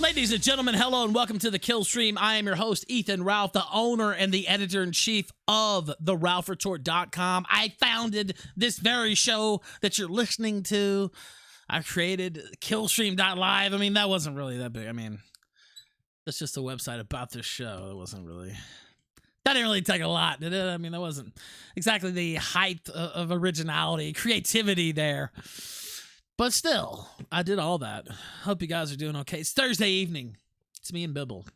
Ladies and gentlemen, hello and welcome to the Killstream. I am your host, Ethan Ralph, the owner and the editor-in-chief of theralphretort.com. I founded this very show that you're listening to. I created Killstream.live. I mean, that wasn't really that big. I mean, that's just a website about this show. It wasn't really... That didn't really take a lot, did it? I mean, that wasn't exactly the height of originality, creativity there. But still, I did all that. Hope you guys are doing okay. It's Thursday evening. It's me and Bibble.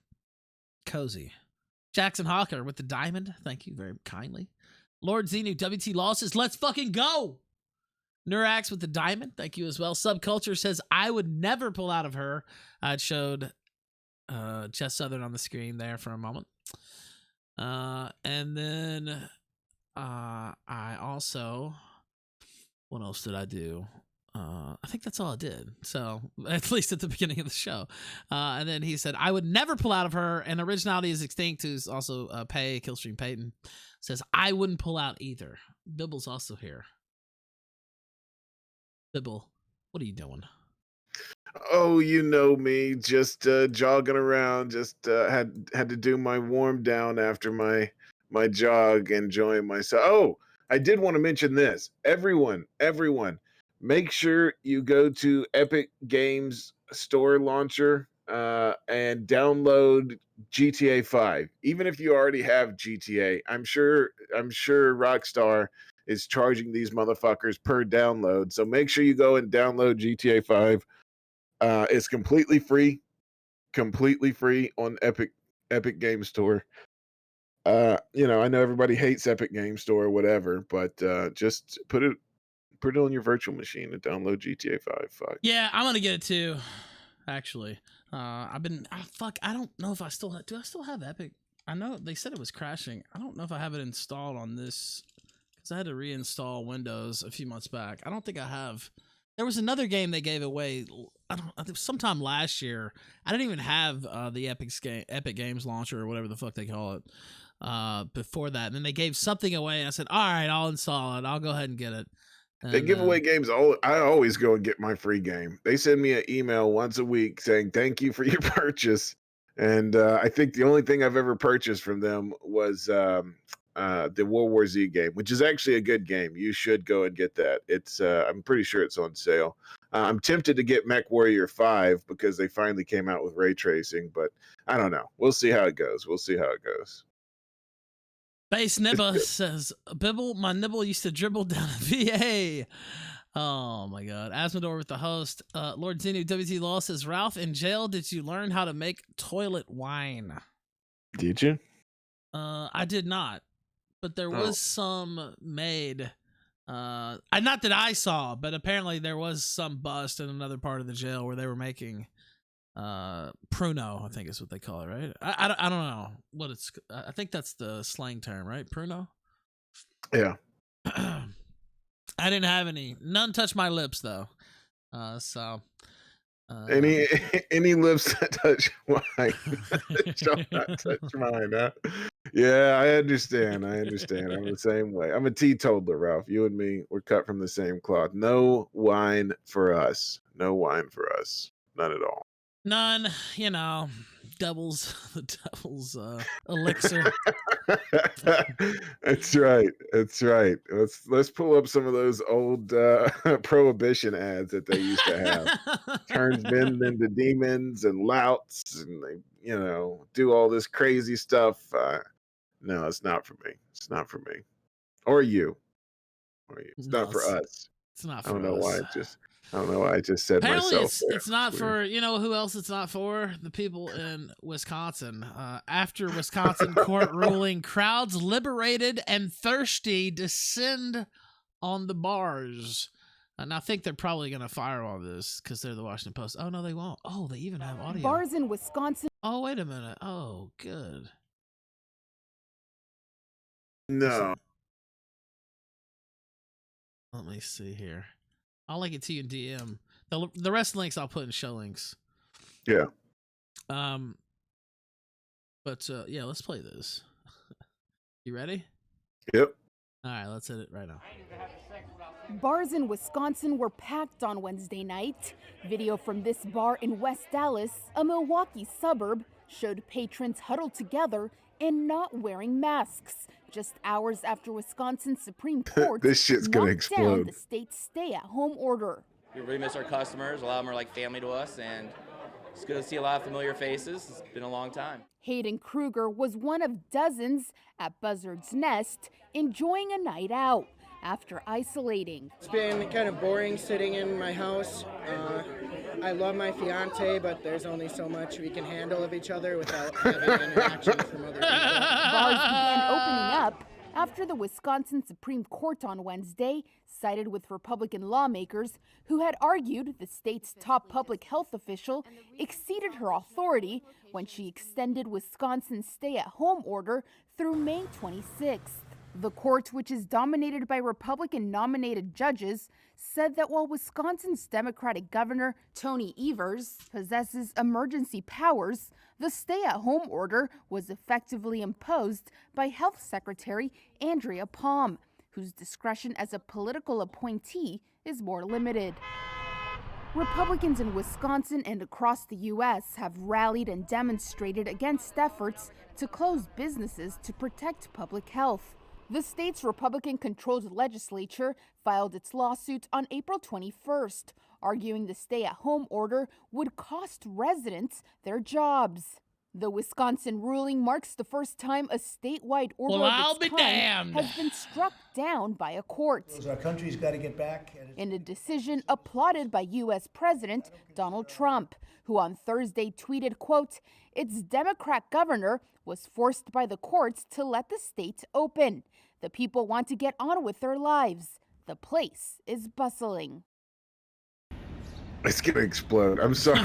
Cozy. Jackson Hawker with the diamond. Thank you very kindly. Lord Xenu, WT Losses. Let's fucking go. Nurax with the diamond. Thank you as well. Subculture says, I would never pull out of her. It showed Jess Southern on the screen there for a moment. And then I also... What else did I do? I think that's all I did. So, at least at the beginning of the show. And then he said, I would never pull out of her. And Originality is Extinct, who's also Killstream Peyton, says, I wouldn't pull out either. Bibble's also here. Bibble, what are you doing? Oh, you know me, just jogging around. Just had to do my warm down after my jog, enjoying myself. Oh, I did want to mention this. Everyone, make sure you go to Epic Games Store Launcher and download GTA 5. Even if you already have GTA, I'm sure Rockstar is charging these motherfuckers per download. So make sure you go and download GTA 5. It's completely free on Epic Game Store. I know everybody hates Epic Game Store or whatever, but just put it on your virtual machine and download GTA 5. Yeah, I'm gonna get it too. Actually, I don't know if I still do. I still have Epic? I know they said it was crashing. I don't know if I have it installed on this because I had to reinstall Windows a few months back. I don't think I have. There was another game they gave away. I think sometime last year. I didn't even have the Epic Games launcher or whatever the fuck they call it before that. And then they gave something away, and I said, "All right, I'll install it. I'll go ahead and get it." And, they give away games. I always go and get my free game. They send me an email once a week saying thank you for your purchase. And I think the only thing I've ever purchased from them was the World War Z game, which is actually a good game. You should go and get that. It's I'm pretty sure it's on sale. I'm tempted to get MechWarrior 5 because they finally came out with ray tracing, but I don't know. We'll see how it goes. Base Nibba says, Bibble, my nibble used to dribble down a VA. Oh my God. Asmodor with the host. Lord Xenu, WT Law says, Ralph, in jail, did you learn how to make toilet wine? Did you? I did not, but there was some made Not that I saw, but apparently there was some bust in another part of the jail where they were making pruno, I think is what they call it, right? I don't know what it's. I think that's the slang term, right? Pruno. Yeah. I didn't have any. None touched my lips though. Any lips that touch mine shall not touch mine. Huh? Yeah, I understand. I'm the same way. I'm a teetotaler, Ralph. You and me, we're cut from the same cloth. No wine for us. No wine for us. None at all. None. The devil's elixir. That's right. Let's pull up some of those old prohibition ads that they used to have. Turns men into demons and louts, and they, do all this crazy stuff. No, it's not for me. It's not for me, or you. It's not for us. It's not for us. I don't know why I just said apparently myself. It's not for, who else it's not for? The people in Wisconsin. After Wisconsin court ruling, crowds liberated and thirsty descend on the bars. And I think they're probably going to fire all this because they're the Washington Post. Oh, no, they won't. Oh, they even have audio. Bars in Wisconsin. Oh, wait a minute. Oh, good. No. Let me see here. I'll link it to you in DM. The rest of the links I'll put in show links. Yeah. But yeah, let's play this. You ready? Yep. All right, let's hit it right now. Bars in Wisconsin were packed on Wednesday night. Video from this bar in West Dallas, a Milwaukee suburb, showed patrons huddled together and not wearing masks. Just hours after Wisconsin's Supreme Court this shit's gonna knocked down explode. the state's stay-at-home order. We really miss our customers. A lot of them are like family to us, and it's good to see a lot of familiar faces. It's been a long time. Hayden Kruger was one of dozens at Buzzard's Nest enjoying a night out after isolating. It's been kind of boring sitting in my house. I love my fiance, but there's only so much we can handle of each other without having interaction from other people. Bars began opening up after the Wisconsin Supreme Court on Wednesday sided with Republican lawmakers who had argued the state's top public health official exceeded her authority when she extended Wisconsin's stay-at-home order through May 26th. The court, which is dominated by Republican-nominated judges, said that while Wisconsin's Democratic Governor Tony Evers possesses emergency powers, the stay-at-home order was effectively imposed by Health Secretary Andrea Palm, whose discretion as a political appointee is more limited. Republicans in Wisconsin and across the U.S. have rallied and demonstrated against efforts to close businesses to protect public health. The state's Republican-controlled legislature filed its lawsuit on April 21st, arguing the stay-at-home order would cost residents their jobs. The Wisconsin ruling marks the first time a statewide order of its kind has been struck down by a court. Our country's got to get back. In a decision applauded by U.S. President Donald Trump, who on Thursday tweeted, quote, "Its Democrat governor was forced by the courts to let the state open. The people want to get on with their lives. The place is bustling." It's gonna explode. I'm sorry.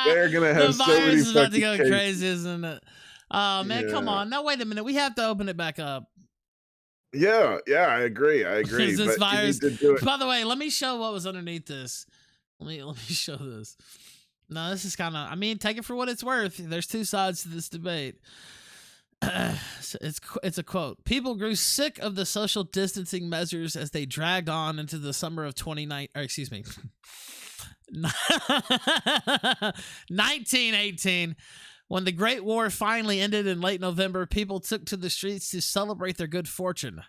They're gonna have the so many virus is about to fucking go cases. crazy, isn't it? Oh man, come on! No, wait a minute. We have to open it back up. Yeah, I agree. Is this but virus? you need to do it. By the way, let me show what was underneath this. Let me show this. No, this is kind of. I mean, take it for what it's worth. There's two sides to this debate. It's a quote. People grew sick of the social distancing measures as they dragged on into the summer of 1918. When the Great War finally ended in late November, people took to the streets to celebrate their good fortune.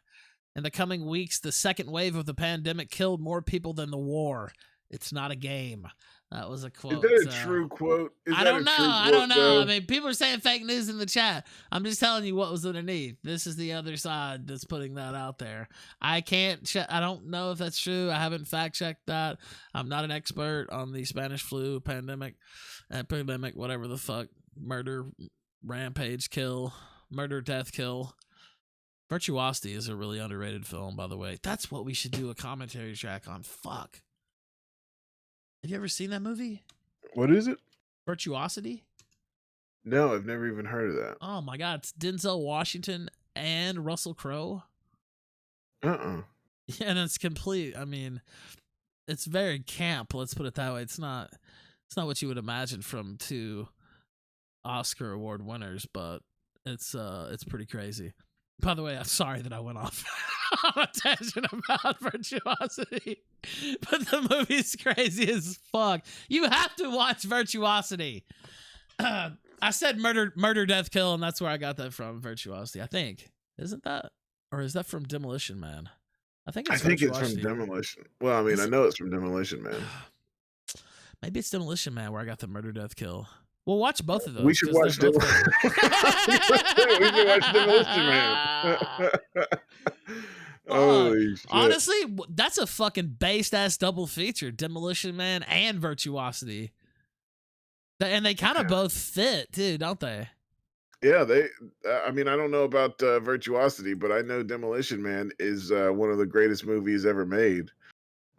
In the coming weeks, the second wave of the pandemic killed more people than the war. It's not a game. That was a quote. Is that a true quote? I don't know. I mean, people are saying fake news in the chat. I'm just telling you what was underneath. This is the other side that's putting that out there. I can't I don't know if that's true. I haven't fact checked that. I'm not an expert on the Spanish flu pandemic, whatever the fuck. Murder, rampage, kill, murder, death, kill. Virtuosity is a really underrated film, by the way. That's what we should do a commentary track on. Fuck. Have you ever seen that movie? What is it? Virtuosity? No, I've never even heard of that. Oh my God. It's Denzel Washington and Russell Crowe. Uh-uh. Yeah, and it's complete. I mean, it's very camp. Let's put it that way. It's not what you would imagine from two Oscar award winners, but it's pretty crazy. By the way, I'm sorry that I went off on a tangent about Virtuosity, but the movie's crazy as fuck. You have to watch Virtuosity. I said murder, death, kill, and that's where I got that from. Virtuosity, I think. Isn't that, or is that from Demolition Man? I think it's from Demolition. Well, I mean, I know it's from Demolition Man. Maybe it's Demolition Man where I got the murder, death, kill. We'll watch both of those. We should watch Demolition. We should watch Demolition Man. Holy shit. Honestly, that's a fucking based ass double feature. Demolition Man and Virtuosity. And they kind of both fit too, don't they? Yeah, I mean, I don't know about Virtuosity, but I know Demolition Man is one of the greatest movies ever made.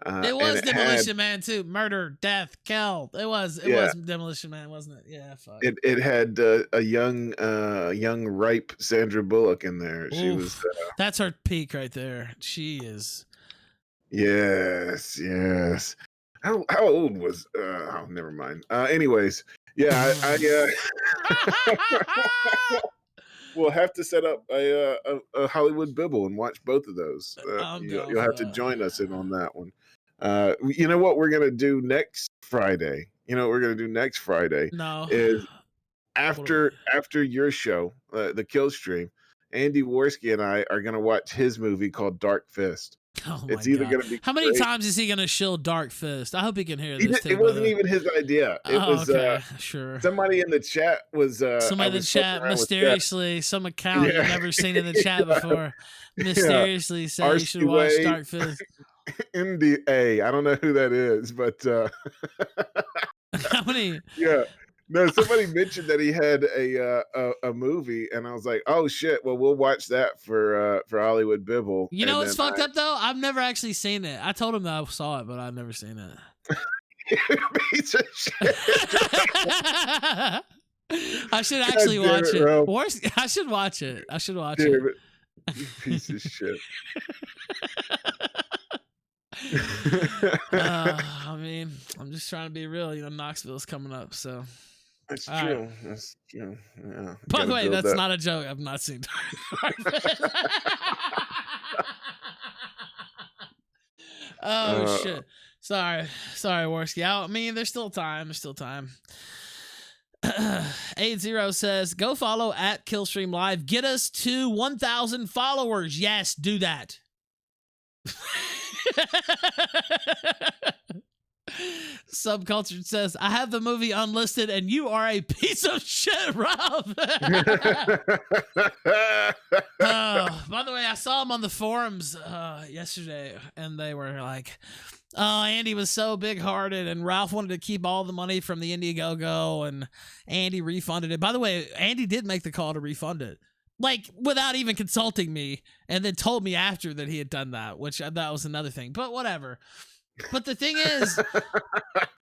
It was Demolition Man too. Murder, death, kill. It was Demolition Man, wasn't it? Yeah, fuck. It had a young, ripe Sandra Bullock in there. She was. That's her peak right there. She is. Yes. How old was? Oh, never mind. Anyways, yeah, we'll have to set up a Hollywood Bibble and watch both of those. You'll have to join us in on that one. You know what we're gonna do next Friday? No. Is after your show, the Killstream, Andy Worski and I are gonna watch his movie called Dark Fist. Oh it's my either God. gonna be How many times is he gonna shill Dark Fist? I hope he can hear this. It wasn't even his idea. It was okay. Sure. Somebody in the chat was somebody in the chat mysteriously, some account you've never seen in the chat before, mysteriously said you should watch Dark Fist. NDA. I don't know who that is, but how many? Yeah. No, somebody mentioned that he had a movie, and I was like, "Oh shit! Well, we'll watch that for Hollywood Bibble." You know what's fucked up though? I've never actually seen it. I told him that I saw it, but I've never seen it. Piece of shit. I should actually watch it. I should watch it. You piece of shit. I mean, I'm just trying to be real. You know, Knoxville's coming up, so. That's true. Right. That's true. Yeah. By the way, that's not a joke. I've not seen Dark Fist. Oh shit! Sorry, Worski. I mean, there's still time. 80 says, "Go follow at Killstream Live. Get us to 1,000 followers. Yes, do that." Subculture says, "I have the movie unlisted and you are a piece of shit, Rob." By the way, I saw him on the forums yesterday, and they were like, "Oh, Andy was so big-hearted, and Ralph wanted to keep all the money from the Indiegogo, and Andy refunded it." By the way, Andy did make the call to refund it, like without even consulting me, and then told me after that he had done that, which that was another thing. But whatever. But the thing is,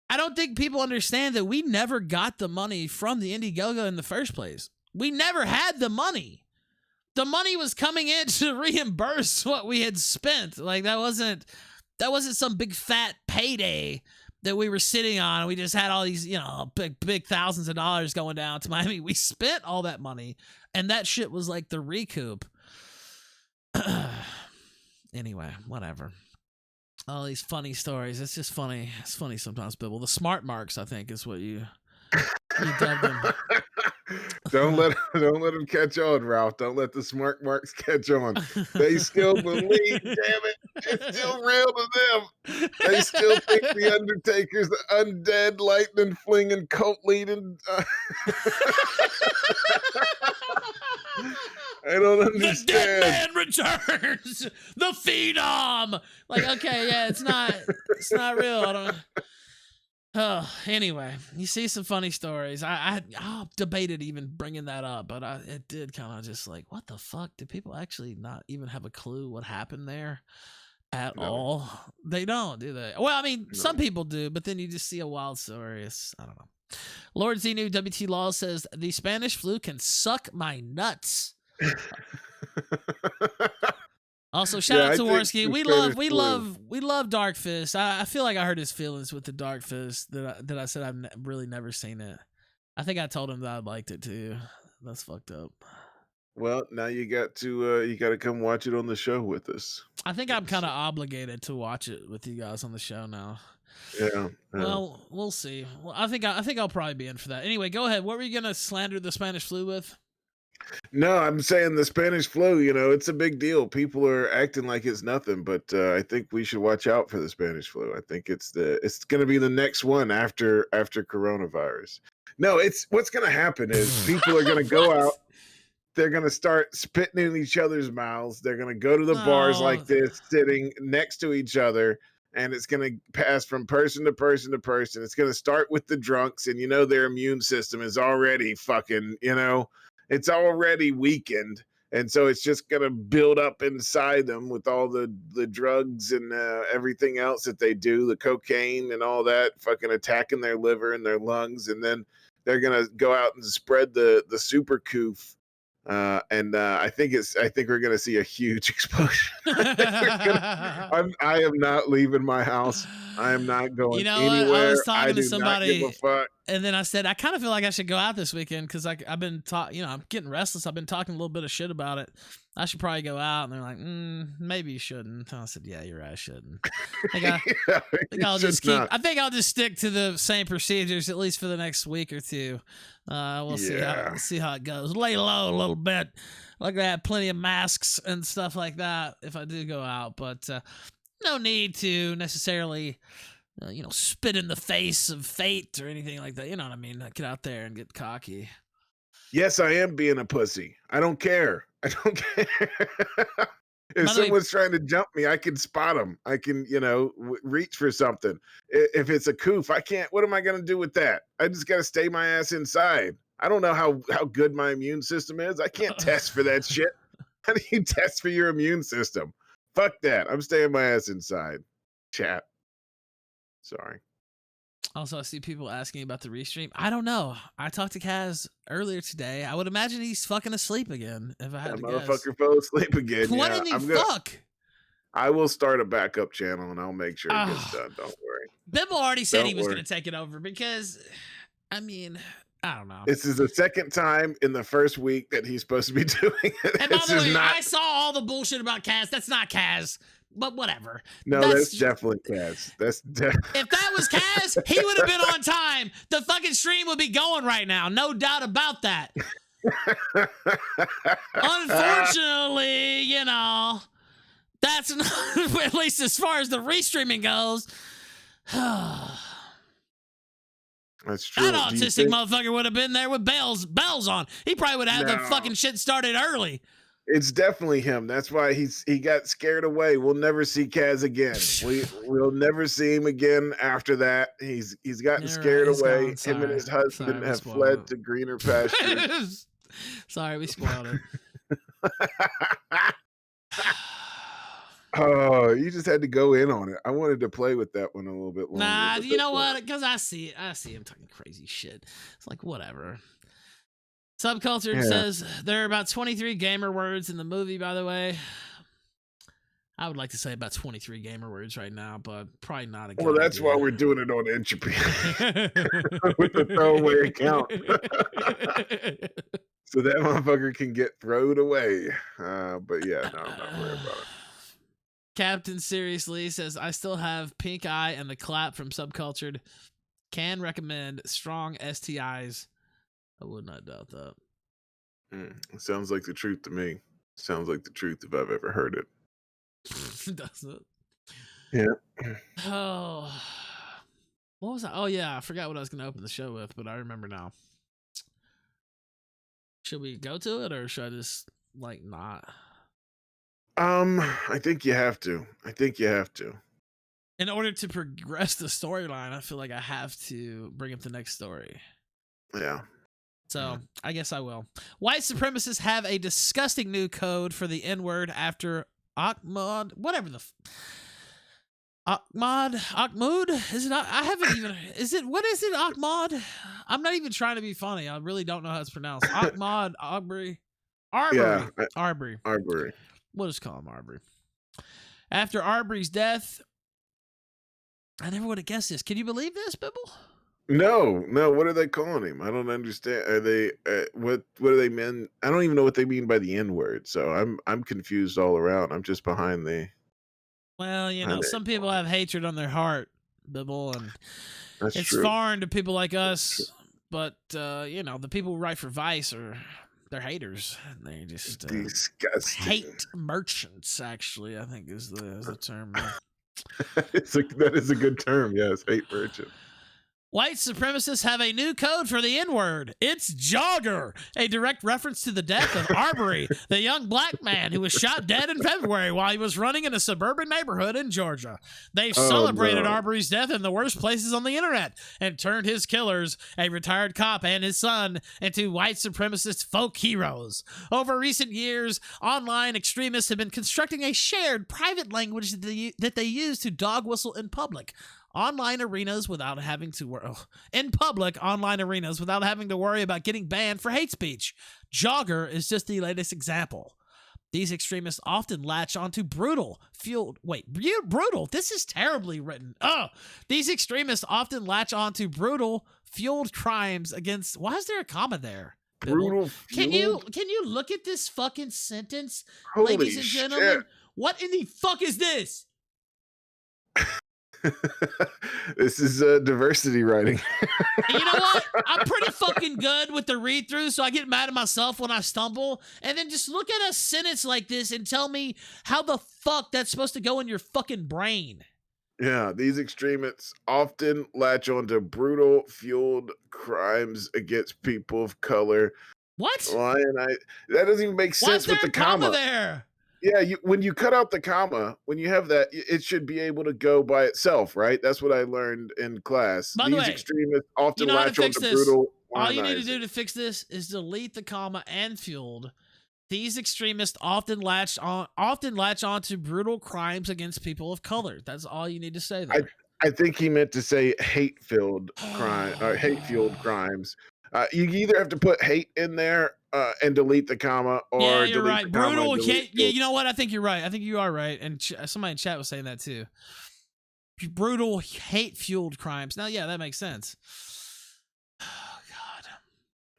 I don't think people understand that we never got the money from the Indiegogo in the first place. We never had the money. The money was coming in to reimburse what we had spent. Like that wasn't some big fat payday that we were sitting on. We just had all these, big thousands of dollars going down to Miami. We spent all that money, and that shit was like the recoup. Anyway, whatever. All these funny stories. It's just funny. It's funny sometimes, Bibble. The smart marks, I think, is what you dubbed them. Don't let them catch on, Ralph. Don't let the smart marks catch on. They still believe, damn it. It's still real to them. They still think the Undertaker's the undead, lightning flinging, cult leading. I don't understand. The dead man returns. The Phenom. Like, okay, yeah, it's not real. I don't. Anyway, you see some funny stories. I debated even bringing that up, but it did kind of just like, what the fuck? Do people actually not even have a clue what happened there at No. all? They don't, do they? Well, I mean, No. some people do, but then you just see a wild story. I don't know. Lord Zenu WT Law says the Spanish flu can suck my nuts. Also, shout out to Warski. We love Dark Fist. I feel like I hurt his feelings with the Dark Fist that I said I've really never seen it. I think I told him that I liked it too. That's fucked up. Well, now you got to come watch it on the show with us. I think I'm kind of obligated to watch it with you guys on the show now. Yeah. Well, we'll see. Well, I think I'll probably be in for that. Anyway, go ahead. What were you gonna slander the Spanish flu with? No, I'm saying the Spanish flu, it's a big deal. People are acting like it's nothing, but I think we should watch out for the Spanish flu. I think it's going to be the next one after coronavirus. No, what's going to happen is people are going to go out. They're going to start spitting in each other's mouths. They're going to go to the bars like this, sitting next to each other, and it's going to pass from person to person to person. It's going to start with the drunks, and their immune system is already fucking, it's already weakened, and so it's just going to build up inside them with all the drugs and everything else that they do, the cocaine and all that, fucking attacking their liver and their lungs, and then they're going to go out and spread the super coof. I think we're going to see a huge explosion. I am not leaving my house. I am not going anywhere. I was talking to somebody, not give a fuck. And then I said, I kind of feel like I should go out this weekend because I've been I'm getting restless. I've been talking a little bit of shit about it. I should probably go out. And they're like, maybe you shouldn't. And I said, yeah, you're right, I shouldn't. I think I'll just stick to the same procedures at least for the next week or two. We'll see how it goes. Lay low a little bit. Like I have plenty of masks and stuff like that if I do go out, but no need to necessarily spit in the face of fate or anything like that. You know what I mean? Get out there and get cocky. Yes, I am being a pussy. I don't care. If someone's trying to jump me, I can spot them. I can, reach for something. If it's a coof, I can't. What am I going to do with that? I just got to stay my ass inside. I don't know how good my immune system is. I can't test for that shit. How do you test for your immune system? Fuck that. I'm staying my ass inside. Chat. Sorry. Also, I see people asking about the restream. I don't know. I talked to Kaz earlier today. I would imagine he's fucking asleep again. If I had to guess. Motherfucker fell asleep again. What did he fuck? I will start a backup channel and I'll make sure it gets done. Don't worry. Bibble already said he was going to take it over because, I mean, I don't know. This is the second time in the first week that he's supposed to be doing it. And by the way, I saw all the bullshit about Kaz. That's not Kaz. But whatever. No, that's definitely Kaz. If that was Kaz, he would have been on time. The fucking stream would be going right now. No doubt about that. Unfortunately, that's not, at least as far as the restreaming goes. That's true. That autistic motherfucker would have been there with bells on. He probably would have had the fucking shit started early. It's definitely him. That's why he got scared away. We'll never see Kaz again. We'll never see him again after that. He's gotten scared away. Him and his husband have fled to greener pastures. Sorry, we spoiled it. Oh, you just had to go in on it. I wanted to play with that one a little bit longer. Nah, you know what? Because I see him talking crazy shit. It's like, whatever. Subculture says there are about 23 gamer words in the movie, by the way. I would like to say about 23 gamer words right now, but probably not a good Well, that's idea. why we're doing it on Entropy. With the throwaway account. So that motherfucker can get thrown away. But yeah, no, I'm not worried about it. Captain Seriously says, I still have pink eye and the clap from Subcultured. Can recommend strong STIs. I would not doubt that. It sounds like the truth to me. Sounds like the truth if I've ever heard it. Does it? Yeah. Oh. What was that? Oh, yeah. I forgot what I was going to open the show with, but I remember now. Should we go to it or should I just, not? I think you have to. In order to progress the storyline, I feel like I have to bring up the next story. Yeah. So I guess I will. White supremacists have a disgusting new code for the N-word after Ahmad, whatever the Ahmad? Is it? I haven't even. Is it? What is it? Ahmad? I'm not even trying to be funny. I really don't know how it's pronounced. Ahmad Arbery. Yeah. Arbery. Arbery. We'll just call him Arbery. After Arbery's death, I never would have guessed this. Can you believe this, Bibble? No. What are they calling him? I don't understand. Are they what do they mean? I don't even know what they mean by the N word. So I'm confused all around. I'm just behind the. Well, you know, some people have hatred on their heart, Bibble, and That's it's true. foreign to people like us. But you know, the people who write for Vice they're haters. They just Disgusting. hate merchants. Actually, I think is the term. That is a good term. Yes, hate merchant. White supremacists have a new code for the N-word. It's Jogger, a direct reference to the death of Arbery, the young black man who was shot dead in February while he was running in a suburban neighborhood in Georgia. They've celebrated Arbery's death in the worst places on the internet and turned his killers, a retired cop and his son, into white supremacist folk heroes. Over recent years, online extremists have been constructing a shared private language that they use to dog whistle in public. Online arenas without having to worry about getting banned for hate speech. Jogger is just the latest example. These extremists often latch onto brutal. This is terribly written. These extremists often latch onto brutal, fueled crimes against. Why is there a comma there? Brutal. Can you look at this fucking sentence, Holy ladies and gentlemen? shit. What in the fuck is this? This is diversity writing. And you know what? I'm pretty fucking good with the read through, so I get mad at myself when I stumble. And then just look at a sentence like this and tell me how the fuck that's supposed to go in your fucking brain. Yeah, these extremists often latch onto brutal, fueled crimes against people of color. What? That doesn't even make sense with the comma there? Yeah, when you cut out the comma, when you have that, it should be able to go by itself, right? That's what I learned in class. By the These way, extremists often you know how to latch on fix to this? brutal. All you need to do to fix this is delete the comma and fueled. These extremists often latch on to brutal crimes against people of color. That's all you need to say there. I think he meant to say hate-filled crime or hate-fueled crimes. You either have to put hate in there and delete the comma, or yeah, you're right. Brutal hate. Yeah, you know what? I think you're right. I think you are right. And somebody in chat was saying that too. Brutal hate-fueled crimes. Now, yeah, that makes sense.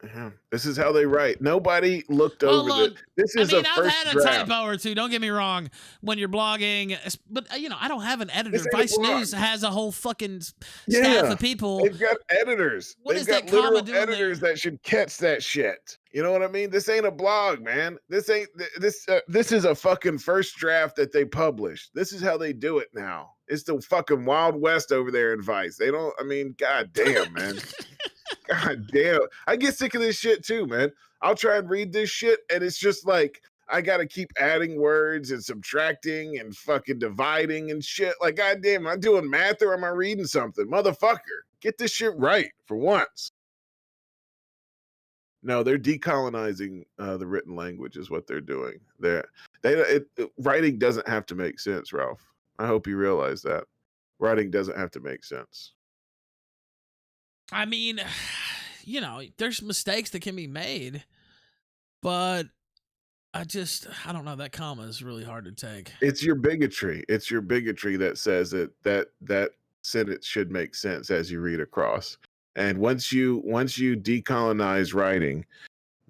Yeah, this is how they write. Nobody looked over this. Is a first I've had a draft. typo or two. Don't get me wrong. When you're blogging, but you know, I don't have an editor. This ain't Vice a blog. News has a whole fucking staff of people. They've got editors. They've got that comma literal doing editors there? that should catch that shit. You know what I mean? This ain't a blog, man. This ain't this. This is a fucking first draft that they published. This is how they do it now. It's the fucking Wild West over there in Vice. They don't. I mean, god damn, man. God damn. I get sick of this shit too, man. I'll try and read this shit, and it's just like I gotta keep adding words and subtracting and fucking dividing and shit. Like, god damn, am I doing math or am I reading something? Motherfucker, get this shit right for once. No, they're decolonizing the written language is what they're doing. Writing doesn't have to make sense, Ralph. I hope you realize that. Writing doesn't have to make sense. I mean, you know, there's mistakes that can be made, but I don't know. That comma is really hard to take. It's your bigotry. It's your bigotry that says that sentence should make sense as you read across. And once you decolonize writing,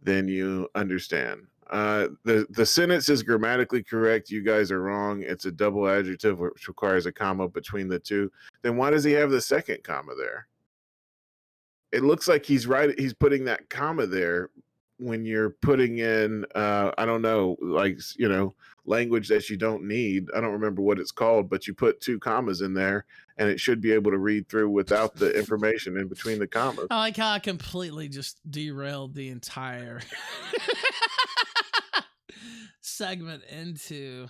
then you understand. The sentence is grammatically correct. You guys are wrong. It's a double adjective which requires a comma between the two. Then why does he have the second comma there? It looks like he's putting that comma there when you're putting in I don't know, like, you know, language that you don't need. I don't remember what it's called, but you put two commas in there and it should be able to read through without the information in between the commas. I like how I completely just derailed the entire segment into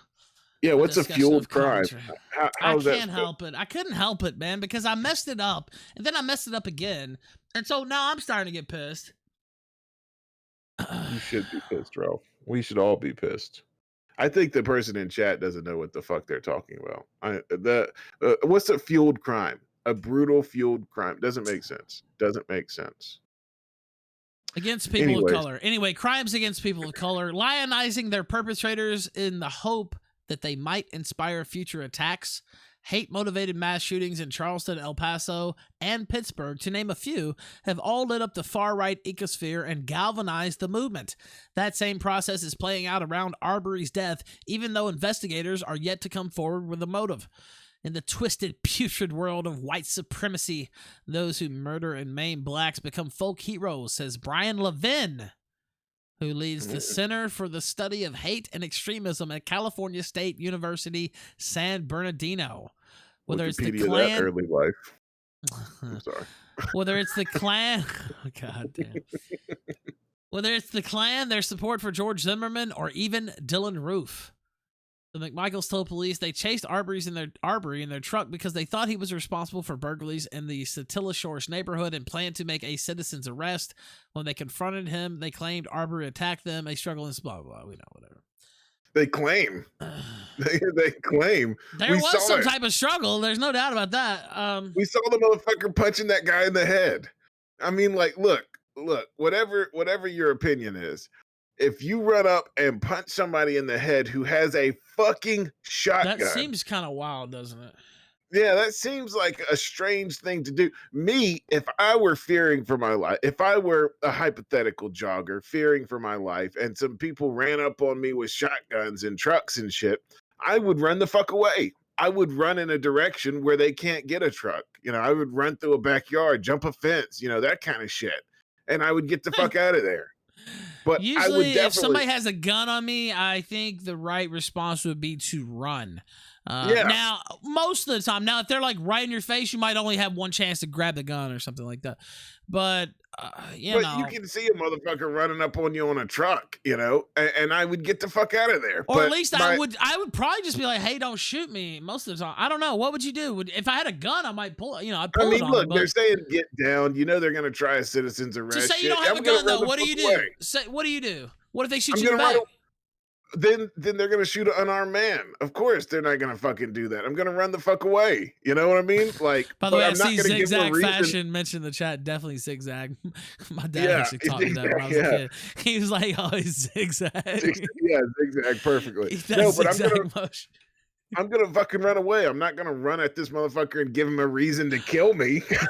Yeah, what's a discussion fueled of crime? commentary. How I is that can't help it. I couldn't help it, man, because I messed it up, and then I messed it up again, and so now I'm starting to get pissed. You should be pissed, Ralph. We should all be pissed. I think the person in chat doesn't know what the fuck they're talking about. What's a fueled crime? A brutal fueled crime doesn't make sense. Doesn't make sense. Against people of Anyways. color. Anyway, crimes against people of color, lionizing their perpetrators in the hope that they might inspire future attacks, hate-motivated mass shootings in Charleston, El Paso, and Pittsburgh, to name a few, have all lit up the far-right ecosphere and galvanized the movement. That same process is playing out around Arbery's death, even though investigators are yet to come forward with a motive. In the twisted, putrid world of white supremacy, those who murder and maim blacks become folk heroes, says Brian Levin, who leads the Center for the Study of Hate and Extremism at California State University, San Bernardino. Whether it's the Wikipedia Klan, that early life. I'm sorry. whether it's the Klan, oh, God damn. Whether it's the Klan, their support for George Zimmerman, or even Dylan Roof. The McMichaels told police they chased Arbery in their truck because they thought he was responsible for burglaries in the Satilla Shores neighborhood and planned to make a citizen's arrest. When they confronted him, they claimed Arbery attacked them. A struggle and blah, blah, blah. We know, whatever. They claim. They claim. There was some type of struggle. There's no doubt about that. We saw the motherfucker punching that guy in the head. I mean, like, look, whatever your opinion is, if you run up and punch somebody in the head who has a fucking shotgun. That seems kind of wild, doesn't it? Yeah, that seems like a strange thing to do. Me, if I were fearing for my life, if I were a hypothetical jogger fearing for my life and some people ran up on me with shotguns and trucks and shit, I would run the fuck away. I would run in a direction where they can't get a truck. You know, I would run through a backyard, jump a fence, you know, that kind of shit. And I would get the fuck out of there. But usually, I would definitely, if somebody has a gun on me, I think the right response would be to run. Yeah. Now, most of the time, now if they're like right in your face, you might only have one chance to grab the gun or something like that. But you know, you can see a motherfucker running up on you on a truck, you know, and I would get the fuck out of there. Or but at least I would probably just be like, "Hey, don't shoot me." Most of the time, I don't know. What would you do? If I had a gun, I might pull. You know, I'd pull I mean, it on look, them, they're saying get down. You know, they're gonna try a citizen's arrest. Just say you don't have a gun though. What do you do? Say, what do you do? What if they shoot you back? Then they're gonna shoot an unarmed man. Of course, they're not gonna fucking do that. I'm gonna run the fuck away. You know what I mean? Like, by the way, I I'm not see gonna give them a zigzag reason. fashion mentioned in the chat. Definitely zigzag. My dad actually taught me that when I was a kid. He was like, "Oh, he's zigzag." Yeah, zigzag perfectly. No, but I'm gonna fucking run away. I'm not gonna run at this motherfucker and give him a reason to kill me. That's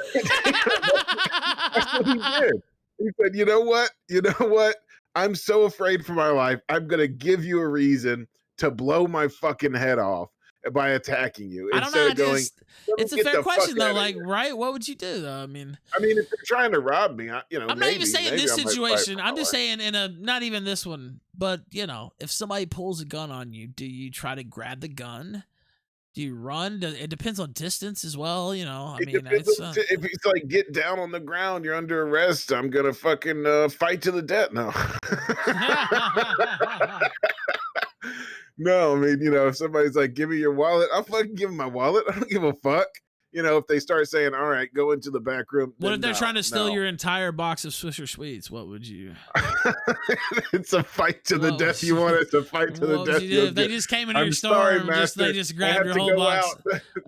what he did. He said, "You know what? You know what? I'm so afraid for my life. I'm going to give you a reason to blow my fucking head off by attacking you." I don't know. It's a fair question, though. Like, here. right? What would you do, though? I mean, if they're trying to rob me, I'm not even saying this situation. I'm just saying. saying not even this one. But, you know, if somebody pulls a gun on you, do you try to grab the gun? Do you run? It depends on distance as well, you know. I mean, if it's like get down on the ground, you're under arrest. I'm gonna fucking fight to the death. No, no. I mean, you know, if somebody's like, "Give me your wallet," I'll fucking give them my wallet. I don't give a fuck. You know, if they start saying, "All right, go into the back room," what if they're trying to steal your entire box of Swisher Sweets? What would you? It's a fight to the death. You want it to fight to the death? If they just came into your store and they just grabbed your whole box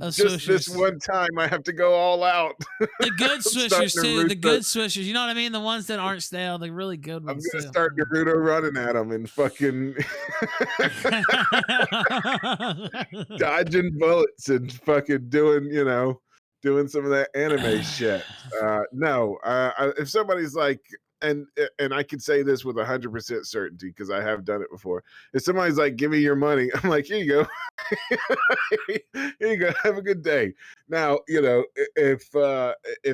of Swishers. Just this one time, I have to go all out. The good Swishers too. The good Swishers. You know what I mean? The ones that aren't stale. The really good ones. I'm gonna start Naruto running at them and fucking dodging bullets and fucking doing, you know, doing some of that anime shit. No, if somebody's like, and I can say this with 100% certainty because I have done it before. If somebody's like, "Give me your money," I'm like, "Here you go, here you go, have a good day." Now, you know, if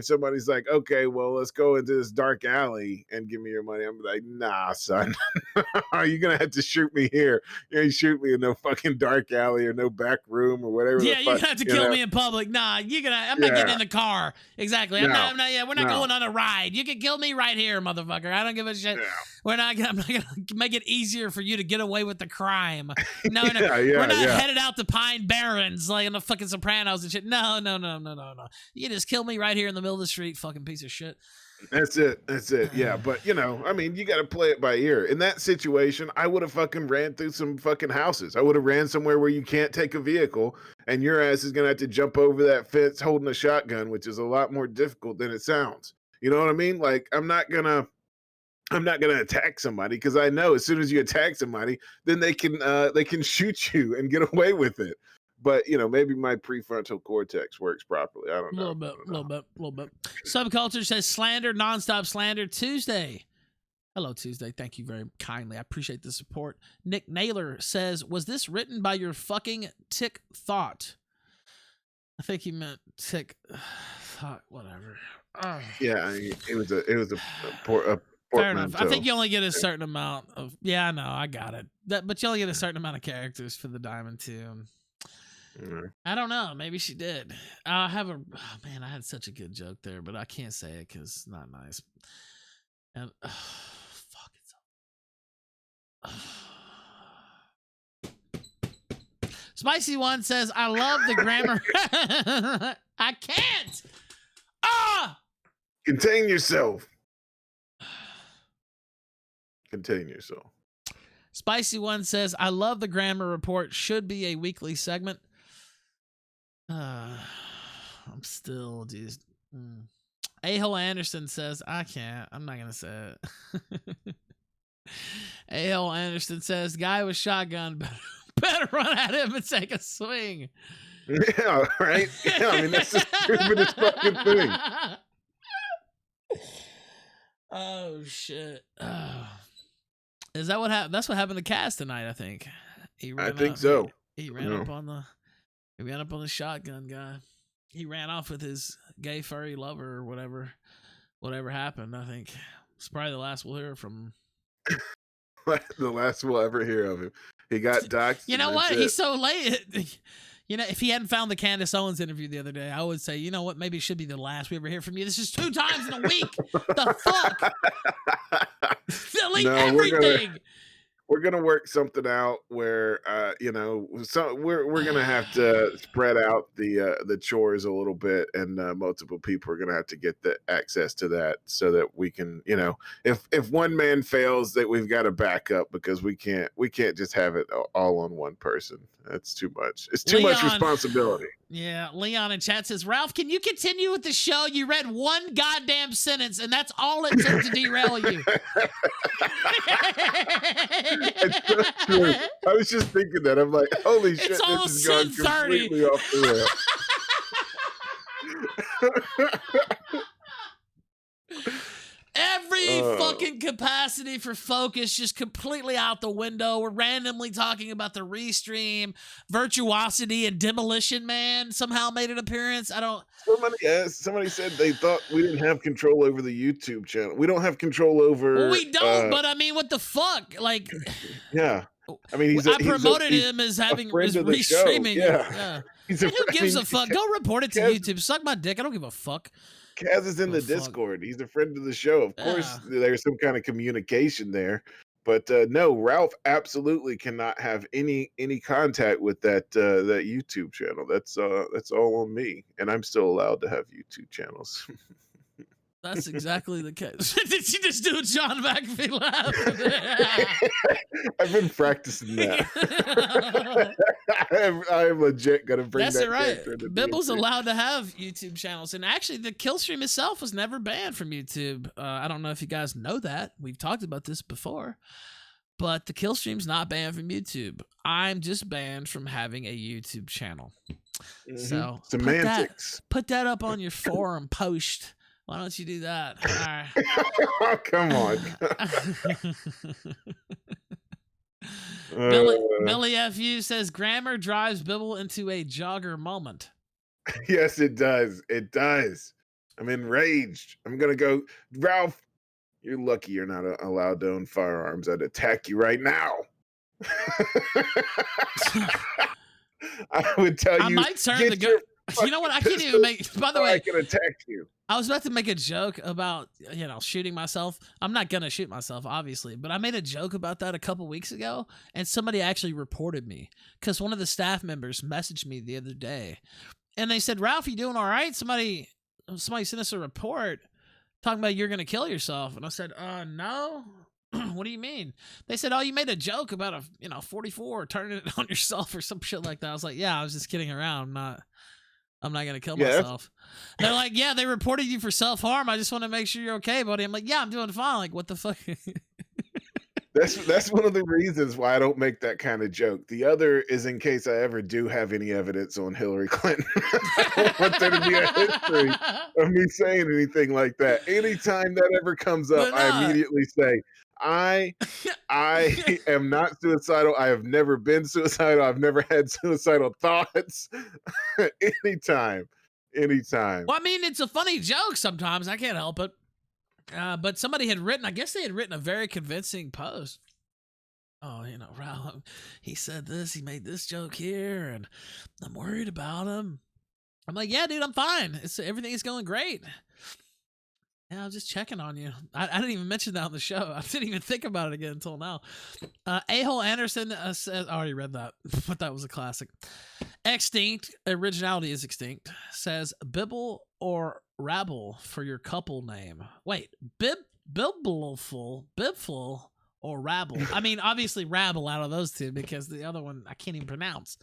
somebody's like, "Okay, well, let's go into this dark alley and give me your money," I'm like, "Nah, son, you're gonna have to shoot me here. You ain't shoot me in no fucking dark alley or no back room or whatever." Yeah, you're gonna have to kill me in public. Nah, I'm not getting in the car. Exactly. I'm not. Yeah, we're not going on a ride. You can kill me right here, motherfucker. motherfucker. I don't give a shit. Yeah. I'm not gonna make it easier for you to get away with the crime. No, no, Yeah, we're not yeah. headed out to Pine Barrens like in the fucking Sopranos and shit. No. You just kill me right here in the middle of the street, fucking piece of shit. That's it. Yeah, but you got to play it by ear. In that situation, I would have fucking ran through some fucking houses. I would have ran somewhere where you can't take a vehicle, and your ass is gonna have to jump over that fence holding a shotgun, which is a lot more difficult than it sounds. You know what I mean? Like I'm not gonna attack somebody because I know as soon as you attack somebody, then they can shoot you and get away with it. But maybe my prefrontal cortex works properly. I don't know. A little bit. Subculture says slander, nonstop slander. Tuesday. Hello, Tuesday. Thank you very kindly. I appreciate the support. Nick Naylor says, was this written by your fucking tick thought? I think he meant tick thought, whatever. Yeah, it was a fair enough. I think you only get a certain amount of. Yeah, I know. I got it. But you only get a certain amount of characters for the Diamond too. I don't know. Maybe she did. I had such a good joke there, but I can't say it because it's not nice. And fuck it. Spicy One says, "I love the grammar." I can't. Contain yourself. Contain yourself. Spicy One says, "I love the grammar report. Should be a weekly segment." I'm still just. A-Hole Anderson says, "I can't. I'm not gonna say it." A-Hole Anderson says, "Guy with shotgun better run at him and take a swing." Yeah, right. Yeah, I mean that's the stupidest fucking thing. Oh shit. Is that what happened? That's what happened to Cass tonight, I think. I think so. He ran up on the shotgun guy. He ran off with his gay furry lover or whatever happened. I think it's probably the last we'll hear from him. The last we'll ever hear of him. He got doxxed. You know what? He's so late. If he hadn't found the Candace Owens interview the other day, I would say, you know what? Maybe it should be the last we ever hear from you. This is 2 times in a week. The fuck? Delete everything. We're gonna work something out where we're gonna have to spread out the chores a little bit, and multiple people are gonna have to get the access to that so that we can, if one man fails, that we've got a backup, because we can't just have it all on one person. That's too much. It's too much responsibility. Yeah, Leon in chat says, "Ralph, can you continue with the show? You read one goddamn sentence, and that's all it took to derail you." It's so true. I was just thinking that. I'm like, holy shit, It's almost this has gone 10:30. completely off the rails. Every fucking capacity for focus just completely out the window. We're randomly talking about the Restream. Virtuosity and Demolition Man somehow made an appearance. Somebody said they thought we didn't have control over the YouTube channel. We don't have control over. Well, we don't, but I mean, what the fuck? Like, yeah. I mean, I promoted him as having his Restreaming. Yeah. Who gives a fuck? Go report it to YouTube. Suck my dick. I don't give a fuck. Kaz is in the Discord. He's a friend of the show. Of course, there's some kind of communication there. But no, Ralph absolutely cannot have any contact with that YouTube channel. That's all on me, and I'm still allowed to have YouTube channels. That's exactly the case. Did you just do a John McAfee laugh? I've been practicing that. I am legit gonna bring That's that. That's right. Bibble's allowed to have YouTube channels, and actually, the Killstream itself was never banned from YouTube. I don't know if you guys know that. We've talked about this before, but the Killstream's not banned from YouTube. I'm just banned from having a YouTube channel. Mm-hmm. So semantics. Put that up on your forum post. Why don't you do that? All right. Oh, come on. Billy FU says grammar drives Bibble into a jogger moment. Yes, it does. It does. I'm enraged. I'm going to go, Ralph, you're lucky you're not allowed to own firearms. I'd attack you right now. I would tell you. I might turn the gun. You know what? I can't even make. By the way, I can attack you. I was about to make a joke about, shooting myself. I'm not going to shoot myself, obviously, but I made a joke about that a couple weeks ago, and somebody actually reported me because one of the staff members messaged me the other day, and they said, Ralph, you doing all right? Somebody sent us a report talking about you're going to kill yourself. And I said, no. What do you mean? They said, oh, you made a joke about a 44 turning it on yourself or some shit like that. I was like, yeah, I was just kidding around. I'm not going to kill myself. They're like, yeah, they reported you for self-harm. I just want to make sure you're okay, buddy. I'm like, yeah, I'm doing fine. Like, what the fuck? That's one of the reasons why I don't make that kind of joke. The other is in case I ever do have any evidence on Hillary Clinton. I don't want there to be a history of me saying anything like that. Anytime that ever comes up, I immediately say, I am not suicidal. I have never been suicidal. I've never had suicidal thoughts. Anytime. Well, I mean, it's a funny joke sometimes. I can't help it. But somebody had written, I guess they had written a very convincing post. Oh, Ralph, he said this, he made this joke here, and I'm worried about him. I'm like, yeah, dude, I'm fine. Everything is going great. Yeah, I was just checking on you. I didn't even mention that on the show. I didn't even think about it again until now. A-Hole Anderson says, I already read that, but that was a classic. Extinct, originality is extinct, says Bibble or Rabble for your couple name. Wait, Bibbleful or Rabble? I mean, obviously Rabble out of those two because the other one I can't even pronounce.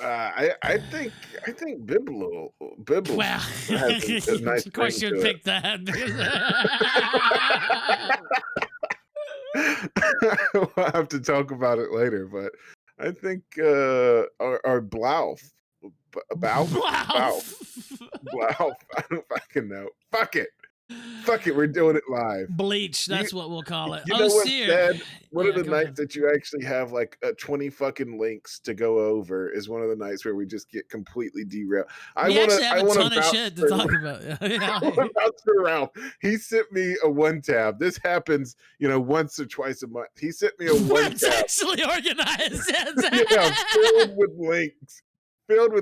I think Bibble. Well, has a nice of course you'd pick that. We'll have to talk about it later, but I think our Blauf. Blauf. I don't fucking know. Fuck it, we're doing it live. Bleach, that's what we'll call it. You know what's sad? One of the nights ahead. that you actually have like 20 fucking links to go over is one of the nights where we just get completely derailed. We actually have a ton of shit to talk about. I want to vouch for Ralph. He sent me a one tab. This happens, once or twice a month. He sent me a one It's tab. actually organized. Yeah, filled with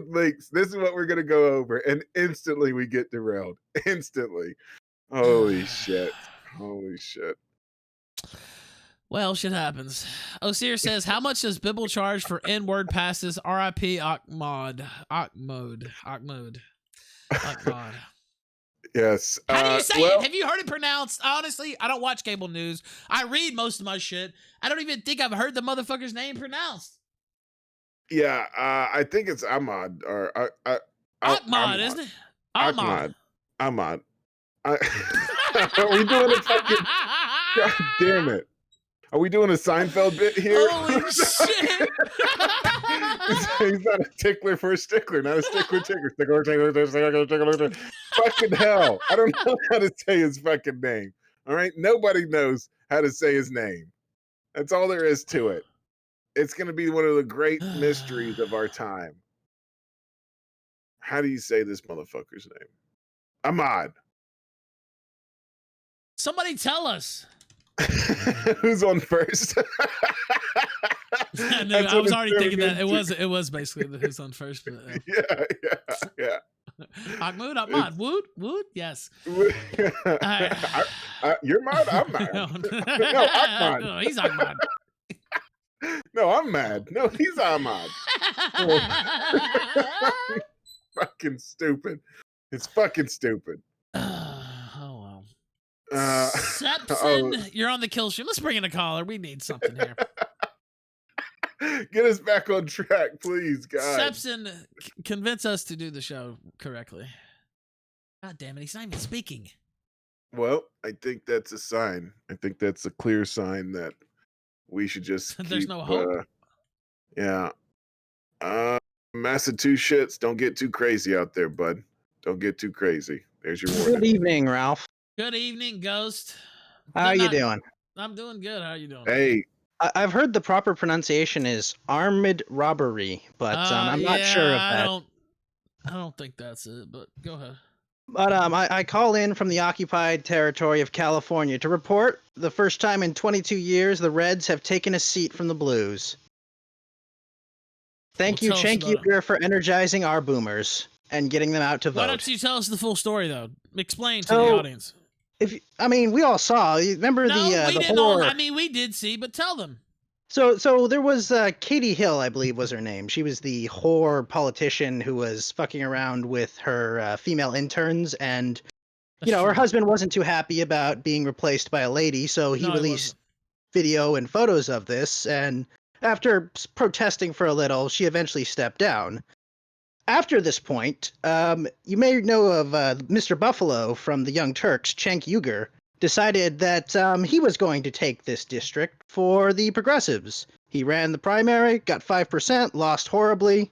links. This is what we're going to go over. And instantly we get derailed. Instantly. Holy shit. Well, shit happens. Osir says, how much does Bibble charge for N-word passes? RIP Ahmad. Yes. How do you say it? Have you heard it pronounced? Honestly, I don't watch cable news. I read most of my shit. I don't even think I've heard the motherfucker's name pronounced. Yeah, I think it's Ahmad or Ahmad, isn't it? Ahmad. Are we doing a fucking? God damn it! Are we doing a Seinfeld bit here? Holy shit! He's not a tickler for a stickler, not a stickler tickler. Stickler. Fucking hell! I don't know how to say his fucking name. All right, nobody knows how to say his name. That's all there is to it. It's going to be one of the great mysteries of our time. How do you say this motherfucker's name? Ahmad. Somebody tell us. Who's on first? I was already thinking that it was basically the who's on first. But, Yeah. Ahmad, Wood, yes. Right. You're mad. I'm mad. No, Ahmad. No, he's Ahmad. No, I'm mad. No, he's Ahmad. Fucking stupid. It's fucking stupid. Oh well. Sepson, you're on the kill stream. Let's bring in a caller. We need something here. Get us back on track, please, guys. Sepson, convince us to do the show correctly. God damn it, he's not even speaking. Well, I think that's a sign. I think that's a clear sign that we should just There's no hope. Yeah. Massachusetts, don't get too crazy out there, bud. Don't get too crazy. There's your warning. Good evening, Ralph. Good evening, Ghost. How are you doing? I'm doing good. How are you doing? Hey. I've heard the proper pronunciation is armed robbery, but I'm not sure of that. I don't think that's it, but go ahead. But I call in from the occupied territory of California to report the first time in 22 years the Reds have taken a seat from the Blues. Thank you, Cenk Uygur, for energizing our boomers. and getting them out to Why vote. don't you tell us the full story, though? Explain to So, the audience. We all saw. You remember No, we the didn't all. horror. I mean, we did see, but tell them. So there was Katie Hill, I believe was her name. She was the whore politician who was fucking around with her female interns, and That's her true. husband wasn't too happy about being replaced by a lady, so he No, it released wasn't. video and photos of this, and after protesting for a little, she eventually stepped down. After this point, you may know of Mr. Buffalo from the Young Turks, Cenk Uygur, decided that he was going to take this district for the progressives. He ran the primary, got 5%, lost horribly,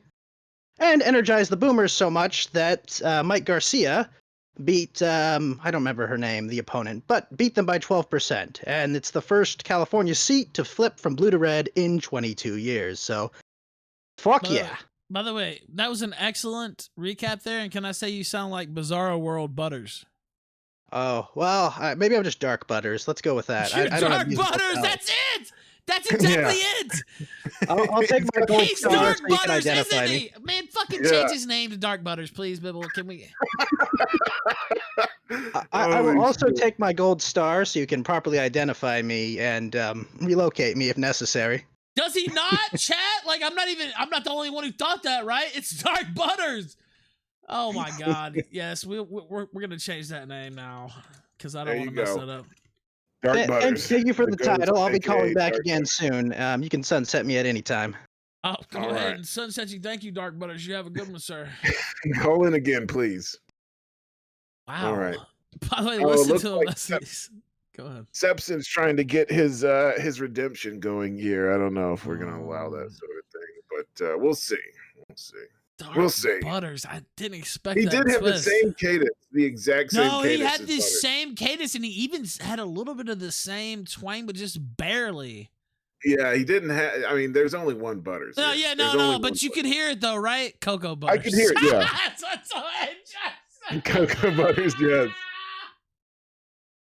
and energized the boomers so much that Mike Garcia beat, I don't remember her name, the opponent, but beat them by 12%. And it's the first California seat to flip from blue to red in 22 years. So, fuck yeah. By the way, that was an excellent recap there, and can I say you sound like Bizarro World Butters? Oh, well, maybe I'm just Dark Butters. Let's go with that. You're I don't have Dark musical Butters, talent. that's it! That's exactly it! I'll take my gold He's star Dark so you can Butters, identify isn't me. he? Man, fucking Yeah. change his name to Dark Butters, please, Bibble. Can we? I will Holy also shit. take my gold star so you can properly identify me and relocate me if necessary. Does he not, chat? Like, I'm not the only one who thought that, right? It's Dark Butters. Oh my God. Yes, we're gonna change that name now because I don't There want you to mess go. that up. Dark Butters. Thank you for the The ghost, title. I'll be aka calling back Dark again soon. You can sunset me at any time. Oh, go All ahead right. and sunset you. Thank you, Dark Butters. You have a good one, sir. Call in again, please. Wow. All right. By the way, Oh, it listen looks to him. like Go ahead. Sepson's trying to get his redemption going here. I don't know if we're gonna allow that sort of thing, but we'll see. We'll see. Dark We'll see. Butters. I didn't expect He that did have the twist. same cadence, the exact same No, cadence. he had as the Butters. same cadence, and he even had a little bit of the same twang, but just barely. Yeah, he didn't have. I mean, there's only one Butters. No, here. yeah, There's no, only one but you could hear it though, right? Cocoa I Butters. could hear it, yeah. That's what's so interesting. Cocoa Butters, yes.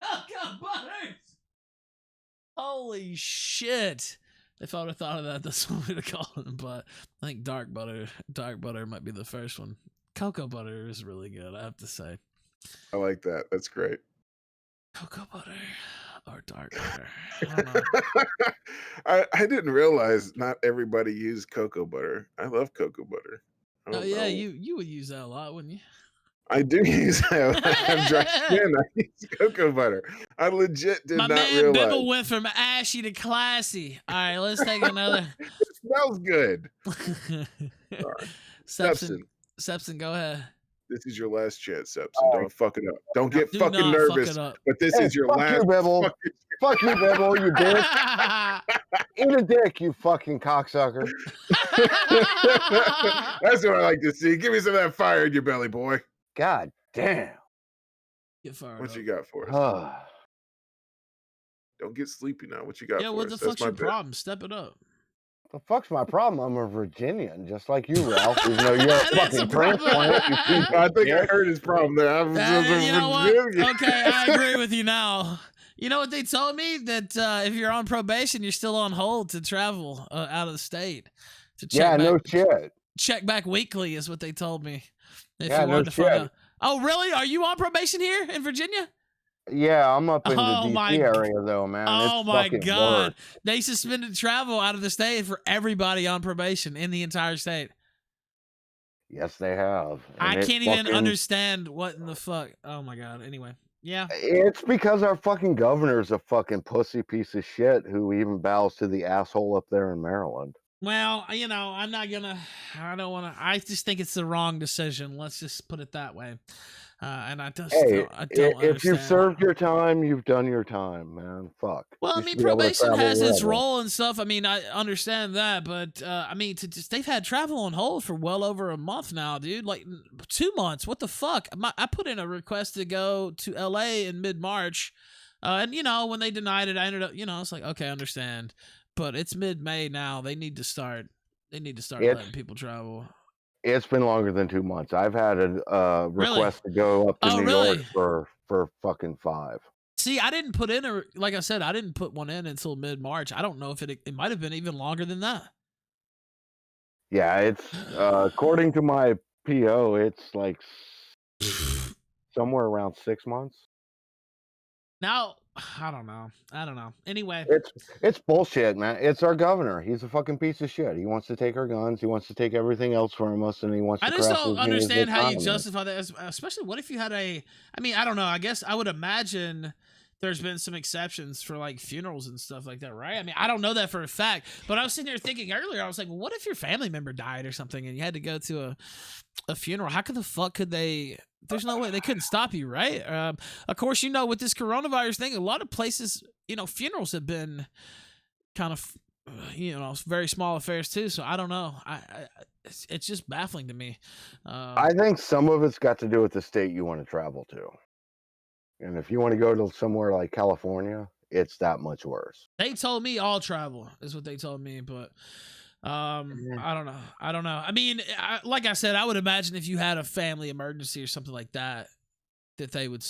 Cocoa Butters. Holy shit. If I would have thought of that, that's what we'd have called him. But I think Dark Butter might be the first one. Cocoa Butter is really good, I have to say. I like that. That's great. Cocoa Butter or Dark Butter. I don't know. I didn't realize not everybody used cocoa butter. I love cocoa butter. I Oh don't yeah, know. you would use that a lot, wouldn't you? I do use that. I have dry skin. I use cocoa butter. I legit did My not man realize. Bibble went from ashy to classy. All right, let's take another. It smells good. Sepson, go ahead. This is your last chance, Sepson. Don't fuck it up. Don't get Do fucking not nervous. fuck it up. But this is your fuck last. you, Bibble. fucking- Fuck you, Bibble, you dick. Eat a dick, you fucking cocksucker. That's what I like to see. Give me some of that fire in your belly, boy. God damn. Get fired What up. you got for us? Huh. Don't get sleepy now. What you got Yeah, for what us? the That's fuck's my your bad. problem? Step it up. The fuck's my problem? I'm a Virginian, just like you, Ralph. Even though you're a That is fucking a problem. transplant. You piece of I think I shit. heard his problem there. I was just a You know what? Virginian. Okay, I agree with you now. You know what they told me? That if you're on probation, you're still on hold to travel out of the state. To check Yeah, back, no shit. check back weekly is what they told me. If Yeah, you no wanted to find shit. out. Oh, really? Are you on probation here in Virginia? Yeah, I'm up in Oh the my- DC area though, man. Oh It's my fucking God. work. They suspended travel out of the state for everybody on probation in the entire state. Yes, they have. I And it can't even fucking- understand what in the fuck. Oh my God. Anyway. Yeah. It's because our fucking governor's a fucking pussy piece of shit who even bows to the asshole up there in Maryland. Well, you know, I don't want to, I just think it's the wrong decision. Let's just put it that way. And I just Hey, I don't if you've understand. served your time, you've done your time, man. Fuck. Well, I You mean, should be able to probation travel has its wherever. role and stuff. I mean, I understand that, but I mean, they've had travel on hold for well over a month now, dude. Like 2 months. What the fuck? I put in a request to go to LA in mid-March, and you know, when they denied it, I ended up, you know, it's like, okay, I understand, but it's mid-May now. They need to start. It's- letting people travel. It's been longer than 2 months. I've had a request to go up to Oh, New really? York for fucking 5. See, I didn't put in like I said, I didn't put one in until mid-March. I don't know if it might have been even longer than that. Yeah, it's according to my PO, it's like somewhere around 6 months. Now, I don't know. Anyway, It's bullshit, man. It's our governor. He's a fucking piece of shit. He wants to take our guns. He wants to take everything else from us, and he wants to. I just crash don't Virginia's understand how you economy. justify that, especially what if you had I don't know. I guess I would imagine there's been some exceptions for like funerals and stuff like that, right? I mean, I don't know that for a fact, but I was sitting there thinking earlier, I was like, well, what if your family member died or something and you had to go to a funeral? How could the fuck could they? There's no way they couldn't stop you, right? Of course, with this coronavirus thing, a lot of places, funerals have been kind of, very small affairs too. So I don't know. It's just baffling to me. I think some of it's got to do with the state you want to travel to. And if you want to go to somewhere like California, it's that much worse. They told me all travel is what they told me, but I don't know. I mean, like I said, I would imagine if you had a family emergency or something like that, that they would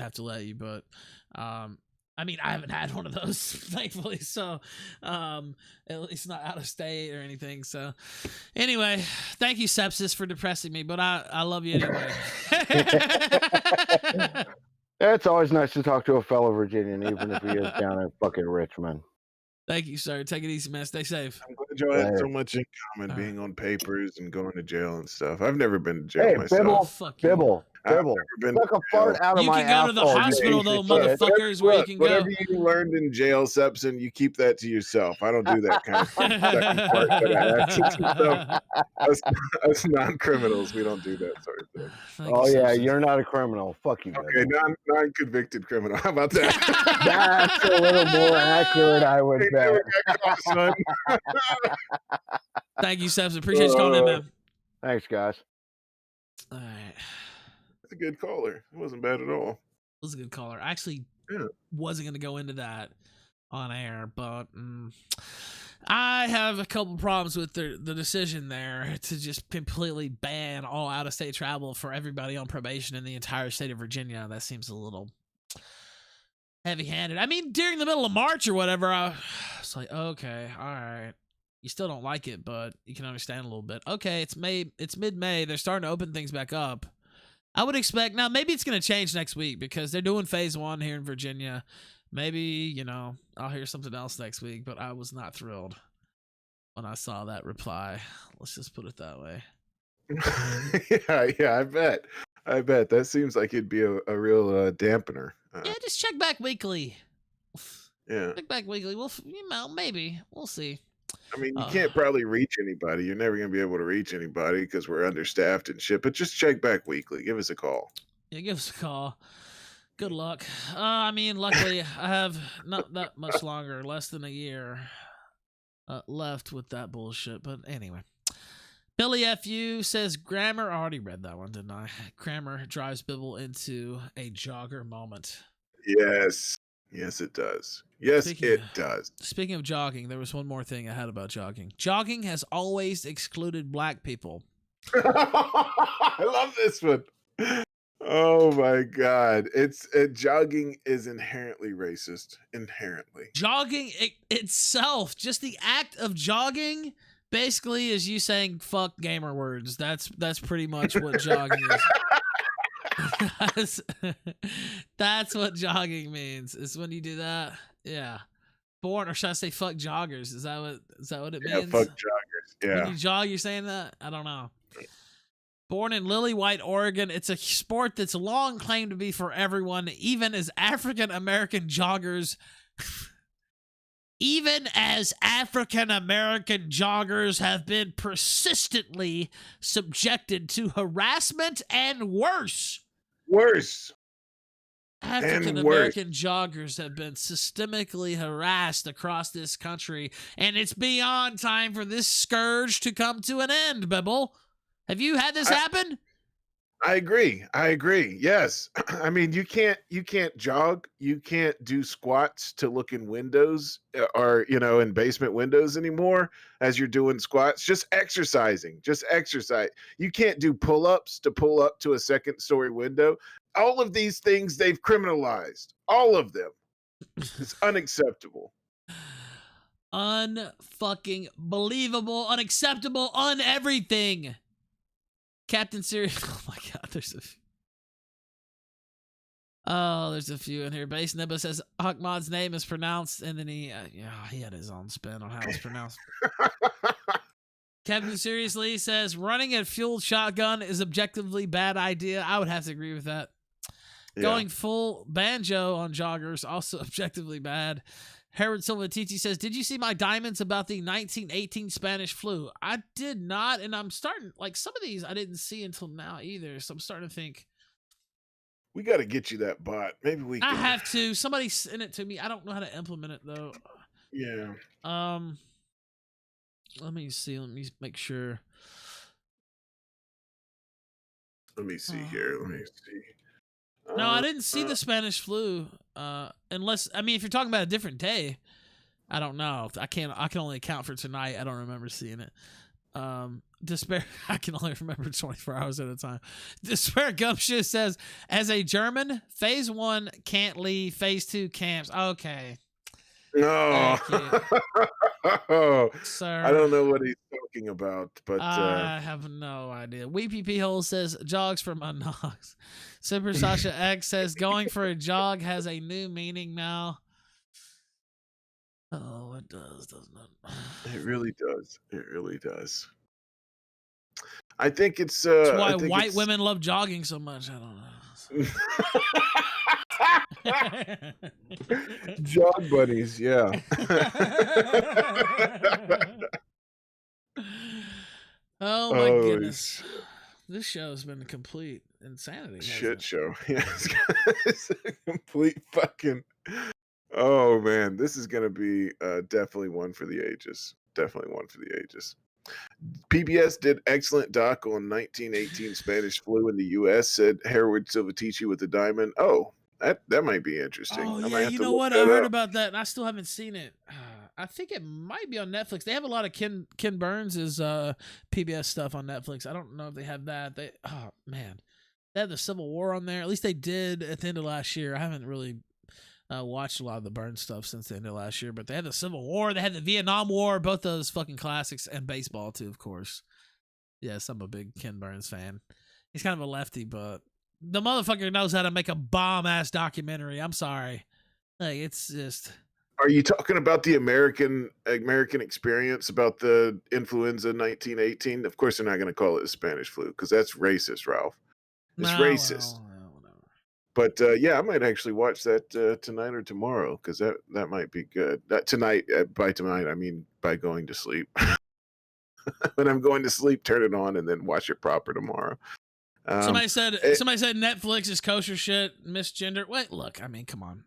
have to let you. But I mean, I haven't had one of those, thankfully. So at least not out of state or anything. So anyway, thank you, Sepsis, for depressing me. But I love you anyway. It's always nice to talk to a fellow Virginian, even if he is down in fucking Richmond. Thank you, sir. Take it easy, man. Stay safe. I'm glad y'all had so much in common, being on papers and going to jail and stuff. I've never been to jail myself. Bibble. Took a fart out of You my can go to the asshole, hospital, though, piece of shit. motherfuckers, where you can go. Whatever you learned in jail, Sepson, you keep that to yourself. I don't do that kind of thing. Second part that I have to us non-criminals, we don't do that sort of thing. Oh, yeah, you're not a criminal. Fuck you, Okay, Bibble. non-convicted criminal. How about that? That's a little more accurate, I would Hey, bet. never got caught, son. Thank you, Sepsis. Appreciate you calling in, man. Thanks, guys. All right. That's a good caller. It wasn't bad at all. It was a good caller. I actually wasn't going to go into that on air, but I have a couple problems with the decision there to just completely ban all out-of-state travel for everybody on probation in the entire state of Virginia. That seems a little heavy-handed. I mean, during the middle of March or whatever, I was like, okay, all right. You still don't like it, but you can understand a little bit. Okay, it's mid-May. They're starting to open things back up. I would expect, now maybe it's going to change next week because they're doing phase 1 here in Virginia. Maybe, I'll hear something else next week, but I was not thrilled when I saw that reply. Let's just put it that way. Yeah, I bet. That seems like it'd be a real dampener. Yeah, just check back weekly. Yeah. Check back weekly. Well, maybe. We'll see. I mean, you can't probably reach anybody. You're never going to be able to reach anybody because we're understaffed and shit. But just check back weekly. Give us a call. Yeah, give us a call. Good luck. I mean, luckily, I have not that much longer, less than a year left with that bullshit. But anyway. Billy FU says, Grammar, I already read that one, didn't I? Grammar drives Bibble into a jogger moment. Yes. Yes, it does. It does. Speaking of jogging, there was one more thing I had about jogging. Jogging has always excluded black people. I love this one. Oh my God. Jogging is inherently racist. Inherently. Jogging itself, just the act of jogging, basically is you saying fuck gamer words. That's pretty much what jogging is. That's what jogging means. Is when you do that. Yeah. Or should I say fuck joggers? Is that what it means? Yeah, fuck joggers. Yeah. When you jog, you're saying that? I don't know. Born in Lillywhite, Oregon, it's a sport that's long claimed to be for everyone, even as African American joggers have been persistently subjected to harassment and worse. African American joggers have been systemically harassed across this country, and it's beyond time for this scourge to come to an end, Bibble. Have you had this happen? I agree. Yes. I mean, you can't jog. You can't do squats to look in windows or, in basement windows anymore as you're doing squats. Just exercise. You can't do pull-ups to pull up to a second-story window. All of these things they've criminalized. All of them. It's unacceptable. Unfucking believable, unacceptable, everything. Captain Serious. Oh my God, there's a few in here. Base Nibba says Ahmad's name is pronounced, and then he had his own spin on how it's pronounced. Captain Seriously says running a fueled shotgun is objectively bad idea. I would have to agree with that. Yeah. Going full banjo on joggers also objectively bad. Harold Silvatici says, did you see my diamonds about the 1918 Spanish flu? I did not, and I'm starting, like, some of these I didn't see until now either, so I'm starting to think. We got to get you that bot. Maybe we can. I have to. Somebody sent it to me. I don't know how to implement it, though. Yeah. Let me see. Let me make sure. Let me see here. Let me see. No, I didn't see the Spanish flu. Unless, I mean, if you're talking about a different day, I don't know. I can only account for tonight. I don't remember seeing it. Despair. I can only remember 24 hours at a time. Despair Gumpshit says, as a German, phase 1 can't leave. Phase 2 camps. Okay. No. Sir. I don't know what he's talking about, but I have no idea. Weepy P Hole says jogs from Unknox. Super Sasha X says going for a jog has a new meaning now. Oh, it does, doesn't it? It really does. It really does. I think it's that's why white women love jogging so much. I don't know. Jog buddies, yeah. Oh my goodness. This show has been a complete insanity. Shit show. Yeah, it's a complete fucking. Oh man, this is gonna be definitely one for the ages. Definitely one for the ages. PBS did excellent doc on 1918 Spanish flu in the U.S. Said Harold Silvatici with the diamond. Oh, that might be interesting. Oh yeah, you know what? I heard about that, and I still haven't seen it. I think it might be on Netflix. They have a lot of Ken Burns' PBS stuff on Netflix. I don't know if they have that. They have the Civil War on there. At least they did at the end of last year. I haven't really watched a lot of the Burns stuff since the end of last year, but they had the Civil War, they had the Vietnam War, both those fucking classics, and baseball too, of course. Yes, I'm a big Ken Burns fan. He's kind of a lefty, but the motherfucker knows how to make a bomb-ass documentary. I'm sorry. Like, it's just... Are you talking about the American experience about the influenza 1918? Of course, they're not going to call it the Spanish flu because that's racist, Ralph. It's racist. Well. But yeah, I might actually watch that tonight or tomorrow because that might be good. Tonight, by tonight, I mean by going to sleep. When I'm going to sleep, turn it on and then watch it proper tomorrow. Somebody said Netflix is kosher shit, misgender. Wait, look, I mean, come on.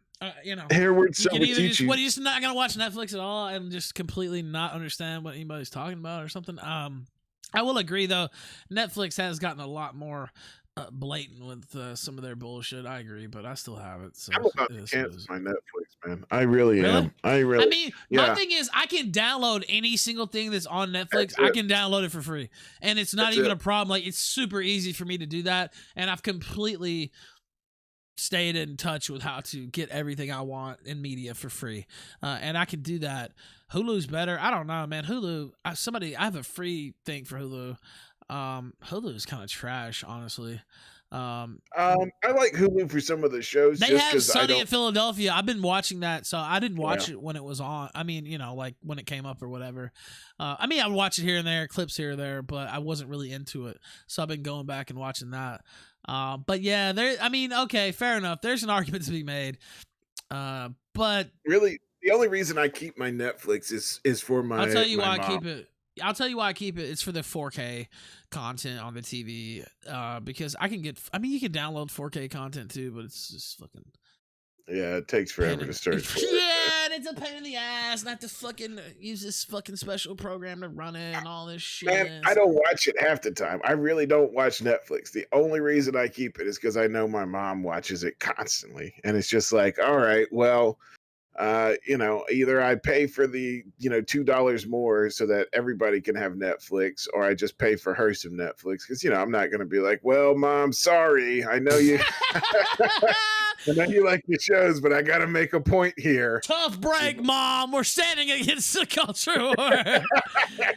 Harold Silvatici. What, are you just not gonna watch Netflix at all and just completely not understand what anybody's talking about or something? I will agree though, Netflix has gotten a lot more blatant with some of their bullshit. I agree, but I still have it. So I'm about to cancel my Netflix, man. I really am. I mean, my thing is, I can download any single thing that's on Netflix. I can download it for free, and it's not even a problem. Like, it's super easy for me to do that, and I've completely stayed in touch with how to get everything I want in media for free, and I can do that. Hulu's better. I don't know, man. Hulu. I have a free thing for Hulu. Hulu is kind of trash, honestly. I like Hulu for some of the shows. They have Sunny in Philadelphia. I've been watching that, so I didn't watch it when it was on. I mean, like when it came up or whatever. I mean, I would watch it here and there, clips here or there, but I wasn't really into it. So I've been going back and watching that. But yeah, okay, fair enough. There's an argument to be made. But really, the only reason I keep my Netflix is for my. I'll tell you why mom. I keep it. I'll tell you why I keep it. It's for the 4K content on the TV. Because you can download 4K content too, but it's just fucking. Yeah, it takes forever to search for it. Yeah, and it's a pain in the ass not to fucking use this fucking special program to run it and all this shit. Man, I don't watch it half the time. I really don't watch Netflix. The only reason I keep it is because I know my mom watches it constantly. And it's just like, all right, well, either I pay for the, $2 more so that everybody can have Netflix, or I just pay for her some Netflix. Because, I'm not going to be like, well, Mom, sorry. I know you. I know you like the shows, but I got to make a point here. Tough break, Mom. We're standing against the culture war.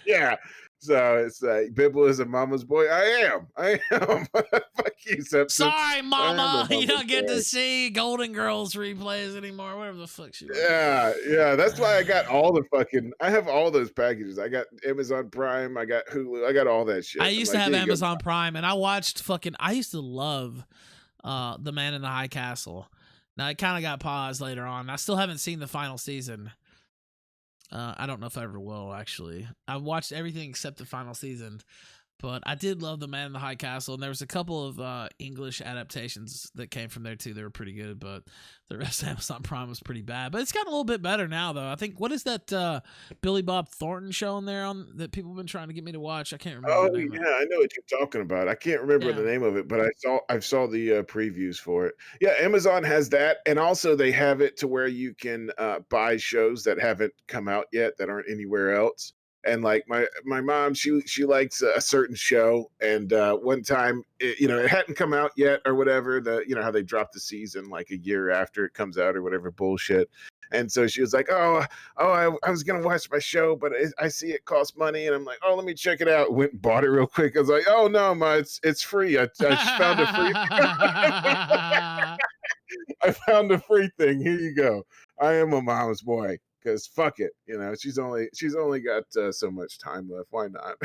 Yeah. So it's like Bibble is a mama's boy. I am. Fuck you, Sepsis. Sorry, Mama. You mama's don't get boy. to see Golden Girls replays anymore. Whatever the fuck she was. Yeah. That's why I got all the fucking. I have all those packages. I got Amazon Prime. I got Hulu. I got all that shit. I I'm used like, to have here you go. Amazon Prime, and I watched fucking. I used to love The Man in the High Castle. Now it kind of got paused later on. I still haven't seen the final season. I don't know if I ever will, actually. I watched everything except the final season, but I did love The Man in the High Castle, and there was a couple of English adaptations that came from there too. They were pretty good, but the rest of Amazon Prime was pretty bad. But it's gotten a little bit better now, though. I think, what is that Billy Bob Thornton show on there that people have been trying to get me to watch? I can't remember. Oh the name of it. yeah, I know what you're talking about. I can't remember the name of it, but I saw the previews for it. Yeah, Amazon has that, and also they have it to where you can buy shows that haven't come out yet that aren't anywhere else. And like my mom, she likes a certain show, and one time it hadn't come out yet or whatever. How they drop the season like a year after it comes out or whatever bullshit. And so she was like, I was going to watch my show, but I see it costs money. And I'm like, oh, let me check it out. Went and bought it real quick. I was like, oh, no, Ma, it's free. I found a free. I found a free thing. Here you go. I am a mama's boy because fuck it. She's only got so much time left. Why not?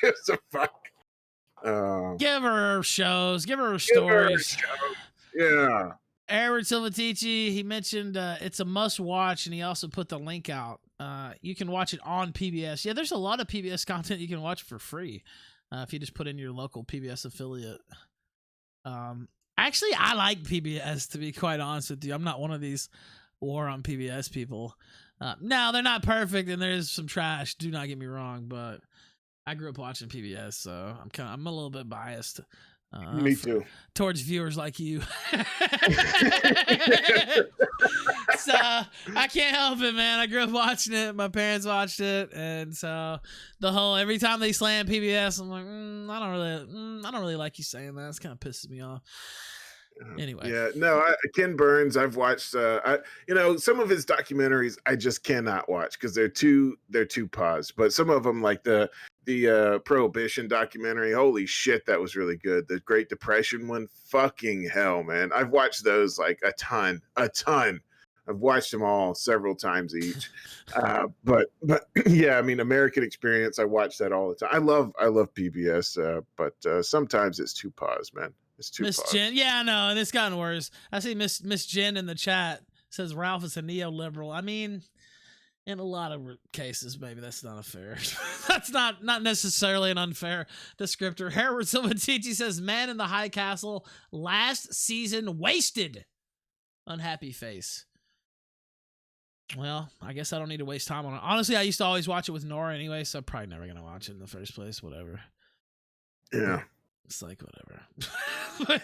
Gives a fuck. Give her shows. Give her stories. Yeah. Edward Silvatici, he mentioned it's a must-watch, and he also put the link out. You can watch it on PBS. Yeah, there's a lot of PBS content you can watch for free if you just put in your local PBS affiliate. Actually, I like PBS, to be quite honest with you. I'm not one of these war on PBS people. No, they're not perfect, and there's some trash. Do not get me wrong, but I grew up watching PBS, so I'm a little bit biased. Me too. Towards viewers like you. So I can't help it, man. I grew up watching it. My parents watched it, and so every time they slam PBS, I'm like, I don't really like you saying that. It's kind of pisses me off. Anyway. Yeah, no, Ken Burns, I've watched some of his documentaries I just cannot watch because they're too paused. But some of them, like the Prohibition documentary, holy shit, that was really good. The Great Depression one, fucking hell, man. I've watched those like a ton. I've watched them all several times each. But yeah, I mean, American Experience, I watch that all the time. I love PBS, but sometimes it's too paused, man. It's too Miss paused. Jen, yeah, I know, and it's gotten worse. I see Miss Jen in the chat says Ralph is a neoliberal. I mean, in a lot of cases, maybe that's not a fair. That's not necessarily an unfair descriptor. Harold Silvatici says, "Man in the High Castle, last season wasted." Unhappy face. Well, I guess I don't need to waste time on it. Honestly, I used to always watch it with Nora anyway, so I'm probably never gonna watch it in the first place. Whatever. Yeah. It's like whatever.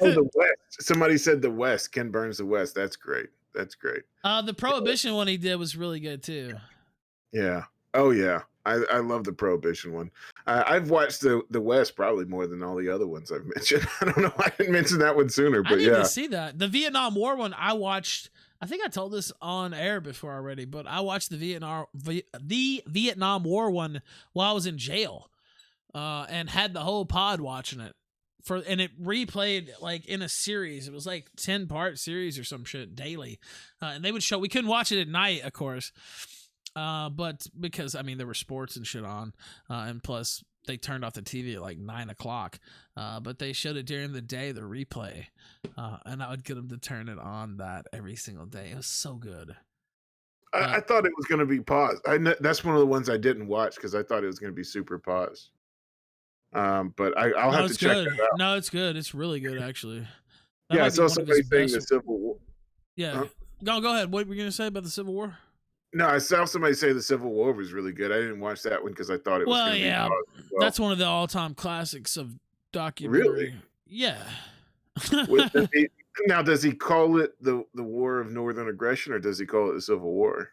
The West. Somebody said the West. Ken Burns, the West. That's great. The Prohibition one he did was really good too. Yeah. Oh yeah. I love the Prohibition one. I've watched the West probably more than all the other ones I've mentioned. I don't know why I didn't mention that one sooner, but I need yeah. to see that. The Vietnam War one I watched. I think I told this on air before already, but I watched the Vietnam War one while I was in jail, and had the whole pod watching it. And it replayed like in a series. It was like 10-part series or some shit daily. And they would show, we couldn't watch it at night, of course. But because, I mean, there were sports and shit on. And plus they turned off the TV at like 9:00. But they showed it during the day, the replay. And I would get them to turn it on that every single day. It was so good. I thought it was going to be paused. That's one of the ones I didn't watch because I thought it was going to be super paused. But I'll have to check that out. No, it's good. It's really good, actually. I saw somebody saying the Civil War. Yeah. Go ahead. What were you going to say about the Civil War? No, I saw somebody say the Civil War was really good. I didn't watch that one because I thought it was going to be paused as well. That's one of the all-time classics of documentary. Really? Yeah. Now, does he call it the War of Northern Aggression or does he call it the Civil War?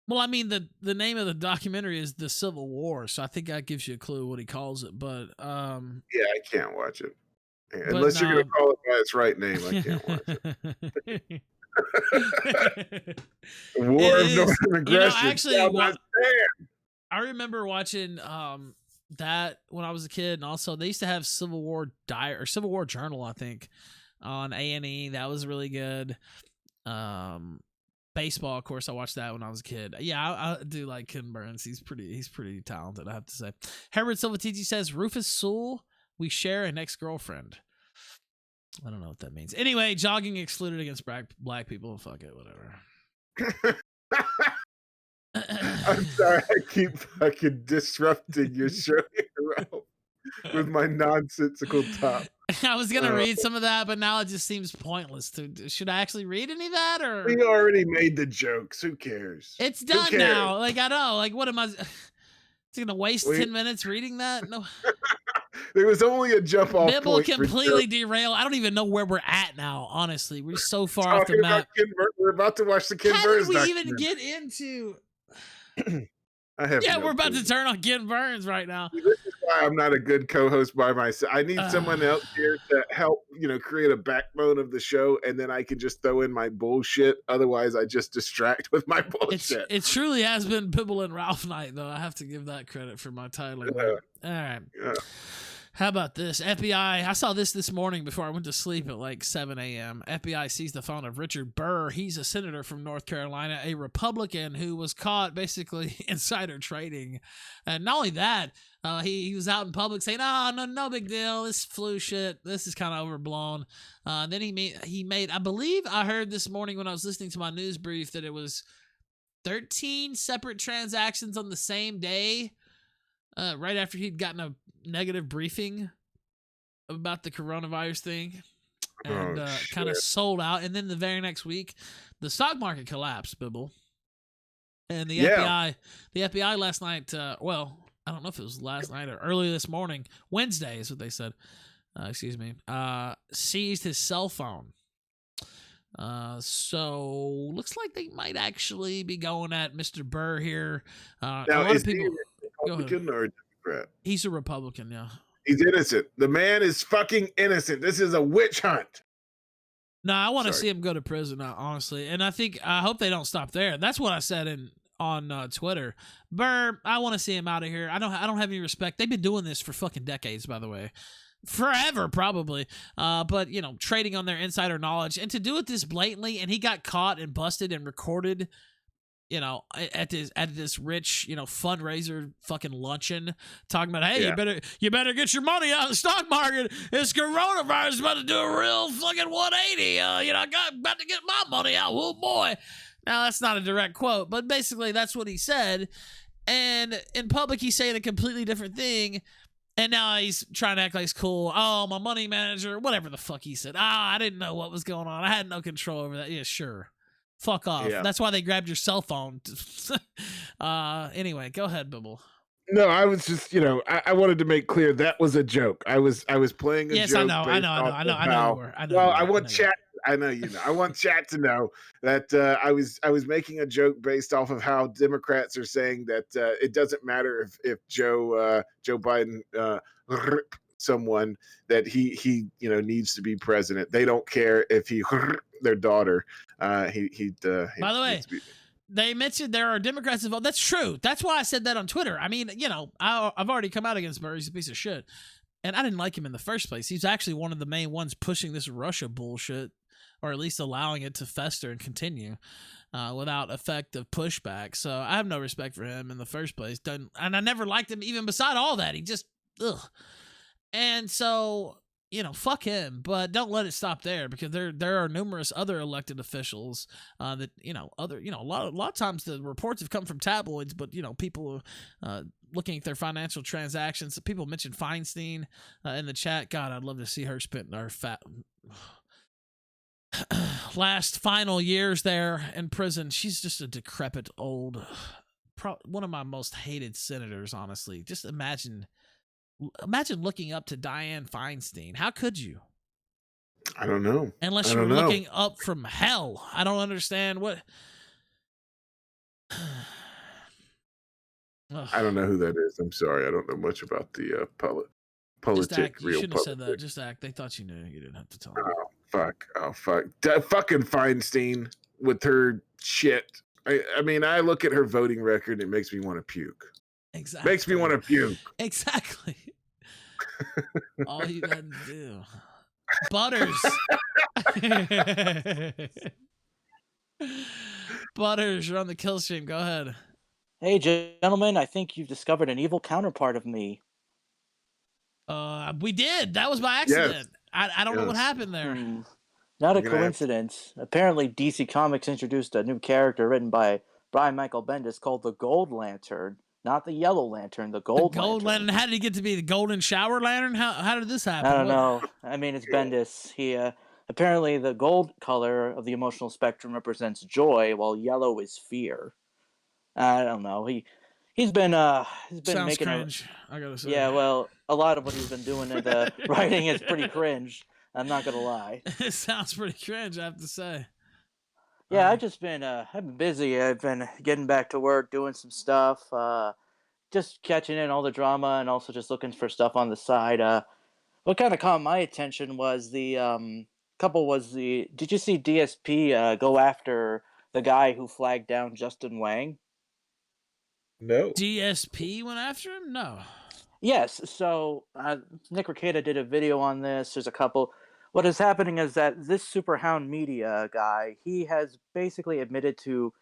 Well, I mean, the name of the documentary is The Civil War, so I think that gives you a clue what he calls it. But yeah, I can't watch it unless you're going to call it by its right name. I can't watch it. War of Northern Aggression. Actually, I remember watching that when I was a kid, and also they used to have Civil War Journal, I think, on A&E. That was really good. Baseball, of course, I watched that when I was a kid. Yeah, I do like Ken Burns. He's pretty talented, I have to say. Herbert Silvatigi says Rufus Sewell, we share an ex-girlfriend. I don't know what that means. Anyway, jogging excluded against black people. Fuck it, whatever. I'm sorry, I keep fucking disrupting your show here, Ralph, with my nonsensical top. I was gonna read some of that, but now it just seems pointless. Should I actually read any of that, or We already made the jokes. Who cares? it's done now? Like I know. Like what am I? It's gonna waste 10 minutes reading that? No. There was only a jump off Bibble point. completely derailed. I don't even know where we're at now. Honestly, we're so far off the map. We're about to watch the Ken Burns. How did we even get into? I have. Yeah, no we're about clue. to turn on Ken Burns right now. This is why I'm not a good co-host by myself. I need someone else here to help, create a backbone of the show, and then I can just throw in my bullshit. Otherwise, I just distract with my bullshit. It truly has been Bibble and Ralph night, though. I have to give that credit for my titling. All right. Yeah. How about this? FBI, I saw this morning before I went to sleep at like 7 a.m. FBI seized the phone of Richard Burr. He's a senator from North Carolina, a Republican who was caught basically insider trading. And not only that, he was out in public saying, no big deal. This flu shit, this is kind of overblown. Then he made, I believe I heard this morning when I was listening to my news brief that it was 13 separate transactions on the same day, right after he'd gotten a negative briefing about the coronavirus thing, and kind of sold out. And then the very next week, the stock market collapsed, Bibble. And the FBI last night, well, I don't know if it was last night or early this morning, Wednesday is what they said, seized his cell phone. So looks like they might actually be going at Mr. Burr here. Now, a lot of people. He a Republican or a Democrat? He's a Republican, yeah. He's innocent. The man is fucking innocent. This is a witch hunt. No, I want to see him go to prison, honestly. And I hope they don't stop there. That's what I said on Twitter. Burr, I want to see him out of here. I don't have any respect. They've been doing this for fucking decades, by the way. Forever, probably. But, trading on their insider knowledge. And to do it this blatantly, and he got caught and busted and recorded, at this rich, fundraiser fucking luncheon, talking about, hey, you better get your money out of the stock market. This coronavirus is about to do a real fucking 180. I got about to get my money out. Oh boy. Now that's not a direct quote, but basically that's what he said. And in public, he's saying a completely different thing. And now he's trying to act like he's cool. Oh, my money manager, whatever the fuck he said. I didn't know what was going on. I had no control over that. Yeah, sure. Fuck off. Yeah. That's why they grabbed your cell phone. Anyway, go ahead, Bibble. No, I was just, I wanted to make clear that was a joke. I was playing a joke. Yes, I know you were. I want chat. I know you know. I want chat to know that I was making a joke based off of how Democrats are saying that it doesn't matter if Joe Biden someone that he needs to be president. They don't care if he their daughter. By the way, they mentioned there are Democrats involved. That's true. That's why I said that on Twitter. I mean, I've already come out against Burr. He's a piece of shit, and I didn't like him in the first place. He's actually one of the main ones pushing this Russia bullshit, or at least allowing it to fester and continue without effective pushback. So I have no respect for him in the first place. And I never liked him even beside all that. He just, ugh. And so, fuck him, but don't let it stop there, because there are numerous other elected officials that, a lot of times the reports have come from tabloids, but, people looking at their financial transactions. People mentioned Feinstein in the chat. God, I'd love to see her spend her last final years there in prison. She's just a decrepit old, one of my most hated senators, honestly. Just imagine looking up to Dianne Feinstein. How could you? I don't know. Unless you're looking up from hell. I don't understand what. I don't know who that is. I'm sorry. I don't know much about the politics. You shouldn't have said that. Just act. They thought you knew. You didn't have to tell them. Oh, fuck. Fucking Feinstein with her shit. I mean, I look at her voting record and it makes me want to puke. Exactly. Makes me want to puke. Exactly. All you got to do. Butters. Butters, you're on the kill stream. Go ahead. Hey, gentlemen, I think you've discovered an evil counterpart of me. We did. That was by accident. I don't know what happened there. Not a You're gonna have coincidence. Apparently, DC Comics introduced a new character written by Brian Michael Bendis called the Gold Lantern. Not the Yellow Lantern, the Gold Lantern. How did he get to be the Golden Shower Lantern? How did this happen? I don't know. I mean, it's Bendis. He apparently the gold color of the emotional spectrum represents joy, while yellow is fear. I don't know. He's been Sounds making cringe. I gotta say. Yeah, well, a lot of what he's been doing in the writing is pretty cringe. I'm not gonna lie. It sounds pretty cringe, I have to say. Yeah, I've been busy. I've been getting back to work, doing some stuff, just catching in all the drama, and also just looking for stuff on the side. What kind of caught my attention was Did you see DSP go after the guy who flagged down Justin Wang? No. DSP went after him? No. Yes. So Nick Rekieta did a video on this. There's a couple. What is happening is that this Superhound Media guy, he has basically admitted to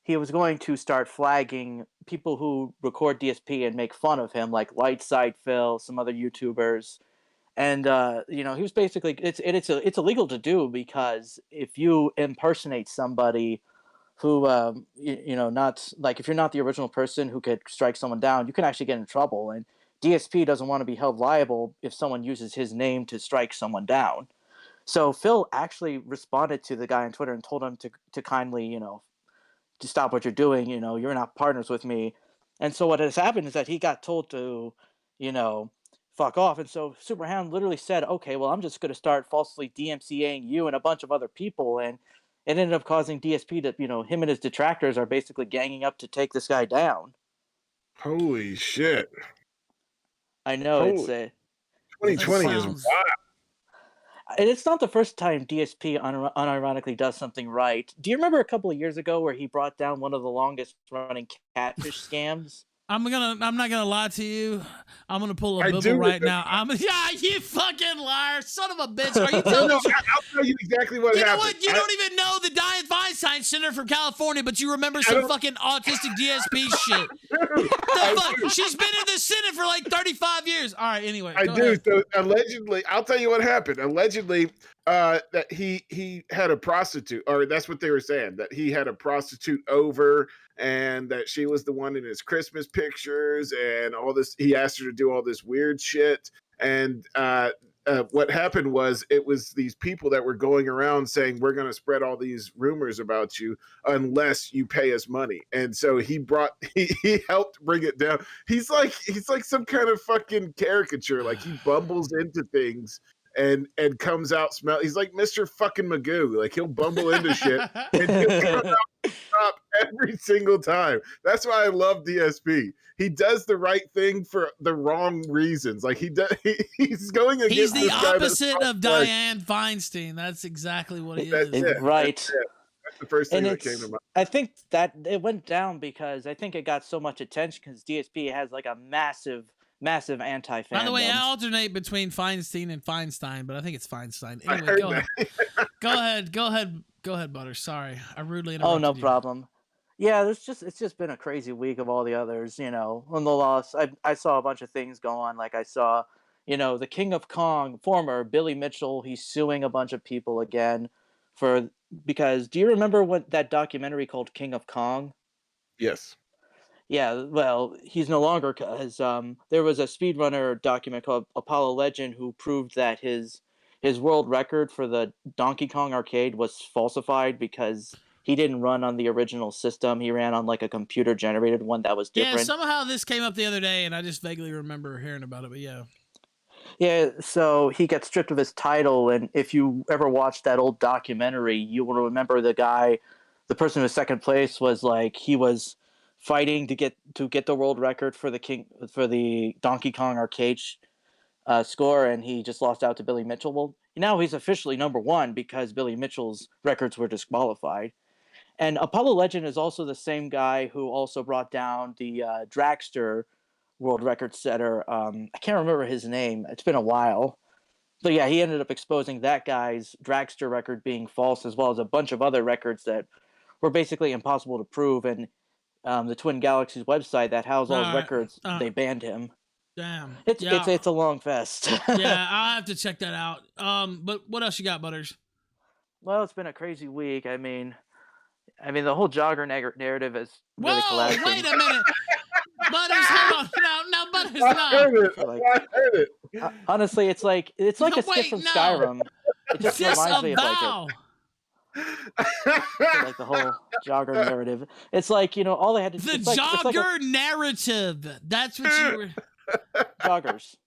he was going to start flagging people who record DSP and make fun of him, like Lightside Phil, some other YouTubers. And he was basically it's illegal to do, because if you impersonate somebody who not like, if you're not the original person who could strike someone down, you can actually get in trouble. And DSP doesn't want to be held liable if someone uses his name to strike someone down. So Phil actually responded to the guy on Twitter and told him to kindly, to stop what you're doing. You're not partners with me. And so what has happened is that he got told to, fuck off. And so Superhound literally said, okay, well, I'm just going to start falsely DMCAing you and a bunch of other people. And it ended up causing DSP to, him and his detractors are basically ganging up to take this guy down. Holy shit. I know. It's 2020 is wild. And it's not the first time DSP unironically does something right. Do you remember a couple of years ago where he brought down one of the longest running catfish scams? I'm not gonna lie to you. I'm gonna pull a Bibble right now. You fucking liar, son of a bitch. Are you telling me? I'll tell you exactly what happened. You know what? You don't even know the Dianne Feinstein Senator from California, but you remember some fucking autistic DSP shit. The fuck? She's been in the Senate for like 35 years. All right, anyway. I do. Ahead. So allegedly, I'll tell you what happened. Allegedly, that he had a prostitute, or that's what they were saying, that he had a prostitute over, and that she was the one in his Christmas pictures and all this. He asked her to do all this weird shit. And what happened was, it was these people that were going around saying, we're going to spread all these rumors about you unless you pay us money. And so he helped bring it down. He's like some kind of fucking caricature. Like, he bumbles into things and comes out he's like Mr. fucking Magoo. Like, he'll bumble into shit and he'll come out top every single time. That's why I love DSP. He does the right thing for the wrong reasons. Like, he's going against. He's the this guy opposite of Dianne Feinstein. That's exactly what he is. Right. That's the first thing that came to mind. I think that it went down because I think it got so much attention because DSP has like a massive anti-fandom. By the way, I alternate between Feinstein and Feinstein, but I think it's Feinstein. Anyway, go ahead, Butter. Sorry, I rudely interrupted. Oh, no you. problem. Yeah, it's just been a crazy week of all the others. On the loss, I saw a bunch of things go on. Like, I saw, the King of Kong, former Billy Mitchell, he's suing a bunch of people again because do you remember what that documentary called King of Kong? Yes. Yeah, well, he's no longer, because there was a speedrunner document called Apollo Legend who proved that his world record for the Donkey Kong arcade was falsified because he didn't run on the original system. He ran on like a computer generated one that was different. Yeah, somehow this came up the other day, and I just vaguely remember hearing about it. But yeah. Yeah, so he got stripped of his title, and if you ever watched that old documentary, you will remember the person in second place was like, he was fighting to get the world record for the Donkey Kong arcade score, and he just lost out to Billy Mitchell. Well, now he's officially number one because Billy Mitchell's records were disqualified. And Apollo Legend is also the same guy who also brought down the dragster world record setter. I can't remember his name. It's been a while. But yeah, he ended up exposing that guy's dragster record being false, as well as a bunch of other records that were basically impossible to prove. And the Twin Galaxies website that housed all his records, they banned him. Damn. It's a long fest. Yeah, I'll have to check that out. But what else you got, Butters? Well, it's been a crazy week. I mean, the whole jogger narrative is really collapsing. Wait a minute. Butters, hold on. No, Butters, I heard it. Honestly, it's like a skit from Skyrim. It just reminds me of like the whole jogger narrative. It's like, all they had to do. The jogger narrative. That's what you were. Joggers.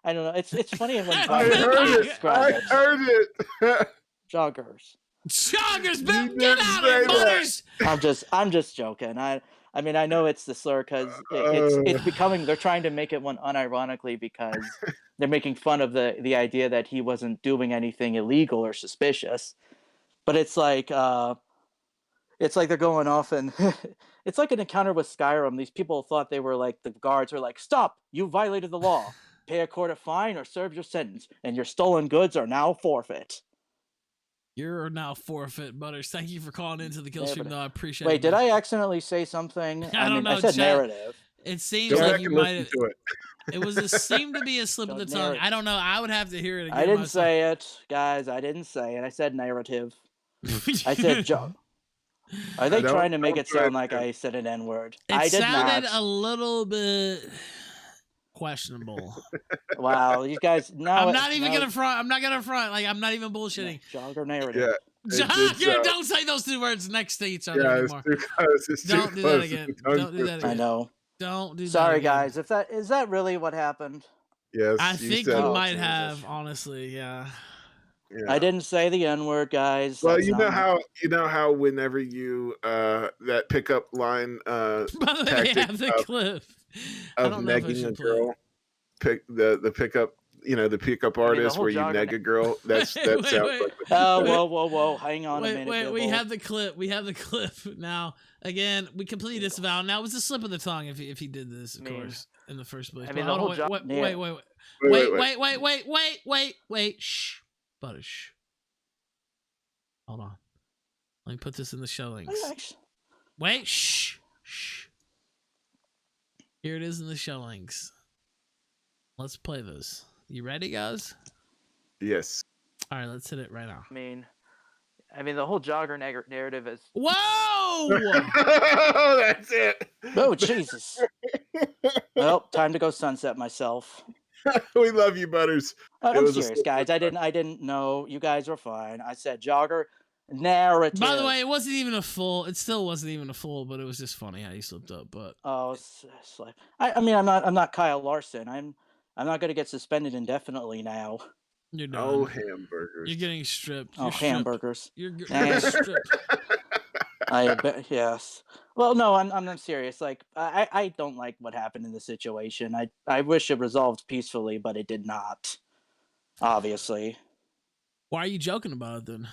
I don't know. It's funny when I heard it. Joggers. Joggers, get out of here, Butters. I'm just joking. I mean, I know it's the slur because it's becoming. They're trying to make it one unironically because they're making fun of the idea that he wasn't doing anything illegal or suspicious. But it's like they're going off and it's like an encounter with Skyrim. These people thought they were like the guards are like, stop! You violated the law. Pay a court a fine or serve your sentence, and your stolen goods are now forfeit. You're now forfeit, Butters. Thank you for calling into the Killstream, though. I appreciate it. Wait, did I accidentally say something? I don't know. I said narrative. It seems like you might have. It seemed to be a slip of the tongue. I don't know. I would have to hear it again. I didn't say it, guys. I didn't say it. I said narrative. I said joke. Are they trying to make it sound like I said an N-word? It sounded a little bit questionable. Wow, you guys. I'm not even gonna front. I'm not gonna front. Like, I'm not even bullshitting. Jogger narrative. Yeah. Jogger. Don't say those two words next to each other anymore. Don't do that again. Don't do that again. I know. Don't do that. Sorry, guys. If is that really what happened? Yes. I think you might have. Honestly, yeah. Yeah. I didn't say the N-word, guys. Well, you know how whenever you that pickup line By the way, they have the clip of negging a girl, the pickup, the pickup artist where you neg a girl. That sounds like. Oh, whoa! Hang on a minute. Wait. We have the clip. Now. Again, we completely disavow. Now it was a slip of the tongue if he did this, of course, in the first place. Wait. Shh. Butters. Hold on. Let me put this in the show links. Wait. Shh. Here it is in the show links. Let's play this. You ready, guys? Yes. All right, let's hit it right now. I mean, the whole jogger narrative is. Whoa! That's it. Oh, Jesus. Well, time to go sunset myself. We love you, Butters. I'm serious, guys. I didn't know. You guys were fine. I said jogger narrative. By the way, it still wasn't even a full, but it was just funny how you slipped up. But I'm not Kyle Larson. I'm not going to get suspended indefinitely now. You're done. Oh, hamburgers. You're getting stripped. Hamburgers. You're getting stripped. I bet, yes. Well, no, I'm serious. Like, I don't like what happened in the situation. I wish it resolved peacefully, but it did not. Obviously. Why are you joking about it then?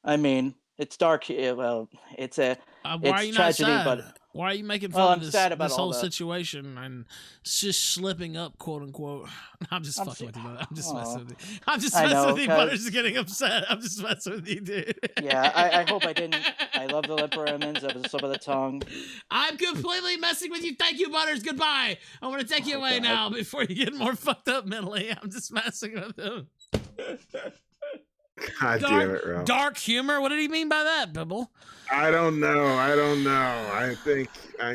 I mean, it's dark. Well, it's a why are you tragedy, not sad? but why are you making fun of this whole the situation and it's just slipping up, quote unquote? I'm just fucking with you, brother. I'm just messing with you. I'm just messing with you. Butters is getting upset. I'm just messing with you, dude. Yeah, I hope I didn't. I love the lip remnants of the slip of the tongue. I'm completely messing with you. Thank you, Butters. Goodbye. I want to take you away now before you get more fucked up mentally. I'm just messing with him. God damn it, Ralph. Dark humor? What did he mean by that, Bibble? I don't know. I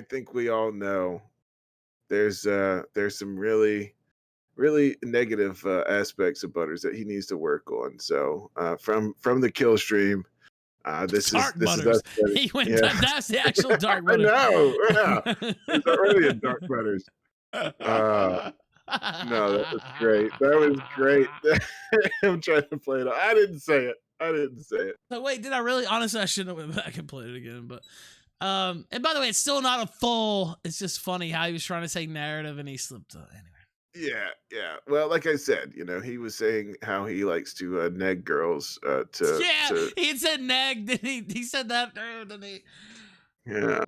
think we all know. There's some really negative aspects of Butters that he needs to work on. So from the Killstream, this Butters. is us. He went. Yeah. That's the actual Dark Butters. I know. Yeah. It's already a Dark Butters. No, that was great. I'm trying to play it. I didn't say it. So wait, did I really? Honestly, I shouldn't have went back and played it again. But and by the way, it's still not a full. It's just funny how he was trying to say narrative and he slipped up. Anyway. Yeah. Well, like I said, he was saying how he likes to neg girls. He said neg. Didn't he said that, didn't he? Yeah.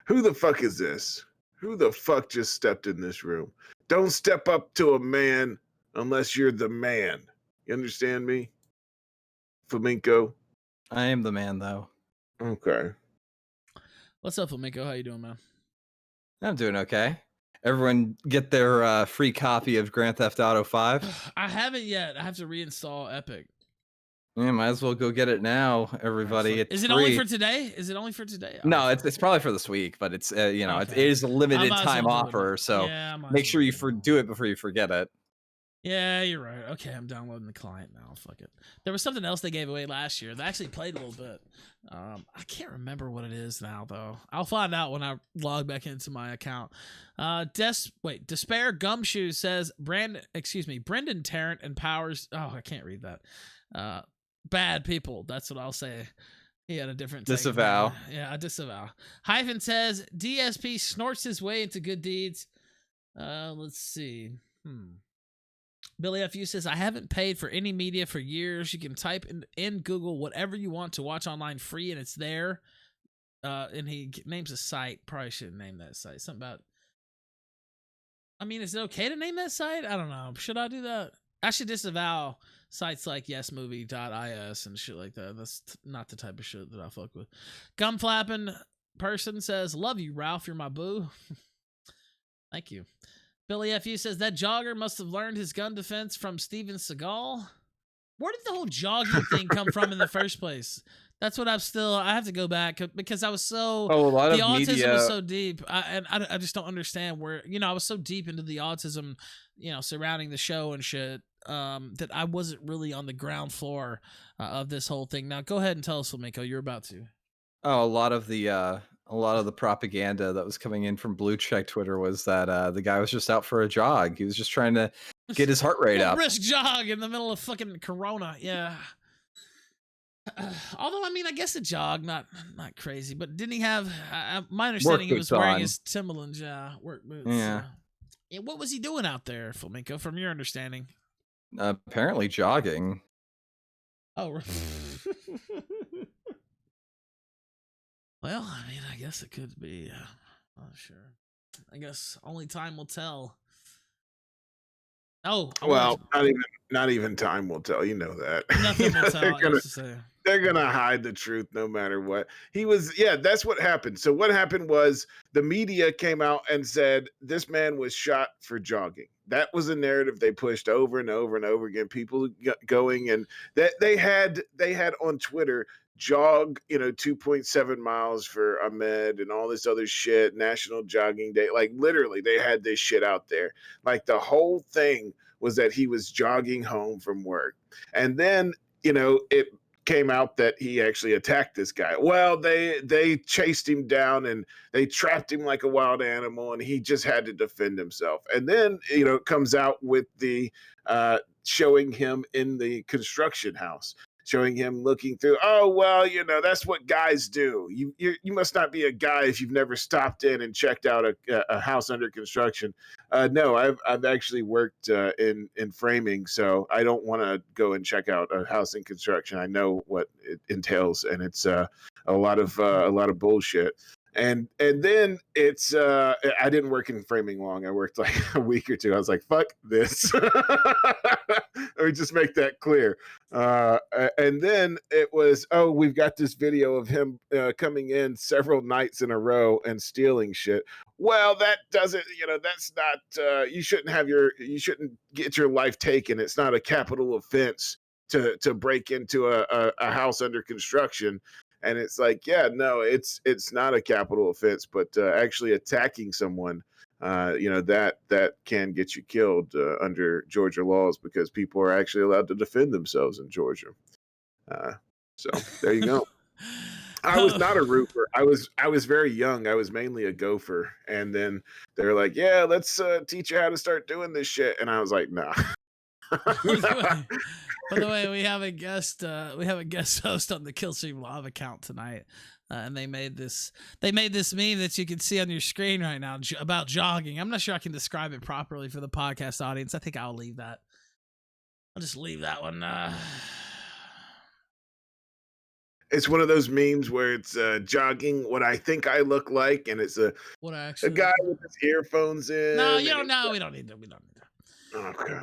Who the fuck is this? Who the fuck just stepped in this room? Don't step up to a man unless you're the man. You understand me? Flamenco? I am the man, though. Okay. What's up, Flamenco? How you doing, man? I'm doing okay. Everyone get their free copy of Grand Theft Auto 5. I haven't yet. I have to reinstall Epic. Yeah, might as well go get it now, everybody. Is it only for today? Is it only for today? No, it's probably for this week, but it's you know, it is a limited time offer, so yeah, make sure you do it before you forget it. Yeah, you're right. Okay, I'm downloading the client now. Fuck it. There was something else they gave away last year that I actually played a little bit. I can't remember what it is now, though. I'll find out when I log back into my account. Despair Gumshoe says Brendan Tarrant and Powers. Oh, I can't read that. Bad people. That's what I'll say. He had a different take. Disavow. Yeah, I disavow. Hyphen says DSP snorts his way into good deeds. Let's see. Billy FU says, I haven't paid for any media for years. You can type in Google whatever you want to watch online free, and it's there. And he names a site. Probably shouldn't name that site. Something about... I mean, is it okay to name that site? I don't know. Should I do that? I should disavow sites like yesmovie.is and shit like that. That's not the type of shit that I fuck with. Gum flapping person says, love you, Ralph. You're my boo. Thank you. Billy FU says that jogger must have learned his gun defense from Steven Seagal. Where did the whole jogging thing come from in the first place? That's what I have to go back because I was so, a lot the of autism media was so deep. I just don't understand where, I was so deep into the autism, surrounding the show and shit, that I wasn't really on the ground floor of this whole thing. Now go ahead and tell us, Flamenco, you're about to. Oh, a lot of the propaganda that was coming in from Blue Check Twitter was that the guy was just out for a jog. He was just trying to get his heart rate up. Brisk jog in the middle of fucking Corona. Yeah. Although, I mean, I guess a jog, not crazy, but didn't he have, my understanding he was wearing his Timberlands, work boots. Yeah. Yeah. What was he doing out there, Flamenco, from your understanding? Apparently jogging. Oh, well, I mean, I guess it could be. Not sure. I guess only time will tell. Oh, well, not even time will tell. You know that. Nothing will tell. They're gonna hide the truth no matter what. That's what happened. So what happened was the media came out and said this man was shot for jogging. That was a narrative they pushed over and over and over again. People going and that they had on Twitter jog 2.7 miles for Ahmed and all this other shit, National Jogging Day. Like literally they had this shit out there. Like the whole thing was that he was jogging home from work, and then it came out that he actually attacked this guy. Well, they chased him down and they trapped him like a wild animal, and he just had to defend himself. And then it comes out with the showing him in the construction house, showing him looking through. Oh, well, that's what guys do. You must not be a guy if you've never stopped in and checked out a house under construction. No, I've actually worked in framing, so I don't want to go and check out a house in construction. I know what it entails, and it's a lot of bullshit. And then it's I didn't work in framing long. I worked like a week or two. I was like, fuck this. Let me just make that clear. And then it was, we've got this video of him coming in several nights in a row and stealing shit. Well, that doesn't, that's not, you shouldn't get your life taken. It's not a capital offense to break into a house under construction. And it's like, no, it's not a capital offense, but actually attacking someone, that can get you killed under Georgia laws, because people are actually allowed to defend themselves in Georgia. So there you go. I was not a roofer. I was very young. I was mainly a gopher. And then they're like, yeah, let's teach you how to start doing this shit. And I was like, nah. By the way, we have a guest host on the Killstream Live account tonight, and they made this meme that you can see on your screen right now about jogging. I'm not sure I can describe it properly for the podcast audience. I think I'll leave that. I'll just leave that one. It's one of those memes where it's jogging what I think I look like, and it's a guy with his earphones in. No, you don't know. We don't need that. We don't need that. Okay.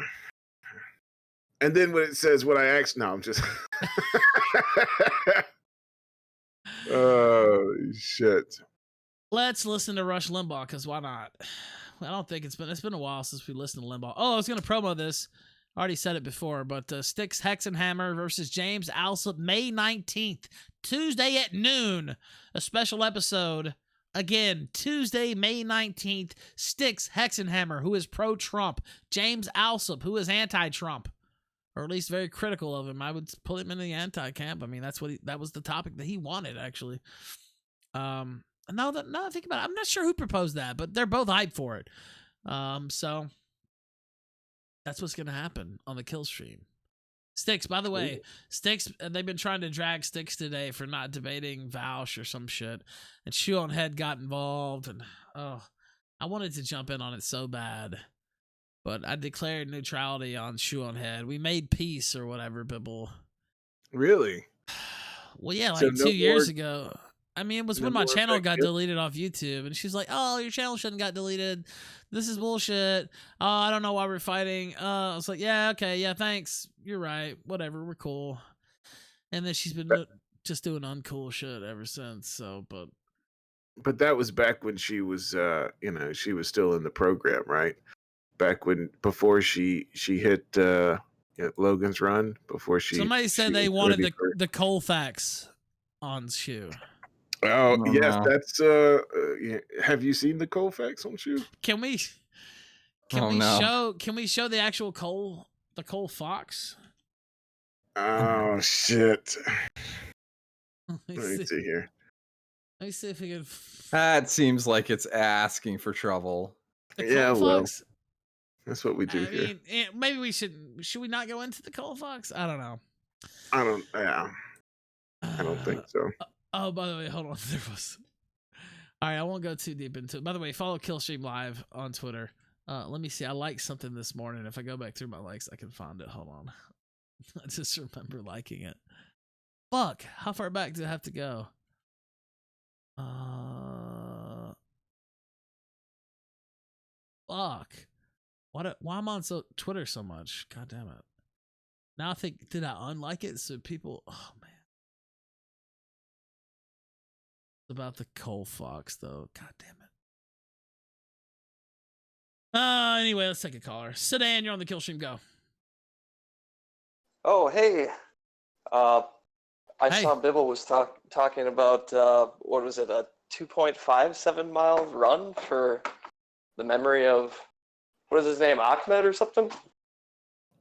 And then when it says what I actually, no, I'm just. Oh shit! Let's listen to Rush Limbaugh, because why not? I don't think it's been a while since we listened to Limbaugh. Oh, I was gonna promo this. I already said it before, but Styx Hexenhammer versus James Alsop, May 19th, Tuesday at noon. A special episode. Again, Tuesday, May 19th. Styx Hexenhammer, who is pro-Trump. James Alsop, who is anti-Trump. Or at least very critical of him. I would put him in the anti-camp. I mean, that was the topic that he wanted, actually. Now that I think about it, I'm not sure who proposed that, but they're both hyped for it. So that's what's going to happen on the Killstream. Styx, by the way, Styx, they've been trying to drag Styx today for not debating Vouch or some shit. And Shoe on Head got involved. And, I wanted to jump in on it so bad. But I declared neutrality on Shoe on Head. We made peace or whatever, Bibble. Really? Well, yeah, like So 2 years ago. I mean, it was when my more channel got effective? deleted off YouTube, and she's like, "Oh, your channel shouldn't got deleted. This is bullshit. Oh, I don't know why we're fighting." I was like, "Yeah, okay, yeah, thanks. You're right. Whatever, we're cool." And then she's been just doing uncool shit ever since. So, But that was back when she was, she was still in the program, right? Back before she hit Logan's Run, before she. somebody said she they was wanted ready for- the Colfax on Shoe. Oh yes, no. that's. Have you seen the Colfax on Shoe? Can we show the actual the Cole Fox? Oh shit! Let Let me see here. Let me see if we can. That seems like it's asking for trouble. The Yeah, Cole well, Fox? that's what we do I here. mean, maybe we should we not go into the Cole Fox? I don't know. I don't. Yeah, I don't think so. Oh, by the way, hold on. There was. All right, I won't go too deep into it. By the way, follow Killstream Live on Twitter. Let me see. I liked something this morning. If I go back through my likes, I can find it. Hold on. I just remember liking it. Fuck. How far back do I have to go? Fuck. Why am I on Twitter so much? God damn it. Now I think, did I unlike it? So people, oh man. About the Cole Fox though. God damn it. Anyway, let's take a caller. Sedan, you're on the Killstream. Go. Oh, hey. I Hey. saw Bibble was talking about, what was it, a 2.57 mile run for the memory of, what is his name, Ahmed or something?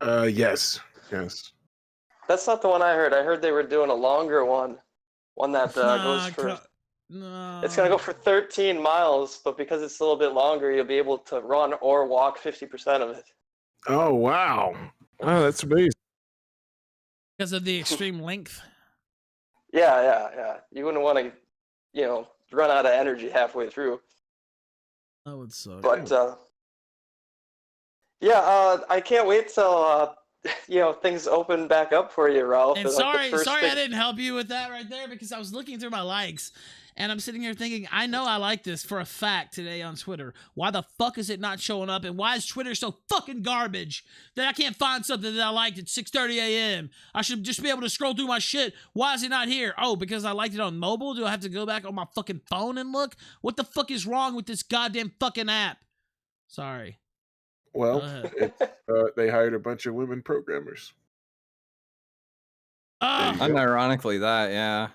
Yes. That's not the one I heard. I heard they were doing a longer one that goes for... No. It's going to go for 13 miles, but because it's a little bit longer, you'll be able to run or walk 50% of it. Oh wow! Oh, that's amazing. Because of the extreme length. Yeah. You wouldn't want to, run out of energy halfway through. That would suck. But, I can't wait till, things open back up for you, Ralph. And like, sorry I didn't help you with that right there, because I was looking through my likes and I'm sitting here thinking, I know I like this for a fact today on Twitter. Why the fuck is it not showing up? And why is Twitter so fucking garbage that I can't find something that I liked at 6:30 a.m.? I should just be able to scroll through my shit. Why is it not here? Oh, because I liked it on mobile? Do I have to go back on my fucking phone and look? What the fuck is wrong with this goddamn fucking app? Sorry. Well, Go they hired a bunch of women programmers. Unironically, that, yeah.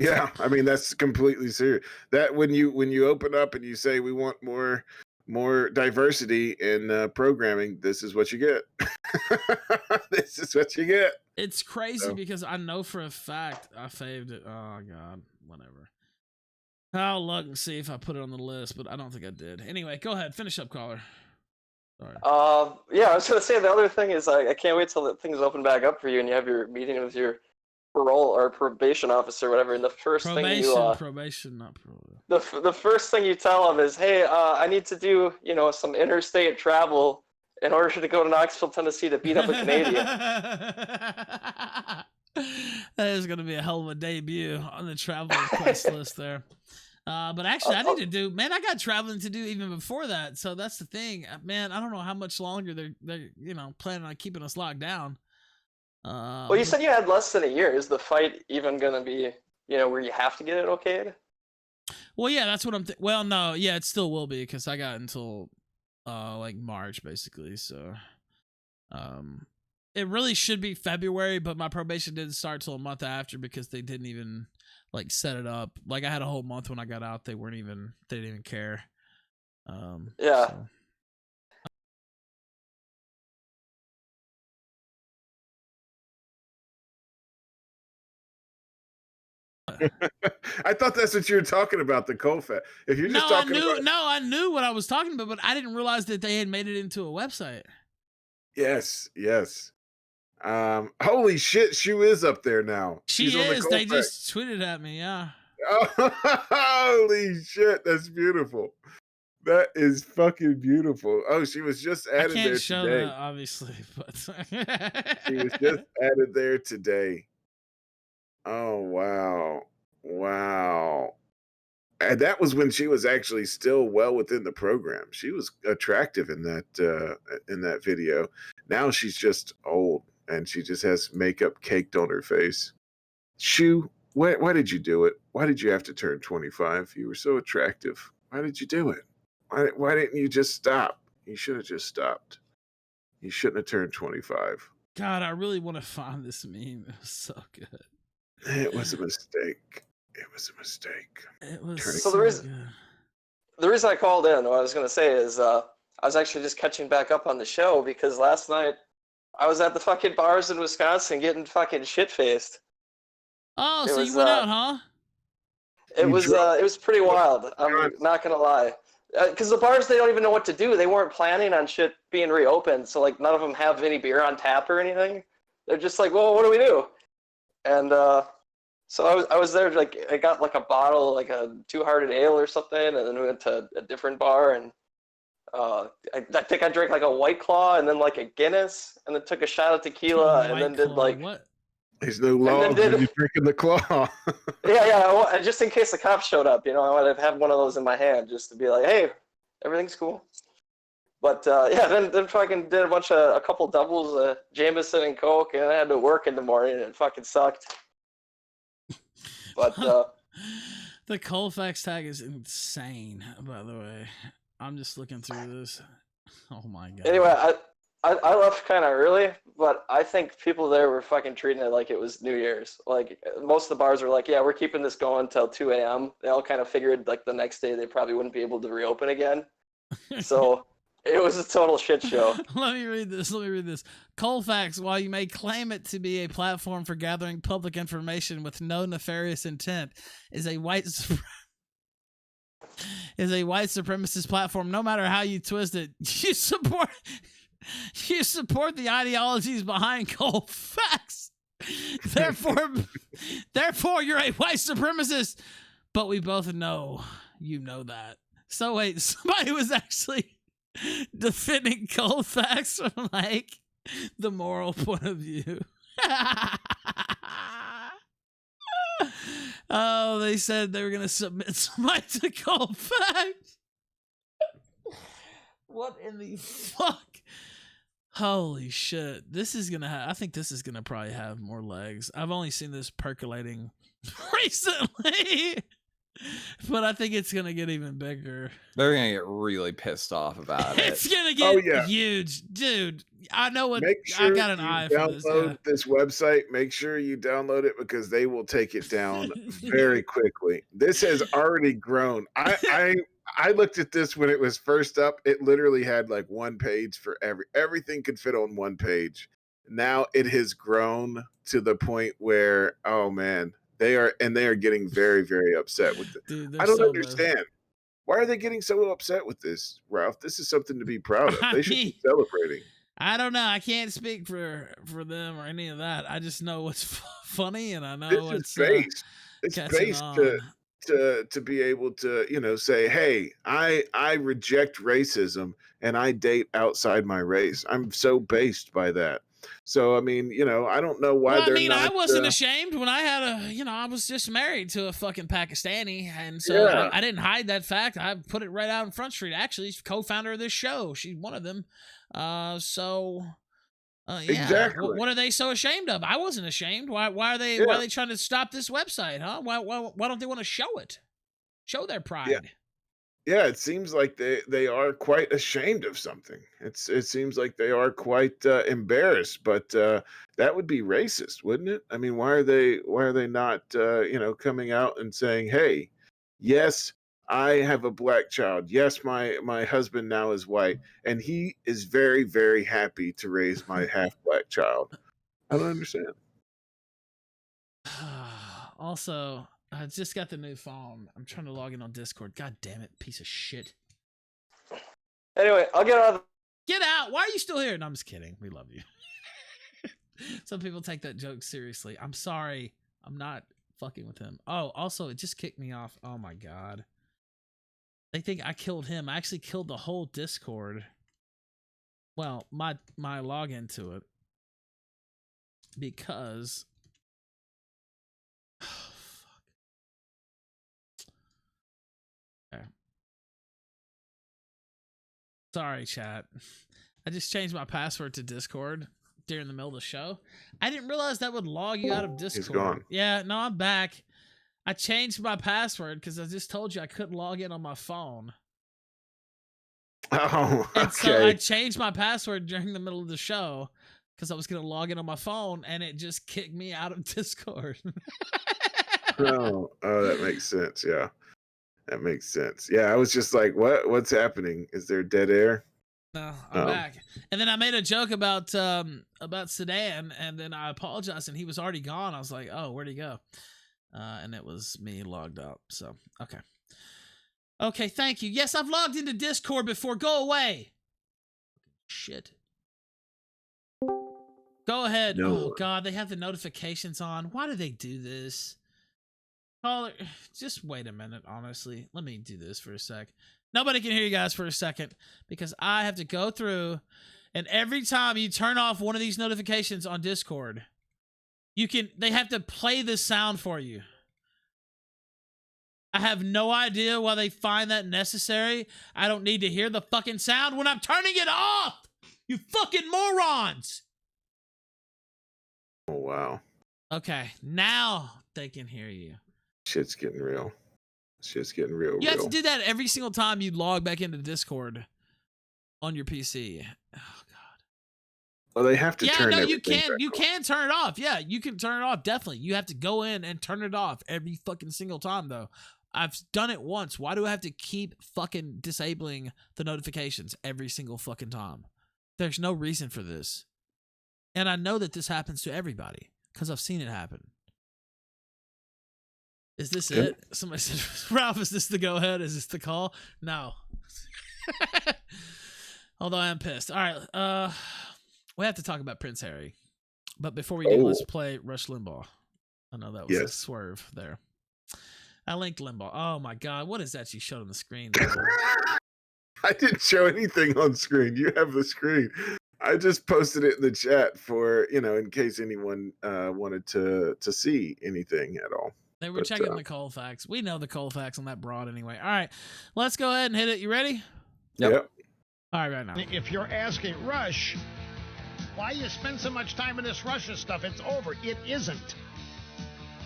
Yeah, I mean that's completely serious. That when you open up and you say we want more diversity in programming, this is what you get. This is what you get. It's crazy So. because I know for a fact I faved it. Oh god, whatever. I'll look and see if I put it on the list, but I don't think I did. Anyway, go ahead, finish up, caller. Sorry. I was going to say the other thing is I can't wait till things open back up for you and you have your meeting with your parole or probation officer, whatever. And the first thing you probation, not parole. the first thing you tell them is, hey, I need to do some interstate travel in order to go to Knoxville, Tennessee to beat up a Canadian. That is gonna be a hell of a debut on the travel request list there. But actually, I need to do. Man, I got traveling to do even before that. So that's the thing, man. I don't know how much longer they're planning on keeping us locked down. Well, you said you had less than a year. Is the fight even gonna be, where you have to get it okayed? Well, yeah, that's what I'm. Well, no, yeah, it still will be because I got until like March basically. So, it really should be February, but my probation didn't start till a month after because they didn't even like set it up. Like I had a whole month when I got out. They didn't even care. Yeah. So. I thought that's what you were talking about, the Colfax. If you're just talking about... I knew what I was talking about, but I didn't realize that they had made it into a website. Yes. Holy shit, Shu is up there now. She's on the They just tweeted at me, yeah. Oh, holy shit, that's beautiful. That is fucking beautiful. Oh, she was just added there today. I can't show that, obviously, but she was just added there today. Oh, wow. And that was when she was actually still well within the program. She was attractive in that video. Now she's just old and she just has makeup caked on her face. Shu, why did you do it? Why did you have to turn 25? You were so attractive. Why did you do it? Why didn't you just stop? You should have just stopped. You shouldn't have turned 25. God, I really want to find this meme. It was so good. It was a mistake. It was so the reason I called in, what I was going to say is I was actually just catching back up on the show because last night I was at the fucking bars in Wisconsin getting fucking shit-faced. Oh, so you went out, huh? It was pretty wild. I'm not going to lie. Because the bars, they don't even know what to do. They weren't planning on shit being reopened, so like none of them have any beer on tap or anything. They're just like, well, what do we do? And so I was there, like I got like a bottle, like a Two-Hearted Ale or something, and then we went to a different bar, and I think I drank like a White Claw and then like a Guinness, and then took a shot of tequila, and then did like... What? There's no law when you're drinking the claw. yeah, just in case the cops showed up, I wanted to have one of those in my hand just to be like, hey, everything's cool. But then fucking did a couple doubles of Jameson and Coke, and I had to work in the morning, and it fucking sucked. But the Colfax tag is insane, by the way. I'm just looking through this. Oh my god. Anyway, I left kind of early, but I think people there were fucking treating it like it was New Year's. Like most of the bars were like, yeah, we're keeping this going until 2 a.m. They all kind of figured like the next day they probably wouldn't be able to reopen again. So it was a total shit show. Let me read this. Colfax, while you may claim it to be a platform for gathering public information with no nefarious intent, is a white supremacist platform. No matter how you twist it, you support the ideologies behind Colfax. Therefore, you're a white supremacist. But we both know you know that. So wait, somebody was actually defending Colfax from like the moral point of view. Oh, they said they were gonna submit somebody to Colfax. What in the fuck? Holy shit. I think this is gonna probably have more legs. I've only seen this percolating recently. But I think it's gonna get even bigger. They're gonna get really pissed off about it. It's gonna get huge, dude. I know what. I got an eye for this. Download this website. Make sure you download it because they will take it down very quickly. This has already grown. I looked at this when it was first up. It literally had like one page for everything could fit on one page. Now it has grown to the point where, oh man. They are getting very, very upset with it. Dude, I don't understand. Why are they getting so upset with this, Ralph? This is something to be proud of. They should be celebrating. I don't know. I can't speak for them or any of that. I just know what's funny, and I know it's based. It's based to be able to, say, hey, I reject racism and I date outside my race. I'm so based by that. So I mean, I don't know why Well, I they're mean, not. I wasn't ashamed when I had I was just married to a fucking Pakistani, and so Yeah. I didn't hide that fact. I put it right out in Front Street. Actually, she's co-founder of this show. She's one of them. Yeah. Exactly. What are they so ashamed of? I wasn't ashamed. Why are they trying to stop this website, huh? Why don't they want to show it? Show their pride. Yeah, it seems like they are quite ashamed of something. It seems like they are quite embarrassed, but that would be racist, wouldn't it? I mean, why are they not coming out and saying, "Hey, yes, I have a black child. Yes, my husband now is white, and he is very, very happy to raise my half black child." I don't understand. Also, I just got the new phone. I'm trying to log in on Discord. God damn it, piece of shit. Anyway, I'll get out of Get out. Why are you still here? No, I'm just kidding. We love you. Some people take that joke seriously. I'm sorry. I'm not fucking with him. Oh, also, it just kicked me off. Oh my God. They think I killed him. I actually killed the whole Discord. Well, my login to it. Because... Sorry, chat. I just changed my password to Discord during the middle of the show. I didn't realize that would log you out of Discord. It's gone. Yeah, no, I'm back. I changed my password because I just told you I couldn't log in on my phone. Oh, And so I okay. changed my password during the middle of the show because I was going to log in on my phone, and it just kicked me out of Discord. Oh, that makes sense. Yeah. That makes sense. Yeah, I was just like, what's happening? Is there dead air? No, I'm back. And then I made a joke about Sedan, and then I apologized, and he was already gone. I was like, oh, where'd he go? And it was me logged out. So, okay. Okay, thank you. Yes, I've logged into Discord before. Go away. Shit. Go ahead. No. Oh, God, they have the notifications on. Why do they do this? Caller, just wait a minute, honestly. Let me do this for a sec. Nobody can hear you guys for a second because I have to go through, and every time you turn off one of these notifications on Discord, they have to play this sound for you. I have no idea why they find that necessary. I don't need to hear the fucking sound when I'm turning it off. You fucking morons. Oh, wow. Okay, now they can hear you. Shit's getting real. Shit's getting real. You have to do that every single time you log back into Discord on your PC. Oh God. Well, they have to turn. Yeah, no, you everything can. back You on. can turn it off. Yeah, you can turn it off. Definitely. You have to go in and turn it off every fucking single time, though. I've done it once. Why do I have to keep fucking disabling the notifications every single fucking time? There's no reason for this. And I know that this happens to everybody because I've seen it happen. Is this Good. it? Somebody said, Ralph, is this the go-ahead? Is this the call? No. Although I am pissed. All right. We have to talk about Prince Harry. But before we do, let's play Rush Limbaugh. I know that was a swerve there. I linked Limbaugh. Oh, my God. What is that you showed on the screen? I didn't show anything on screen. You have the screen. I just posted it in the chat for, in case anyone wanted to see anything at all. They were checking the Colfax. We know the Colfax on that broad anyway. All right, let's go ahead and hit it. You ready? Yep. All right now. If you're asking Rush, why you spend so much time in this Russia stuff, it's over. It isn't.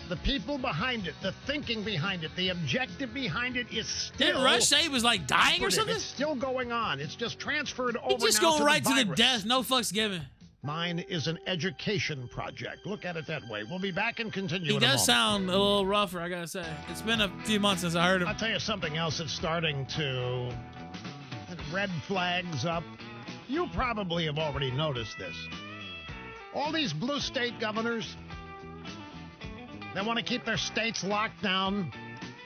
The people behind it, the thinking behind it, the objective behind it is still... Didn't Rush say he was like dying or something? It's still going on. It's just transferred over He's just now going right to the virus. death. No fucks given. Mine is an education project. Look at it that way. We'll be back and continue He in a does moment. sound a little rougher, I gotta say. It's been a few months since I heard him. I'll tell you something else that's starting to red flags up. You probably have already noticed this. All these blue state governors, they want to keep their states locked down.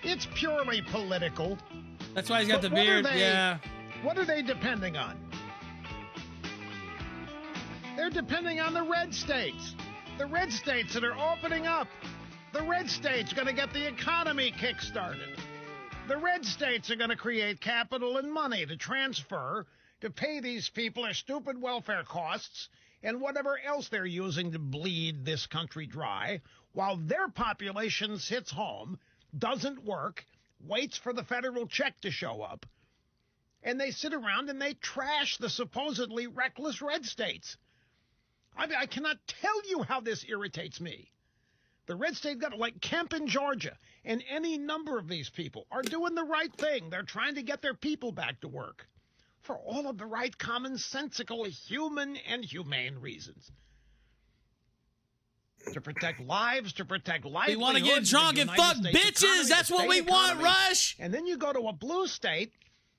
It's purely political. That's why he's got But the beard. Yeah. What are they depending on? They're depending on the red states. The red states that are opening up. The red states are going to get the economy kick-started. The red states are going to create capital and money to transfer to pay these people their stupid welfare costs and whatever else they're using to bleed this country dry, while their population sits home, doesn't work, waits for the federal check to show up, and they sit around and they trash the supposedly reckless red states. I cannot tell you how this irritates me. The red state government, like Kemp in Georgia, and any number of these people are doing the right thing. They're trying to get their people back to work for all of the right commonsensical human and humane reasons. To protect lives, to protect livelihoods. We want to get drunk and fuck bitches. That's what we want, Rush. And then you go to a blue state,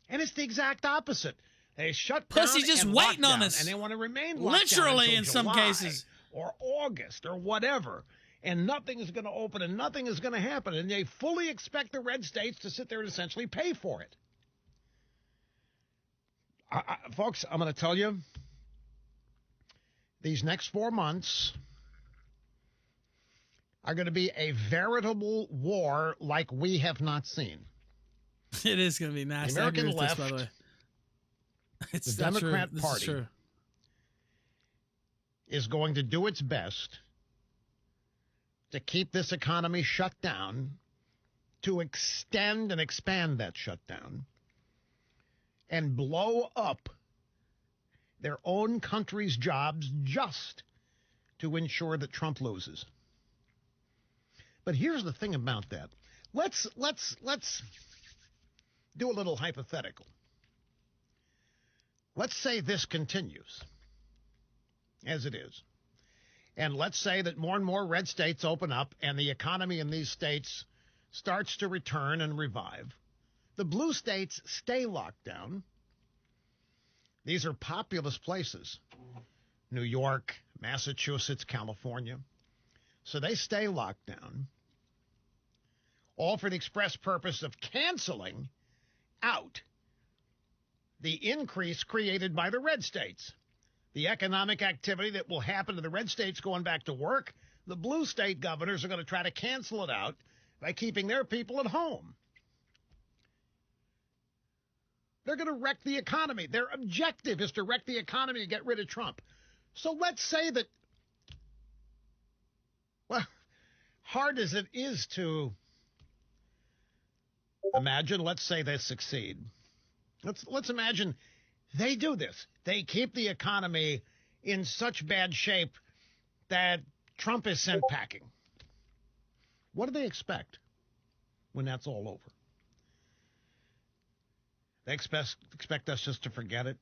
and it's the exact opposite. They shut Pussy down just and waiting lock on down, us. and they want to remain locked Literally down in until some July cases. or August or whatever. And nothing is going to open and nothing is going to happen. And they fully expect the red states to sit there and essentially pay for it. Folks, I'm going to tell you, these next 4 months are going to be a veritable war like we have not seen. It is going to be nasty. The American left, left, by the way. It's the Democrat true. Party is going to do its best to keep this economy shut down, to extend and expand that shutdown, and blow up their own country's jobs just to ensure that Trump loses. But here's the thing about that. Let's do a little hypothetical. Let's say this continues as it is. And let's say that more and more red states open up and the economy in these states starts to return and revive. The blue states stay locked down. These are populous places. New York, Massachusetts, California. So they stay locked down. All for the express purpose of canceling out the increase created by the red states. The economic activity that will happen to the red states going back to work, the blue state governors are going to try to cancel it out by keeping their people at home. They're going to wreck the economy. Their objective is to wreck the economy and get rid of Trump. So let's say that, well, hard as it is to imagine, let's say they succeed. Let's imagine they do this. They keep the economy in such bad shape that Trump is sent packing. What do they expect when that's all over? They expect us just to forget it.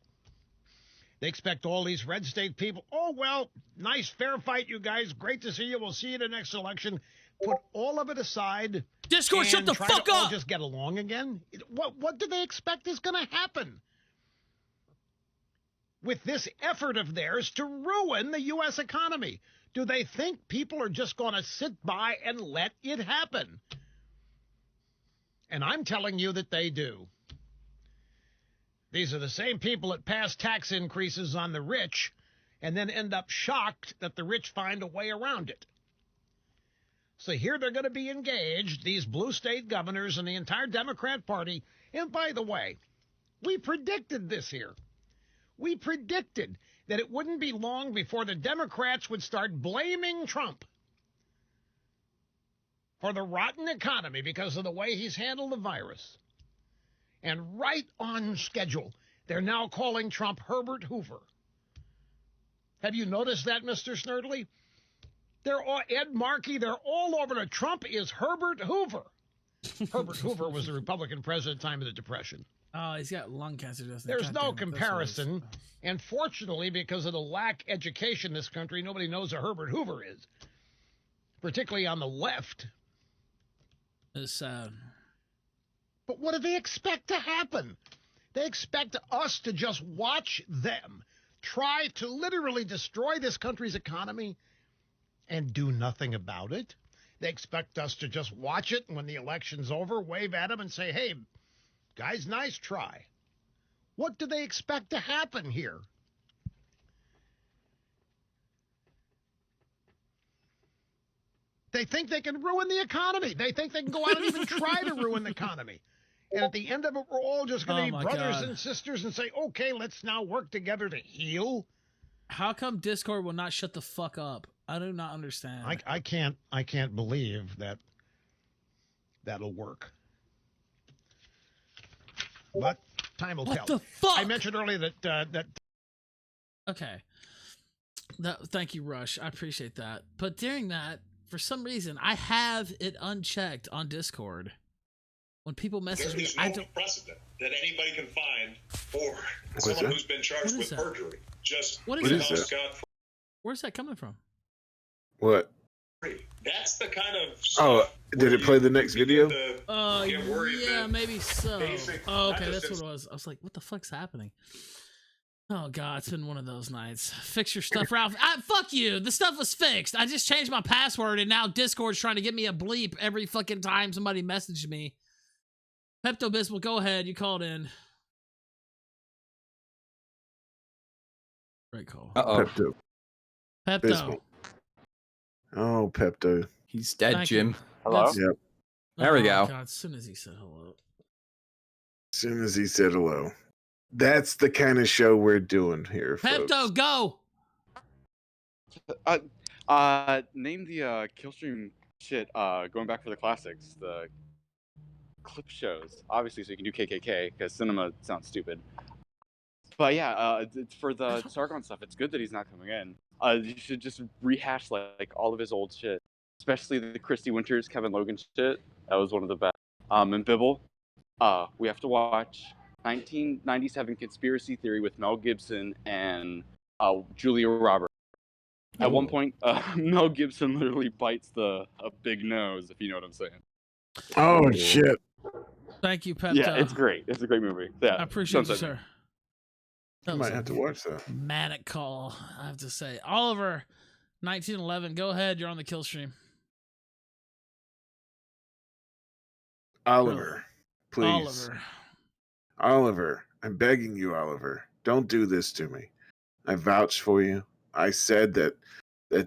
They expect all these red state people, oh, well, nice fair fight, you guys. Great to see you. We'll see you in the next election. Put all of it aside. Discord, shut the fuck up. Just get along again. What do they expect is going to happen with this effort of theirs to ruin the U.S. economy? Do they think people are just going to sit by and let it happen? And I'm telling you that they do. These are the same people that pass tax increases on the rich and then end up shocked that the rich find a way around it. So here they're going to be engaged, these blue state governors and the entire Democrat Party. And by the way, we predicted this here. We predicted that it wouldn't be long before the Democrats would start blaming Trump for the rotten economy because of the way he's handled the virus. And right on schedule, they're now calling Trump Herbert Hoover. Have you noticed that, Mr. Snerdley? They're all, Ed Markey, they're all over it. Trump is Herbert Hoover. Herbert Hoover was the Republican president at the time of the Depression. Oh, he's got lung cancer, doesn't he? There's no comparison. And fortunately, because of the lack of education in this country, nobody knows who Herbert Hoover is, particularly on the left. It's sad. But what do they expect to happen? They expect us to just watch them try to literally destroy this country's economy and do nothing about it. They expect us to just watch it, and when the election's over, wave at them and say, hey, guys, nice try. What do they expect to happen here? They think they can ruin the economy. They think they can go out and even try to ruin the economy. And at the end of it, we're all just going to be brothers and sisters and say, okay, let's now work together to heal. How come Discord will not shut the fuck up? I do not understand. I can't believe that that'll work. But time will tell. What the fuck? I mentioned earlier that Okay. Thank you, Rush. I appreciate that. But during that, for some reason, I have it unchecked on Discord. When people message me, There's no precedent that anybody can find for What's someone that? who's been charged with that? perjury. Just What is come that? scot Where's that coming from? What? free. That's the kind of Oh, stuff did where it play you the next video? begin to get worried Yeah, that maybe so. basic- Oh, not okay, just that's what it was. I was like, what the fuck's happening? Oh, God, it's been one of those nights. Fix your stuff, Ralph. Fuck you. The stuff was fixed. I just changed my password, and now Discord's trying to give me a bleep every fucking time somebody messaged me. Pepto-Bismol, go ahead. You called in. Great call. Uh-oh. Pepto. Pepto. Bismol. Oh, Pepto. He's dead, Thank you. Jim. Hello? That's- Yep. There we go. God, as soon as he said hello. As soon as he said hello. That's the kind of show we're doing here, Pepto, folks. go! Name the Killstream shit, going back for the classics, the clip shows, obviously, so you can do KKK, because cinema sounds stupid. But yeah, for the Sargon stuff, it's good that he's not coming in. You should just rehash, like all of his old shit, especially the Christy Winters, Kevin Logan shit. That was one of the best. And Bibble, we have to watch 1997 Conspiracy Theory with Mel Gibson and Julia Roberts. At one point, Mel Gibson literally bites a big nose, if you know what I'm saying. Oh, shit. Thank you, Pepto. Yeah, it's great. It's a great movie. Yeah, I appreciate you, Sunset. sir. I That was might a have to watch that. manic call, I have to say. Oliver, 1911, go ahead. You're on the kill stream. Oliver, please. Oliver. Oliver, I'm begging you, Oliver. Don't do this to me. I vouched for you. I said that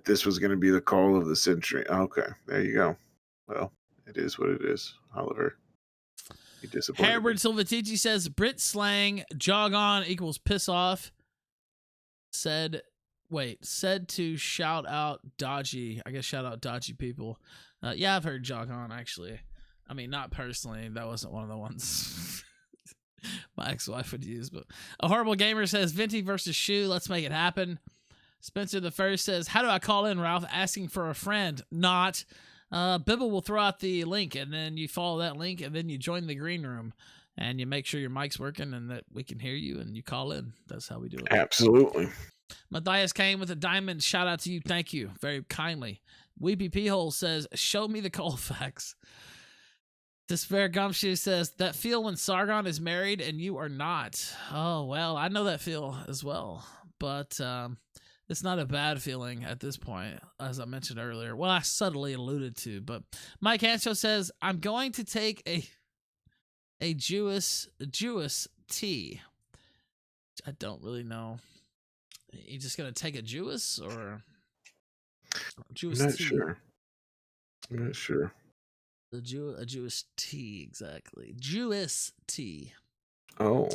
this was going to be the call of the century. Okay, there you go. Well, it is what it is, Oliver. You disappointed Harewood me. Silvatici says Brit slang jog on equals piss off. Said to shout out dodgy. I guess shout out dodgy people. Yeah, I've heard jog on actually. I mean, not personally. That wasn't one of the ones my ex-wife would use. But a horrible gamer says Venti versus Shoe. Let's make it happen. Spencer the First says, how do I call in, Ralph? Asking for a friend. Not. Bibble will throw out the link, and then you follow that link, and then you join the green room, and you make sure your mic's working and that we can hear you, and you call in. That's how we do it. Absolutely. Matthias came with a diamond. Shout out to you. Thank you very kindly. Weepy P-hole says, show me the Colfax. Despair Gumshoe says, that feel when Sargon is married and you are not. Oh, well, I know that feel as well, but it's not a bad feeling at this point, as I mentioned earlier. Well, I subtly alluded to, but Mike Hancho says, I'm going to take a Jewish tea. I don't really know. You just gonna take a Jewish or Jewish I'm not tea? sure. I'm not sure. A Jewish tea, exactly. Jewish tea. Oh,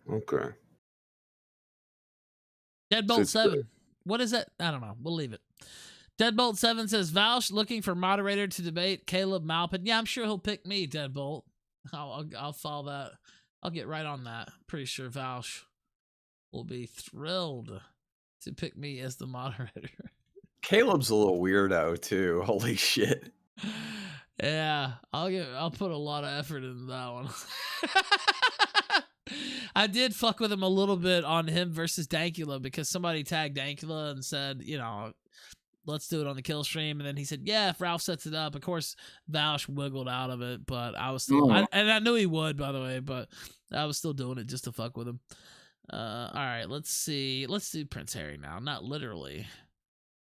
okay. Deadbolt 7. What is that? I don't know. We'll leave it. Deadbolt 7 says, Vouch looking for moderator to debate Caleb Malpin. Yeah, I'm sure he'll pick me, Deadbolt. I'll follow that. I'll get right on that. Pretty sure Vouch will be thrilled to pick me as the moderator. Caleb's a little weirdo too. Holy shit. Yeah, I'll put a lot of effort into that one. I did fuck with him a little bit on him versus Dankula because somebody tagged Dankula and said, you know, let's do it on the kill stream. And then he said, yeah, if Ralph sets it up. Of course, Vaush wiggled out of it, but I was still, and I knew he would, by the way, but I was still doing it just to fuck with him. All right, let's see. Let's do Prince Harry now. Not literally,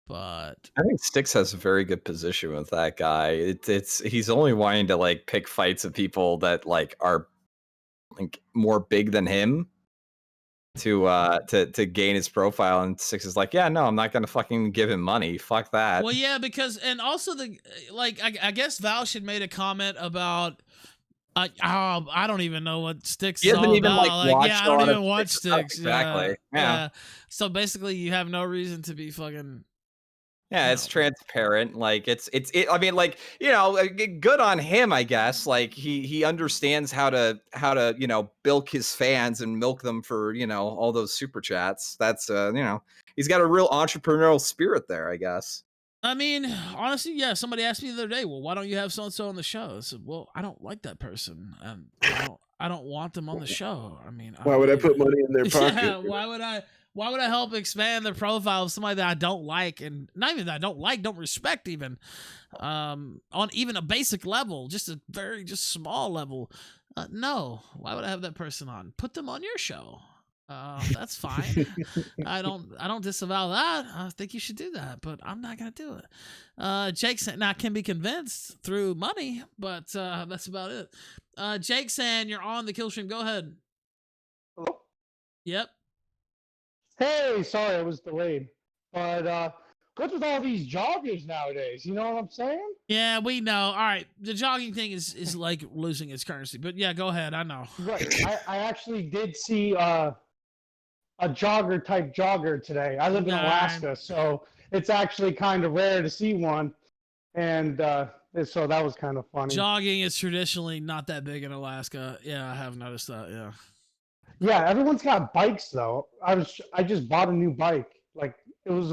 but I think Styx has a very good position with that guy. He's only wanting to like pick fights of people that like are like more big than him to gain his profile, and Styx is like, yeah, no, I'm not gonna fucking give him money. Fuck that. well, yeah, because and also I guess Vaush had made a comment about I don't even know what Sticks He is hasn't all even, about. like, watched yeah, I a don't lot even of watch Sticks stuff. Sticks. Exactly. Yeah. So basically, you have no reason to be fucking. Yeah, it's transparent. Like it's I mean, like, good on him, I guess. Like he understands how to bilk his fans and milk them for all those super chats. That's he's got a real entrepreneurial spirit there, I guess. I mean, honestly, yeah. Somebody asked me the other day, well, why don't you have so and so on the show? I said, well, I don't like that person, and I don't want them on the show. I mean, Why would I put money in their pocket? Yeah, why would I help expand the profile of somebody that I don't like, and not even that I don't like, don't respect, even on even a basic level, just a very small level? No, why would I have that person on? Put them on your show. That's fine. I don't disavow that. I think you should do that, but I'm not gonna do it. Jake said, "Now I can be convinced through money, but that's about it." Jake saying you're on the Killstream. Go ahead. Hello? Yep. Hey, sorry I was delayed. But what's with all these joggers nowadays? You know what I'm saying? Yeah, we know. All right, the jogging thing is like losing its currency, but yeah, go ahead. I know. Right. I actually did see a jogger type jogger today. I live in Alaska, so it's actually kind of rare to see one, and so that was kind of funny. Jogging is traditionally not that big in Alaska. Yeah, I have noticed that. Yeah. Yeah, everyone's got bikes though. I just bought a new bike. Like it's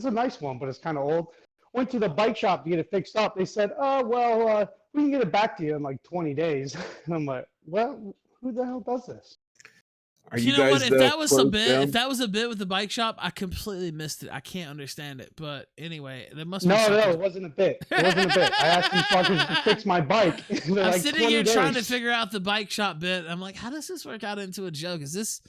a nice one, but it's kind of old. Went to the bike shop to get it fixed up. They said, "Oh, well, we can get it back to you in like 20 days." And I'm like, "Well, who the hell does this?" Are You you know guys what? If that was a closed bit, down? if that was a bit with the bike shop, I completely missed it. I can't understand it. But anyway, there must be No, something. it wasn't a bit. It wasn't a bit. I asked these fuckers to fix my bike. They're I'm like, sitting 20 here days. trying to figure out the bike shop bit. I'm like, how does this work out into a joke? Is this?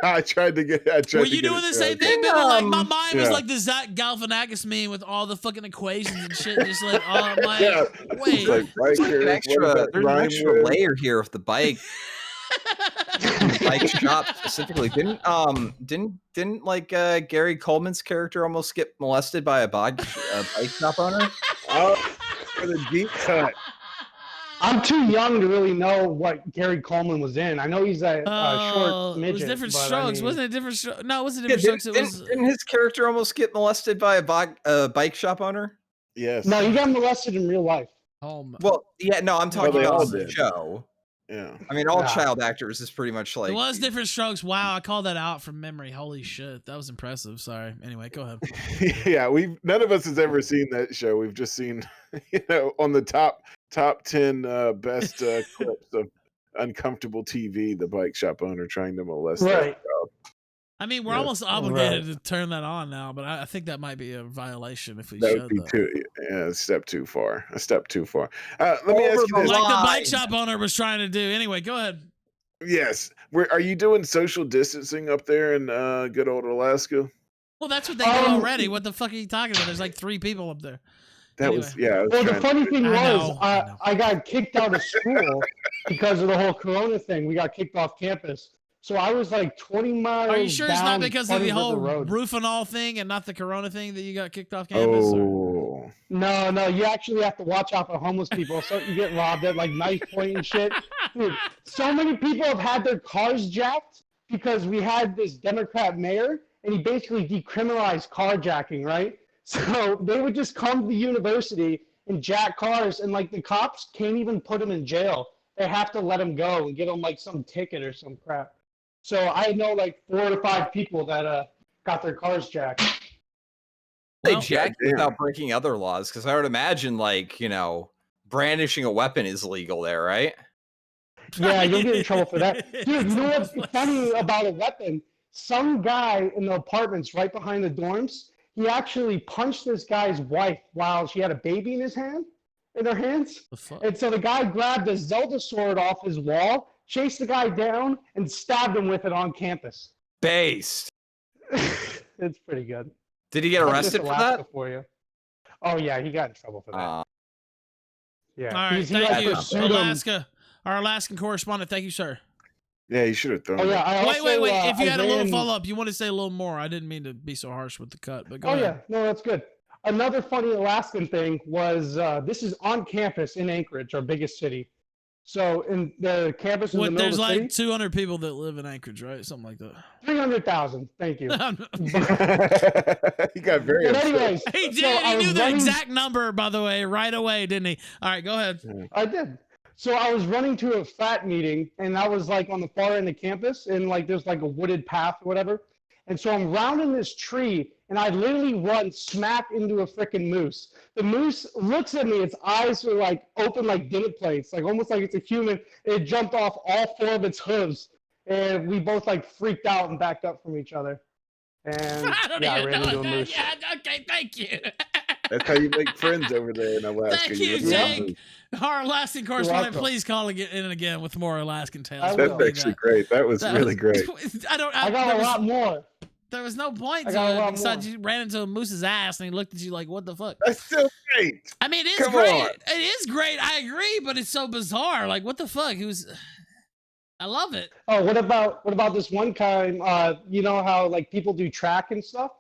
I tried to get. Were you doing the same thing, Bibble? Like my mind was yeah. like the Zach Galifianakis meme with all the fucking equations and shit. Just like, oh, I'm like, Yeah. wait. It's like There's an extra layer here with the bike. The bike shop specifically didn't like Gary Coleman's character almost get molested by a bike shop owner? Oh, for the deep cut. I'm too young to really know what Gary Coleman was in. I know he's a short midget. It was different but strokes, I mean, wasn't it? Different strokes. No, it wasn't different strokes. Didn't his character almost get molested by a bike shop owner? Yes. No, he got molested in real life. Well, yeah, no, I'm talking they all about the did. show. Yeah. I mean, all Yeah. child actors is pretty much like. It was different strokes. Wow, I called that out from memory. Holy shit, that was impressive. Sorry. Anyway, go ahead. Yeah, none of us has ever seen that show. We've just seen, on the top 10 best clips of uncomfortable TV, the bike shop owner trying to molest that Right. child. I mean, we're almost obligated to turn that on now, but I think that might be a violation if we That showed would be that. a step too far. Let me ask you this. Like the bike shop owner was trying to do. Anyway, go ahead. Yes. Are you doing social distancing up there in good old Alaska? Well, that's what they do already. What the fuck are you talking about? There's like 3 people up there. That was, yeah. I was Well, the trying funny to- thing I was, know. I got kicked out of school because of the whole Corona thing. We got kicked off campus. So I was like 20 miles. Are you sure it's not down because of the Funny whole River Road. roof and all thing and not the Corona thing that you got kicked off campus? Oh. No, you actually have to watch out for homeless people. So you get robbed at like knife point and shit. Dude, so many people have had their cars jacked because we had this Democrat mayor and he basically decriminalized carjacking, right? So they would just come to the university and jack cars, and like the cops can't even put them in jail. They have to let them go and give them like some ticket or some crap. So I know like 4 to 5 people that got their cars jacked. They jacked without breaking other laws, because I would imagine, like, brandishing a weapon is legal there, right? Yeah, you'll get in trouble for that. Dude, you know what's funny about a weapon? Some guy in the apartments right behind the dorms, he actually punched this guy's wife while she had a baby in her hands. And so the guy grabbed a Zelda sword off his wall, chased the guy down, and stabbed him with it on campus. Based. It's pretty good. Did he get That's arrested just for Alaska that? For you. Oh yeah, he got in trouble for that. Yeah. All right, He, thank like, you, pursued him. Alaska. Our Alaskan correspondent. Thank you, sir. Yeah, you should have thrown Oh, yeah, it. I Wait. also, If you I had a little ran- follow-up, you want to say a little more. I didn't mean to be so harsh with the cut, but go Oh ahead. yeah, no, that's good. Another funny Alaskan thing was this is on campus in Anchorage, our biggest city. So in the campus in the What? middle There's of the like city, 200 people that live in Anchorage, right? Something like that. 300,000. Thank you. He got very But upset. anyways, He so did. I He was knew the running- exact number, by the way, right away, didn't he? All right, go ahead. I did. So I was running to a frat meeting, and I was like on the far end of campus, and like there's like a wooded path or whatever. And so I'm rounding this tree, and I literally run smack into a freaking moose. The moose looks at me; its eyes are like open like dinner plates, like almost like it's a human. It jumped off all 4 of its hooves, and we both like freaked out and backed up from each other. And I ran into a moose. Yeah, okay, thank you. That's how you make friends over there in Alaska. Thank you, look at Jake. them. Our Alaskan correspondent, welcome. please call in again with more Alaskan tales. That's actually great. That was really great. I got there a was- lot more. There was no point I to got a it lot besides more. you ran into a moose's ass and he looked at you like, what the fuck? That's still great. I mean, it is Come great. on. It is great. I agree, but it's so bizarre. Like, what the fuck? I love it. Oh, what about this one time? You know how like people do track and stuff.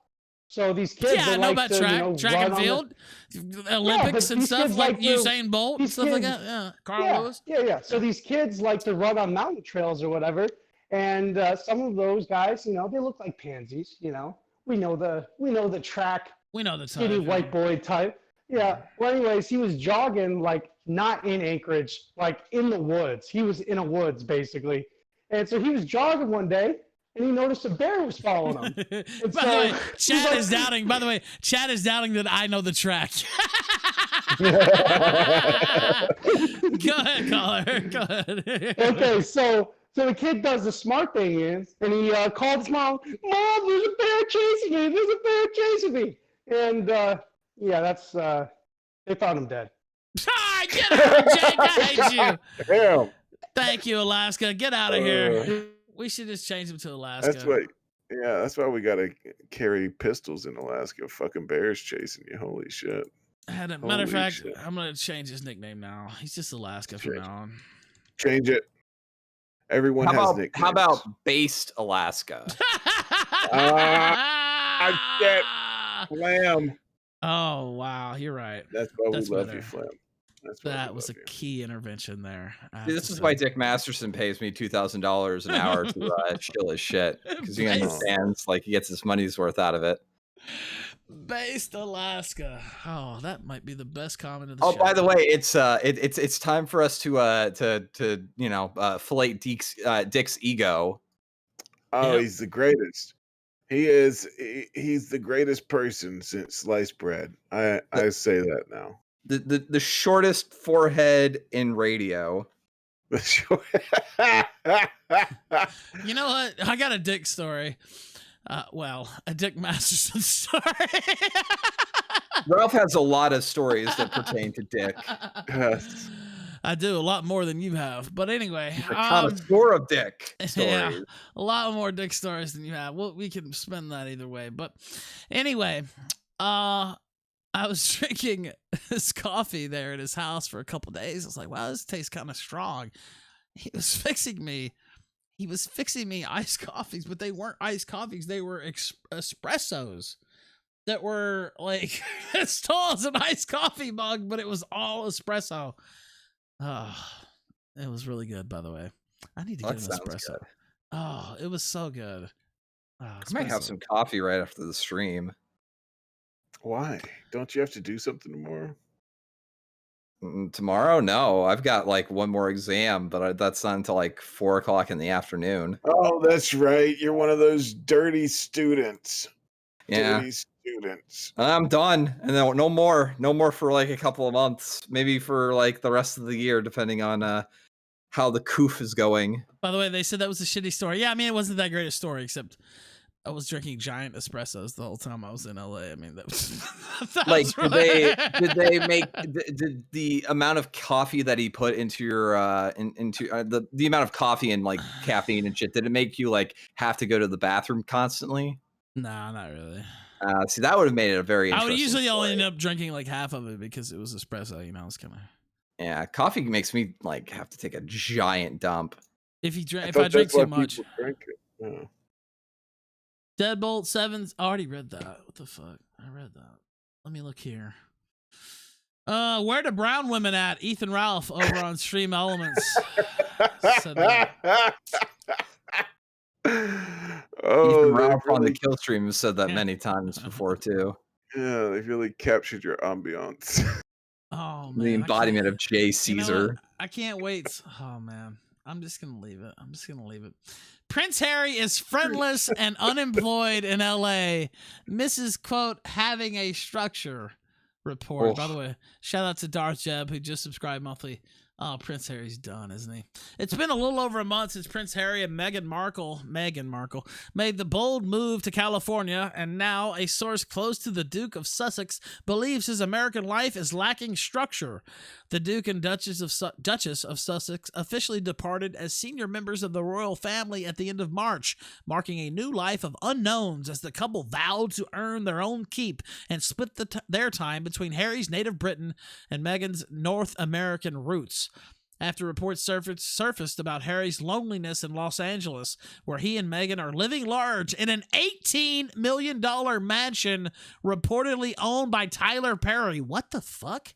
So these kids, Yeah, they I know like about to, track, you know, track run and on the- field, Yeah, Olympics but and these stuff kids like to- Usain Bolt and these stuff like kids- that. Yeah, Carl yeah, Lewis. Yeah. So these kids like to run on mountain trails or whatever, and some of those guys, you know, they look like pansies. You know, we know the track. We know the skinny type, white boy type. Yeah. Well, anyways, he was jogging like not in Anchorage, like in the woods. He was in a woods basically, and so he was jogging one day. And he noticed a bear was following him. And By the way, Chad is doubting. By the way, Chad is doubting that I know the track. Go ahead, caller. Go ahead. Okay, so the kid does the smart thing is, and he called his mom. Mom, there's a bear chasing me. There's a bear chasing me. And yeah, that's they found him dead. Get out, Jake. I hate you. Damn. Thank you, Alaska. Get out of here. We should just change him to Alaska. That's why we gotta carry pistols in Alaska. Fucking bears chasing you. Holy shit. Matter Holy of fact, shit. I'm gonna change his nickname now. He's just Alaska from now on. Change it. Everyone How has about nicknames. how about based Alaska? I get Flam. Oh wow, you're right. That's why we love better. you, Flam. That's why That we was a love you. key intervention there. I have See, this to is say. why Dick Masterson pays me $2,000 an hour to shill his shit because he Based- understands like he gets his money's worth out of it. Based Alaska. Oh, that might be the best comment of the Oh, show. by the way, it's time for us to fillet Dick's ego. Oh, Yep. he's the greatest. He's the greatest person since sliced bread. I say that now. The shortest forehead in radio. You know what? I got a Dick story. A Dick Masterson story. Ralph has a lot of stories that pertain to Dick. Yes. I do a lot more than you have, but anyway, A connoisseur of Dick yeah, stories. a lot more Dick stories than you have. Well, we can spend that either way, but anyway, I was drinking his coffee there at his house for a couple days. I was like, wow, this tastes kind of strong. He was fixing me iced coffees, but they weren't iced coffees. They were espressos that were like as tall as an iced coffee mug, but it was all espresso. Oh, it was really good, by the way. I need to That get an sounds espresso. good. Oh, it was so good. Oh, I might have espresso. some coffee right after the stream. Why? Don't you have to do something tomorrow? Tomorrow? No, I've got like one more exam, but that's not until like 4 o'clock in the afternoon. Oh, that's right. You're one of those dirty students. Yeah. Dirty students. I'm done, and then no more for like a couple of months, maybe for like the rest of the year, depending on how the coof is going. By the way, they said that was a shitty story. Yeah, I mean, it wasn't that great a story, except I was drinking giant espressos the whole time I was in LA. I mean, that was that Like, was did they make did the amount of coffee that he put into your the amount of coffee and like caffeine and shit? Did it make you like have to go to the bathroom constantly? Nah, not really. See, that would have made it a very. I would interesting usually only story. end up drinking like half of it because it was espresso. You know, it's kind of. Yeah, coffee makes me like have to take a giant dump. If you drink, I if I thought drink that's too why much. people drink it. Oh. Deadbolt 7's. I already read that. What the fuck? I read that. Let me look here. Where the brown women at? Ethan Ralph over on Stream Elements. Said that. Oh, Ethan they Ralph on the really, Killstream has said that many times before too. yeah, they really captured your ambiance. Oh man, The embodiment of Jay You know what? Caesar. I can't wait. Oh man, I'm just gonna leave it. Prince Harry is friendless and unemployed in L.A. Misses quote having a structure report. By the way, shout out to Darth Jeb who just subscribed monthly. Oh, Prince Harry's done, isn't he? It's been a little over a month since Prince Harry and Meghan Markle made the bold move to California, and now a source close to the Duke of Sussex believes his American life is lacking structure. The Duke and Duchess of Sussex officially departed as senior members of the royal family at the end of March, marking a new life of unknowns as the couple vowed to earn their own keep and split their time between Harry's native Britain and Meghan's North American roots. After reports surfaced about Harry's loneliness in Los Angeles, where he and Meghan are living large in an $18 million mansion reportedly owned by Tyler Perry. What the fuck?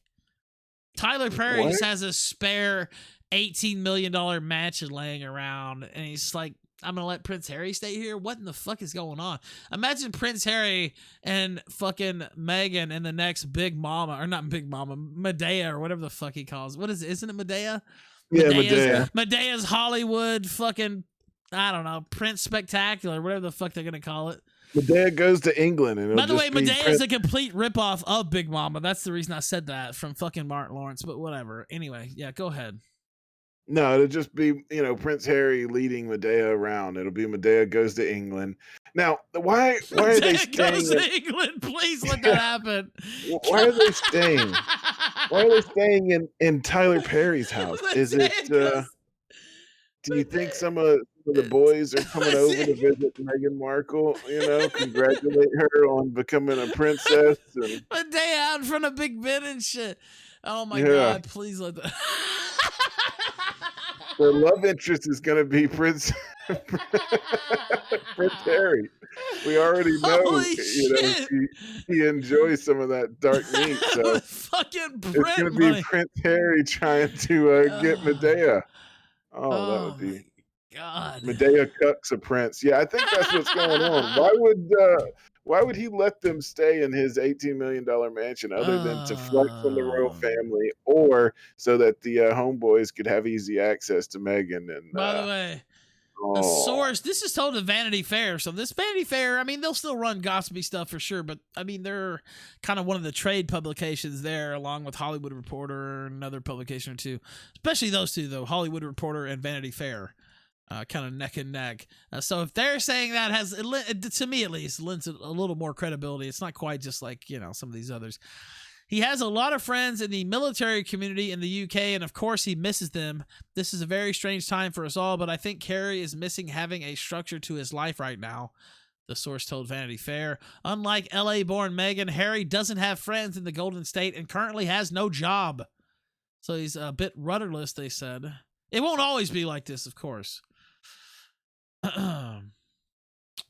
Tyler Perry just has a spare $18 million mansion laying around, and he's like, I'm going to let Prince Harry stay here? What in the fuck is going on? Imagine Prince Harry and fucking Meghan and the next Big Mama, or not Big Mama, Medea, or whatever the fuck he calls. What is it? Isn't it Medea? Yeah, Medea. Medea's Hollywood fucking, I don't know, Prince Spectacular, whatever the fuck they're going to call it. Medea goes to England. And by the way, Medea is a complete ripoff of Big Mama. That's the reason I said that from fucking Martin Lawrence, but whatever. Anyway, yeah, go ahead. No, it'll just be, Prince Harry leading Medea around. It'll be Medea goes to England. Now, why are they staying? Goes to England. Please let that happen. Why are they staying? Why are they staying in Tyler Perry's house? Is it? Do you think some of the boys are coming over to visit Meghan Markle? Congratulate her on becoming a princess. And Medea out in front of Big Ben and shit. Oh my God! Please let that. The love interest is going to be Prince Harry. We already know, he enjoys some of that dark meat. So fucking Brent it's going to be Prince Harry trying to get Medea. Oh, that would be God. Medea cucks a prince. Yeah, I think that's what's going on. Why would he let them stay in his $18 million mansion other than to flex from the royal family, or so that the homeboys could have easy access to Meghan? And by the way, a source, this is told to Vanity Fair. So this Vanity Fair, I mean, they'll still run gossipy stuff for sure, but I mean, they're kind of one of the trade publications there, along with Hollywood Reporter and another publication or two, especially those two though, Hollywood Reporter and Vanity Fair. Kind of neck and neck. So if they're saying that, has to me at least, lends it a little more credibility. It's not quite just like, some of these others. He has a lot of friends in the military community in the UK, and of course he misses them. This is a very strange time for us all, but I think Harry is missing having a structure to his life right now, the source told Vanity Fair. Unlike LA-born Meghan, Harry doesn't have friends in the Golden State and currently has no job. So he's a bit rudderless, they said. It won't always be like this, of course.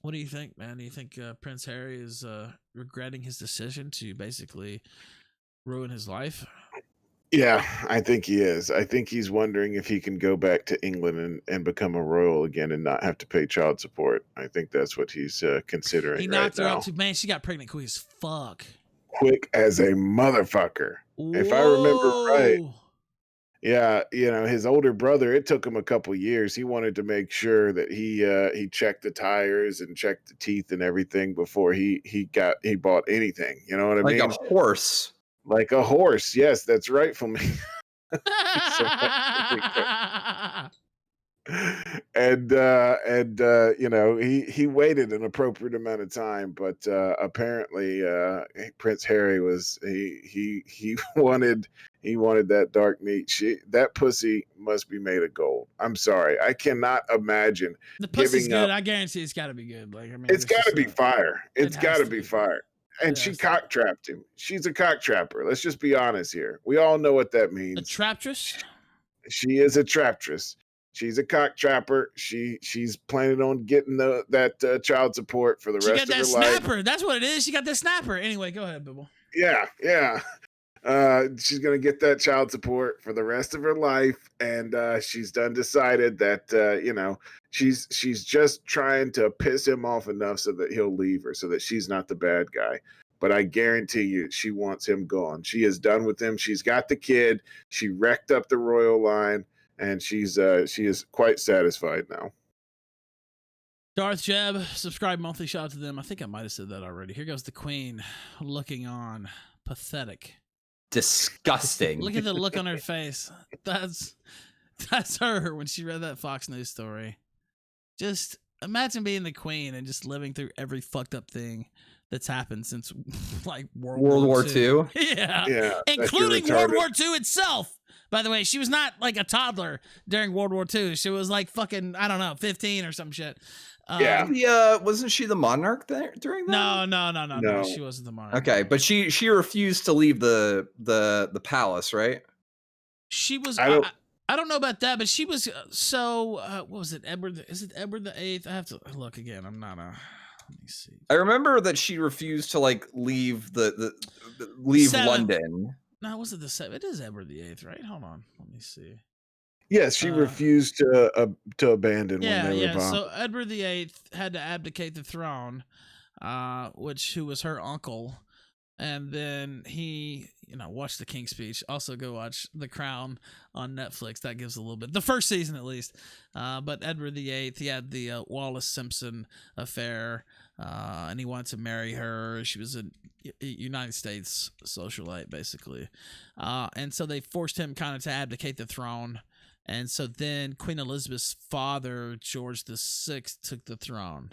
What do you think, man? Do you think Prince Harry is regretting his decision to basically ruin his life? Yeah, I think he is. I think he's wondering if he can go back to England and become a royal again and not have to pay child support. I think that's what he's considering. He knocked her up too. Man, she got pregnant quick as fuck. Quick as a motherfucker. Whoa. If I remember right. Yeah, his older brother, it took him a couple years. He wanted to make sure that he checked the tires and checked the teeth and everything before he bought anything. You know what I mean? Like a horse. Like a horse. Yes, that's right for me. And he waited an appropriate amount of time, but apparently Prince Harry was he wanted that dark meat. That pussy must be made of gold. I'm sorry, I cannot imagine the pussy's giving good. up. I guarantee it's got to be good. Like, I mean, it's got to be fire. It's got to be fire. And she Yes. cock trapped him. She's a cock trapper. Let's just be honest here. We all know what that means. A traptress? She is a traptress. She's a cock trapper. She's planning on getting that child support for the rest of her life. She got that snapper. That's what it is. She got that snapper. Anyway, go ahead, Bibble. Yeah. She's gonna get that child support for the rest of her life, and she's done decided that she's just trying to piss him off enough so that he'll leave her, so that she's not the bad guy. But I guarantee you, she wants him gone. She is done with him. She's got the kid. She wrecked up the royal line, and she is quite satisfied now. Darth Jeb, subscribe monthly, shout out to them. I think I might have said that already. Here goes the Queen looking on. Pathetic. Disgusting. Look at the look on her face. That's her when she read that Fox News story. Just imagine being the Queen and just living through every fucked up thing that's happened since like World War II. Yeah, including World War II itself. By the way, she was not like a toddler during World War II. She was like fucking, I don't know, 15 or some shit. Wasn't she the monarch there during that? No. She wasn't the monarch. Okay, but she refused to leave the palace, right? She was. I don't know about that, but she was. What was it? Is it Edward the Eighth? I have to look again. I'm not a. Let me see. I remember that she refused to like leave leave London. No, was it the 7th? It is Edward the Eighth, right? Hold on. Let me see. Yes, she refused to abandon when they were bombed. So Edward the Eighth had to abdicate the throne, who was her uncle, and then he, watched the King's Speech. Also, go watch The Crown on Netflix. That gives a little bit, the first season at least. But Edward the Eighth, he had the Wallace Simpson affair, and he wanted to marry her. She was a United States socialite, basically, and so they forced him kind of to abdicate the throne. And so then Queen Elizabeth's father, George VI, took the throne.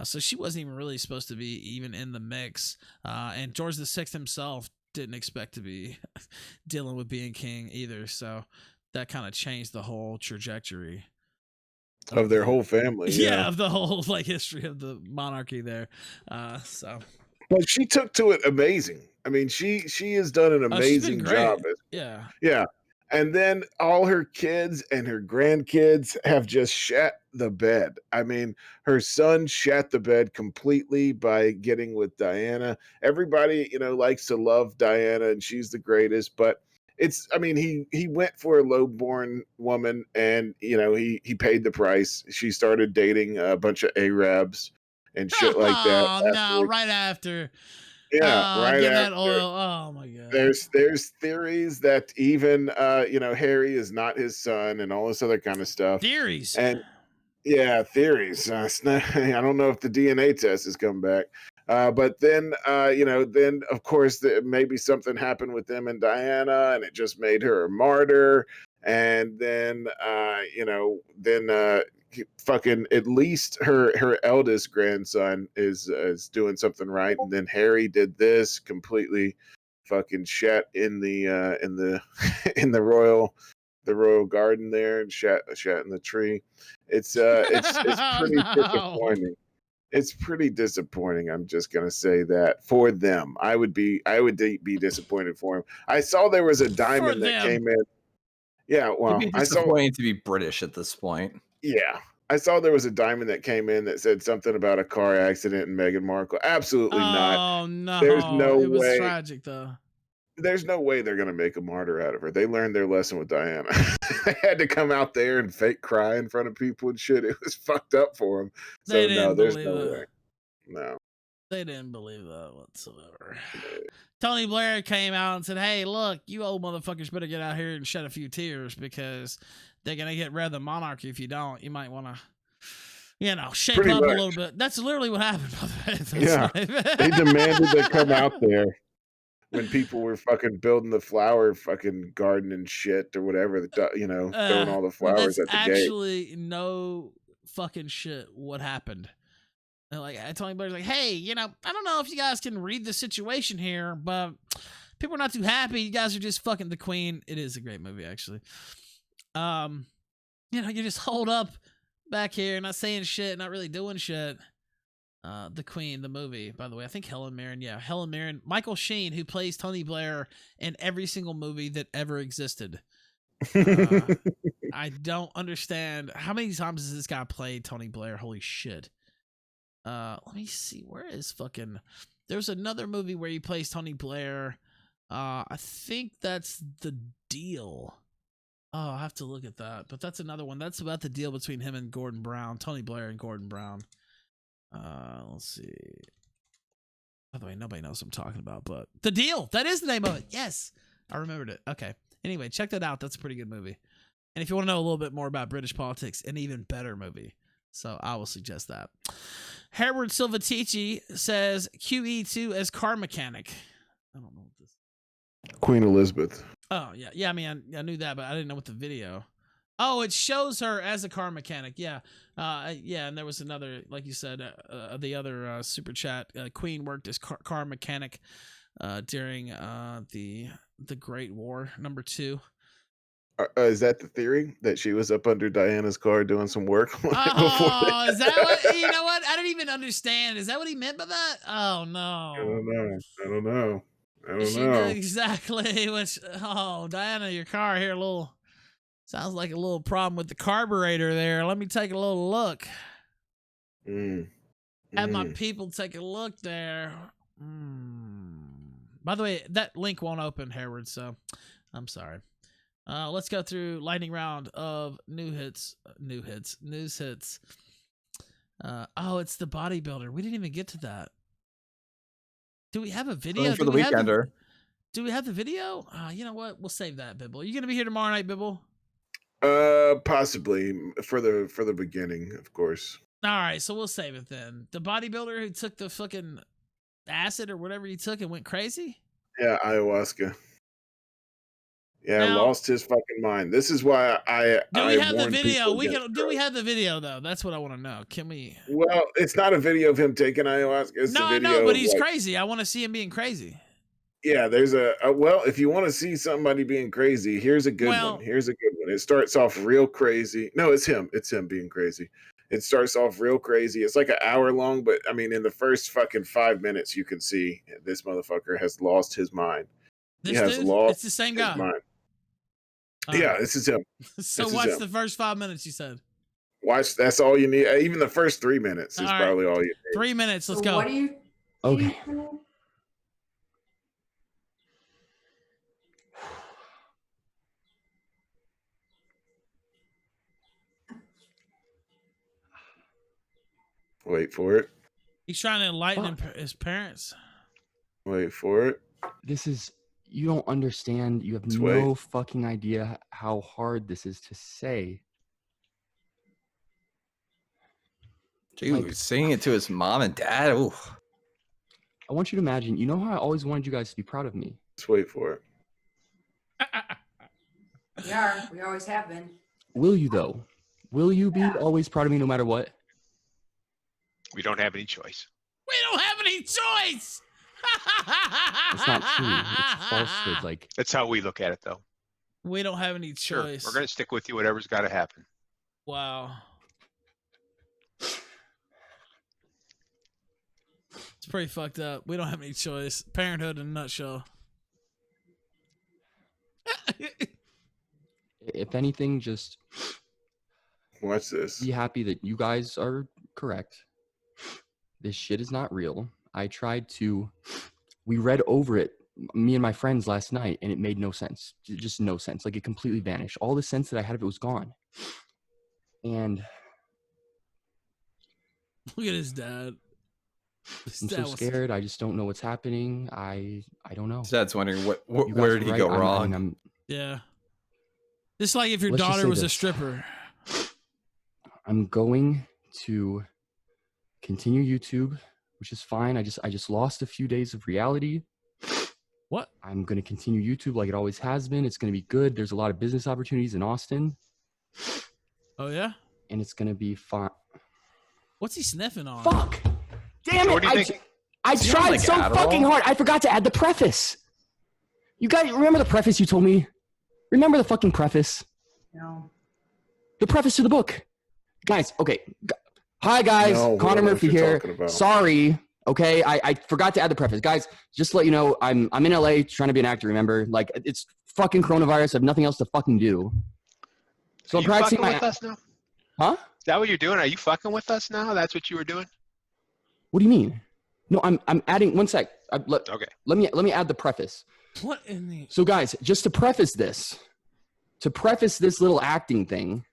So she wasn't even really supposed to be even in the mix. And George VI himself didn't expect to be dealing with being king either. So that kind of changed the whole trajectory of their whole family. Yeah, of the whole history of the monarchy there. But she took to it amazing. I mean, she has done an amazing job. Yeah. And then all her kids and her grandkids have just shat the bed. I mean, her son shat the bed completely by getting with Diana. Everybody, likes to love Diana and she's the greatest, but he went for a lowborn woman and, he paid the price. She started dating a bunch of Arabs and shit like that. Oh, no, right after. Yeah, right give after. that oil. Oh my god. There's theories that even Harry is not his son and all this other kind of stuff. Theories. And theories. I don't know if the DNA test has come back. But then then of course maybe something happened with them and Diana and it just made her a martyr. And then fucking at least her eldest grandson is doing something right, and then Harry did this completely fucking shat in the in the royal garden there and shat in the tree. It's pretty disappointing. It's pretty disappointing. I'm just gonna say that for them. I would be disappointed for him. I saw there was a diamond that came in. Yeah, well, It'd be disappointing to be British at this point. Yeah. I saw there was a diamond that came in that said something about a car accident and Meghan Markle. Absolutely not. Oh, no. There's no way. It was way. tragic, though. There's no way they're going to make a martyr out of her. They learned their lesson with Diana. They had to come out there and fake cry in front of people and shit. It was fucked up for them. So, no, there's no way. No. They didn't believe that whatsoever. Tony Blair came out and said, hey, look, you old motherfuckers better get out here and shed a few tears because they're going to get rid of the monarchy if you don't. You might want to, shake up a little bit. That's literally what happened, by the way. Yeah. They demanded they come out there when people were fucking building the flower fucking garden and shit or whatever, throwing all the flowers at the gate. Actually, no fucking shit what happened. Like Tony Blair's like, hey, I don't know if you guys can read the situation here, but people are not too happy. You guys are just fucking the Queen. It is a great movie, actually. You just hold up back here, not saying shit, not really doing shit. The Queen, the movie, by the way, I think Helen Mirren, Michael Sheen, who plays Tony Blair in every single movie that ever existed. I don't understand how many times has this guy played Tony Blair. Holy shit. Let me see. Where is fucking... There's another movie where he plays Tony Blair. I think that's The Deal. Oh, I'll have to look at that. But that's another one. That's about the deal between him and Gordon Brown. Tony Blair and Gordon Brown. Let's see. By the way, nobody knows what I'm talking about, but The Deal. That is the name of it. Yes. I remembered it. Okay. Anyway, check that out. That's a pretty good movie. And if you want to know a little bit more about British politics, an even better movie. So I will suggest that. Harewood Silvatici says QE2 as car mechanic. I don't know what this is. Queen Elizabeth. Oh, yeah. Yeah, I mean, I knew that, but I didn't know what the video. Oh, it shows her as a car mechanic. Yeah. Yeah, and there was another, like you said, the other super chat. Queen worked as car mechanic during the Great War, #2. Is that the theory that she was up under Diana's car doing some work? Oh, is that what? You know what? I didn't even understand. Is that what he meant by that? Oh no. I don't know. She knew exactly which. Oh, Diana, your car here sounds like a little problem with the carburetor there. Let me take a little look. Have my people take a look there. By the way, that link won't open, Harewood, so I'm sorry. Let's go through lightning round of news hits. Oh, it's the bodybuilder. We didn't even get to that. Do we have a video? For the Weekender. Do we have the video? You know what? We'll save that, Bibble. Are you gonna be here tomorrow night, Bibble? Possibly for the beginning, of course. All right, so we'll save it then. The bodybuilder who took the fucking acid or whatever he took and went crazy? Yeah, ayahuasca. Yeah, lost his fucking mind. This is why Do we have the video? Do we have the video though? That's what I want to know. Can we? Well, it's not a video of him taking ayahuasca. It's No, a video I know, but of, he's like, crazy. I want to see him being crazy. Yeah, there's well, if you want to see somebody being crazy, here's a good one. Here's a good one. It starts off real crazy. No, it's him. It's him being crazy. It starts off real crazy. It's like an hour long, but I mean, in the first fucking 5 minutes, you can see this motherfucker has lost his mind. This dude? It's the same guy. Mind. Yeah, this is him. So watch the first 5 minutes, you said. Watch. That's all you need. Even the first 3 minutes is probably all you need. 3 minutes. Let's go. What do you? Okay. Wait for it. He's trying to enlighten his parents. Wait for it. This is, you don't understand. You have no fucking idea how hard this is to say. Dude, saying it to his mom and dad. Ooh. I want you to imagine, you know how I always wanted you guys to be proud of me? Let's wait for it. We are. We always have been. Will you, though? Will you be always proud of me no matter what? We don't have any choice. We don't have any choice. It's not true. It's falsehood. Like, that's how we look at it, though. We don't have any choice. Sure, we're gonna stick with you. Whatever's got to happen. Wow. It's pretty fucked up. We don't have any choice. Parenthood in a nutshell. if anything, just watch this. Be happy that you guys are correct. This shit is not real. We read over it, me and my friends last night, and it made no sense. Just no sense. Like, it completely vanished. All the sense that I had of it was gone. And look at his dad. I'm so scared. I just don't know what's happening. I don't know. His dad's wondering where did he go wrong? Yeah. Just like if your daughter was a stripper. I'm going to continue YouTube, which is fine. I just lost a few days of reality. What? I'm going to continue YouTube like it always has been. It's going to be good. There's a lot of business opportunities in Austin. Oh, yeah? And it's going to be fine. What's he sniffing on? Fuck! Damn it! I tried so fucking hard. I forgot to add the preface. You guys remember the preface you told me? Remember the fucking preface? No. The preface to the book. Guys, okay. Hi, guys. Connor Murphy here. Sorry. Okay, I forgot to add the preface. Guys, just to let you know, I'm in LA trying to be an actor, remember? Like, it's fucking coronavirus. I have nothing else to fucking do. So I'm practicing with us now? Huh? Is that what you're doing? Are you fucking with us now? That's what you were doing? What do you mean? No, I'm adding one sec. Okay. Let me add the preface. What in the? So, guys, just to preface this little acting thing,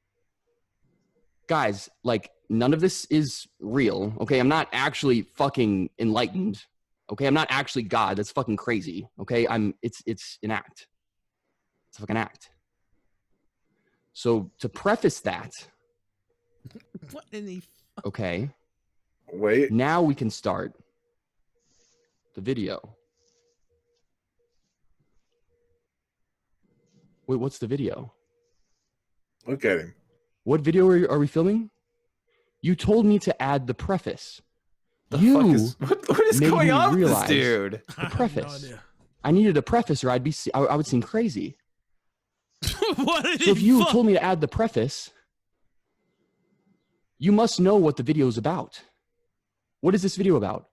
guys, like, none of this is real. Okay, I'm not actually fucking enlightened. Okay, I'm not actually God. That's fucking crazy. Okay, it's an act. It's a fucking act. So to preface that, what in the? Okay. Wait. Now we can start the video. Wait, what's the video? Look at him. What video are we filming? You told me to add the preface. What is made going me on with this realize dude? The preface. I needed a preface, or I would seem crazy. What did So if you told me to add the preface, you must know what the video is about. What is this video about?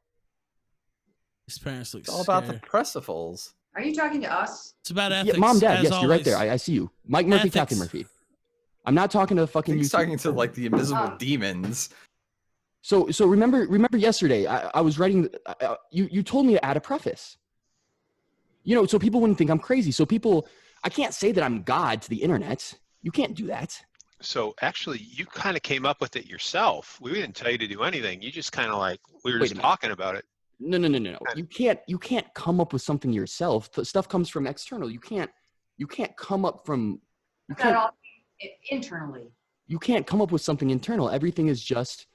His parents look It's all about the Pressifals. Are you talking to us? It's about ethics. Yeah, Mom, Dad, as yes, you're right there. always. I see you. Mike Murphy, Ethics. Captain Murphy. I'm not talking to fucking He's YouTube. talking to like the invisible demons. So remember yesterday, I was writing, you told me to add a preface. You know, so people wouldn't think I'm crazy. So I can't say that I'm God to the internet. You can't do that. So actually, you kind of came up with it yourself. We didn't tell you to do anything. You just kind of like, we were Wait just a minute. talking about it. No. You can't come up with something yourself. Stuff comes from external. You can't come up from, That all internally. you can't come up with something internal. Everything is just